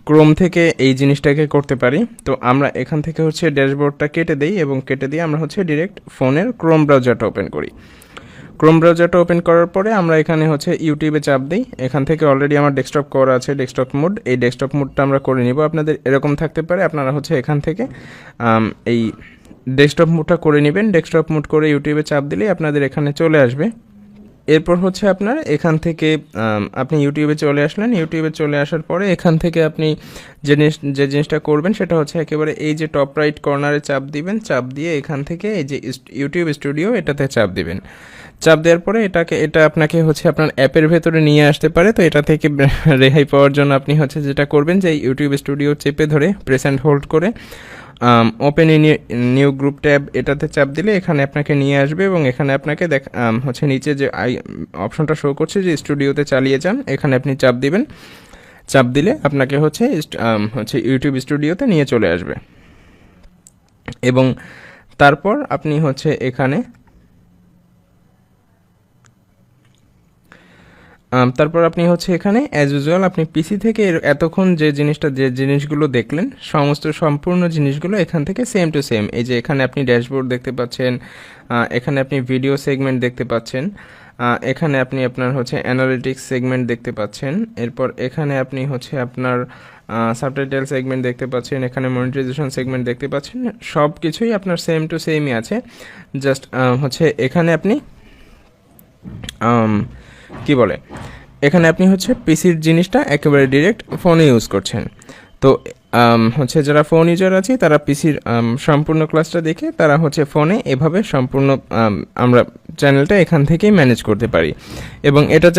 ক্রোম থেকে এই জিনিসটাকে করতে পারি। তো আমরা এখান থেকে হচ্ছে ড্যাশবোর্ডটা কেটে দিই এবং কেটে দিয়ে আমরা হচ্ছে ডিরেক্ট ফোনের ক্রোম ব্রাউজারটা ওপেন করি। ক্রোম ব্রাউজারটা ওপেন করার পরে আমরা এখানে হচ্ছে ইউটিউবে চাপ দিই। এখান থেকে অলরেডি আমার ডেস্কটপ করা আছে, ডেস্কটপ মোড। এই ডেস্কটপ মোডটা আমরা করে নিব। আপনাদের এরকম থাকতে পারে, আপনারা হচ্ছে এখান থেকে এই ডেস্কটপ মোডটা করে নেবেন। ডেস্কটপ মোড করে ইউটিউবে চাপ দিলেই আপনাদের এখানে চলে আসবে। এরপর হচ্ছে আপনার এখান থেকে আপনি ইউটিউবে চলে আসলেন। ইউটিউবে চলে আসার পরে এখান থেকে আপনি যে জিনিসটা করবেন সেটা হচ্ছে একেবারে এই যে টপ রাইট কর্নারে চাপ দিবেন। চাপ দিয়ে এখান থেকে এই যে ইউটিউব স্টুডিও এটাতে চাপ দিবেন। চাপ দেওয়ার পরে এটা আপনাকে হচ্ছে আপনার অ্যাপের ভেতরে নিয়ে আসতে পারে। তো এটা থেকে রেহাই পাওয়ার জন্য আপনি হচ্ছে যেটা করবেন যে ইউটিউব স্টুডিও চেপে ধরে প্রেস অ্যান্ড হোল্ড করে ওপেন নিউ গ্রুপ ট্যাব এটাতে চাপ দিলে এখানে আপনাকে নিয়ে আসবে এবং এখানে আপনাকে হচ্ছে নিচে যে অপশনটা শো করছে যে স্টুডিওতে চালিয়ে যান, এখানে আপনি চাপ দিবেন। চাপ দিলে আপনাকে হচ্ছে ইউটিউব স্টুডিওতে নিয়ে চলে আসবে এবং তারপর আপনি হচ্ছে এখানে অ্যাজ ইউজুয়াল আপনি পিসি থেকে এতক্ষণ যে জিনিসগুলো দেখলেন সম্পূর্ণ জিনিসগুলো এখান থেকে সেম টু সেম, এই যে এখানে আপনি ড্যাশবোর্ড দেখতে পাচ্ছেন, এখানে আপনি ভিডিও সেগমেন্ট দেখতে পাচ্ছেন, এখানে আপনি আপনার হচ্ছে অ্যানালিটিক্স সেগমেন্ট দেখতে পাচ্ছেন, এরপর এখানে আপনি হচ্ছে আপনার সাবটাইটেল সেগমেন্ট দেখতে পাচ্ছেন, এখানে মনিটাইজেশন সেগমেন্ট দেখতে পাচ্ছেন। সব কিছুই আপনার সেম টু সেমই আছে। জাস্ট হচ্ছে এখানে আপনি এখানে আপনি হচ্ছে পিসির জিনিসটা একেবারে ডিরেক্ট ফোনে ইউজ করছেন। তো হচ্ছে যারা ফোন ইউজার আছে তারা পিসির সম্পূর্ণ ক্লাসটা দেখে তারা হচ্ছে ফোনে এভাবে সম্পূর্ণ আমরা চ্যানেলটা এখান থেকেই ম্যানেজ করতে পারি এবং এটা